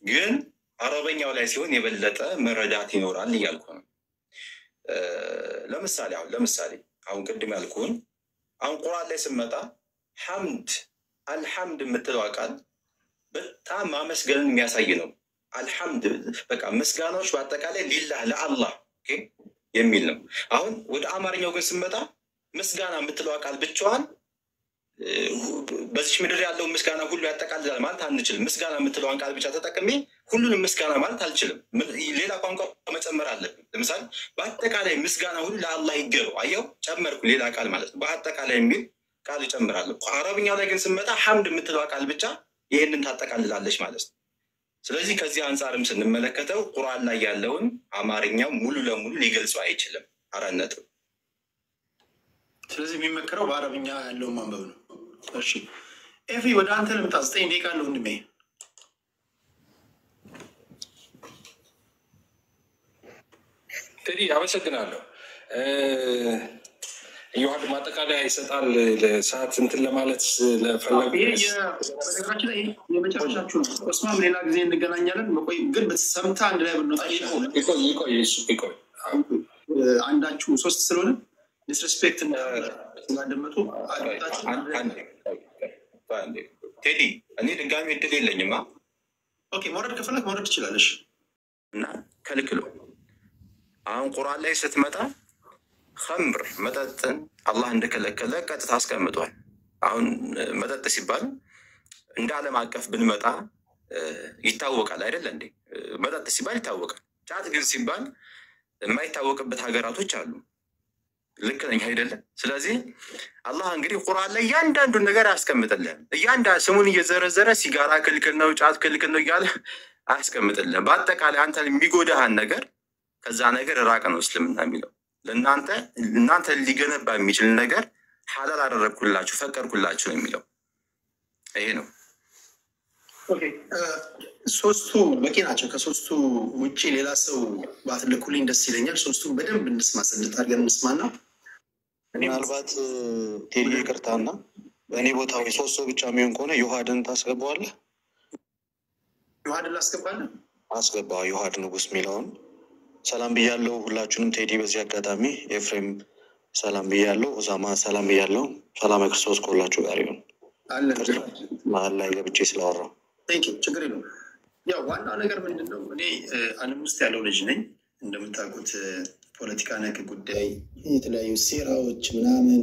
ግን አረበኛው ላይ ሲሆን የበለጠ መረዳት ይኖራል እያልኩ ነው። ለምሳሌ አሁን ቅድም ያልኩን አሁን ቁርአን ላይ ስመጣ ሐምድ አልሐምድ የምትለው ቃል በጣም ማመስገንን የሚያሳይ ነው። አልሐምድ በቃ ምስጋናዎች በአጠቃላይ ሊላህ ለአላህ የሚል ነው። አሁን ወደ አማርኛው ግን ስመጣ ምስጋና የምትለው ቃል ብቻዋን በዚች ምድር ያለውን ምስጋና ሁሉ ያጠቃልላል ማለት አንችልም። ምስጋና የምትለዋን ቃል ብቻ ተጠቅሜ ሁሉንም ምስጋና ማለት አልችልም። ሌላ ቋንቋ መጨመር አለብን። ለምሳሌ በአጠቃላይ ምስጋና ሁሉ ለአላህ ይገባው፣ አየው ጨመርኩ ሌላ ቃል ማለት ነው። በአጠቃላይ የሚል ቃል እጨምራለሁ። አረብኛው ላይ ግን ስመጣ ሐምድ የምትለዋ ቃል ብቻ ይህንን ታጠቃልላለች ማለት ነው። ስለዚህ ከዚህ አንጻርም ስንመለከተው ቁርአን ላይ ያለውን አማርኛው ሙሉ ለሙሉ ሊገልጸው አይችልም። አራት ነጥብ።
ስለዚህ የሚመከረው በአረብኛ ያለውን ማንበብ ነው። እሺ ኤፊ ወደ አንተ ልምጣ። 9 ደቂቃ አለው ወንድሜ።
ቴዲ አመሰግናለሁ። ዮሐድ ማጠቃለያ ይሰጣል። ለሰዓት እንትን ለማለት ለፈለጉ
በነገራችን ላይ የመጨረሻችሁ ነው። ኦስማን ሌላ ጊዜ እንገናኛለን። መቆይ ግን በተሰምታ አንድ ላይ ብንወጣ ይሻላል።
ይቆይ
አንዳችሁ 3 ስለሆነ ዲስሬስፔክት ስላደመጡ
ቴዲ እኔ ድጋሚ እድል የለኝማ።
ኦኬ መውረድ ከፈለግ መውረድ ትችላለሽ
እና ከልክሎ አሁን ቁርአን ላይ ስትመጣ ኸምር መጠጥን አላህ እንደከለከለ ቀጥታ አስቀምጧል። አሁን መጠጥ ሲባል እንደ ዓለም አቀፍ ብንመጣ ይታወቃል አይደለ እንዴ? መጠጥ ሲባል ይታወቃል። ጫት ግን ሲባል የማይታወቅበት ሀገራቶች አሉ። ልክ ነኝ አይደለም? ስለዚህ አላህ እንግዲህ ቁርአን ላይ እያንዳንዱን ነገር አያስቀምጥልን። ስሙን እየዘረዘረ ሲጋራ ክልክል ነው፣ ጫት ክልክል ነው እያለ አያስቀምጥልን። በአጠቃላይ አንተን የሚጎዳህን ነገር ከዛ ነገር ራቅ ነው እስልምና የሚለው። እናንተ ሊገነባ የሚችል ነገር ሐላል አደረግኩላችሁ ፈቀድኩላችሁ ነው የሚለው። ይሄ ነው።
ሶስቱ በቂ ናቸው። ከሶስቱ ውጭ ሌላ ሰው ባትልኩልኝ ደስ ይለኛል። ሶስቱን በደንብ እንስማ፣ ስንት አድርገን እንስማና
ምናልባት ቴዲ ይቅርታና በእኔ ቦታ ወይ 3 ሰው ብቻ የሚሆን ከሆነ ዮሐድን ታስገባዋለህ?
ዮሐድን ላስገባለን?
አስገባው። ዮሐድ ንጉስ የሚለውን ሰላም ብያለው ሁላችሁንም። ቴዲ በዚህ አጋጣሚ ኤፍሬም ሰላም ብያለው፣ ኦዛማ ሰላም ብያለው። ሰላም ክርስቶስ ከሁላችሁ ጋር ይሁን። መሀል ላይ ገብቼ ስላወራው
ችግር የለውም። ያው ዋናው ነገር ምንድን ነው፣ እኔ ዓለም ውስጥ ያለው ልጅ ነኝ። እንደምታውቁት ፖለቲካ ነክ ጉዳይ፣ የተለያዩ ሴራዎች ምናምን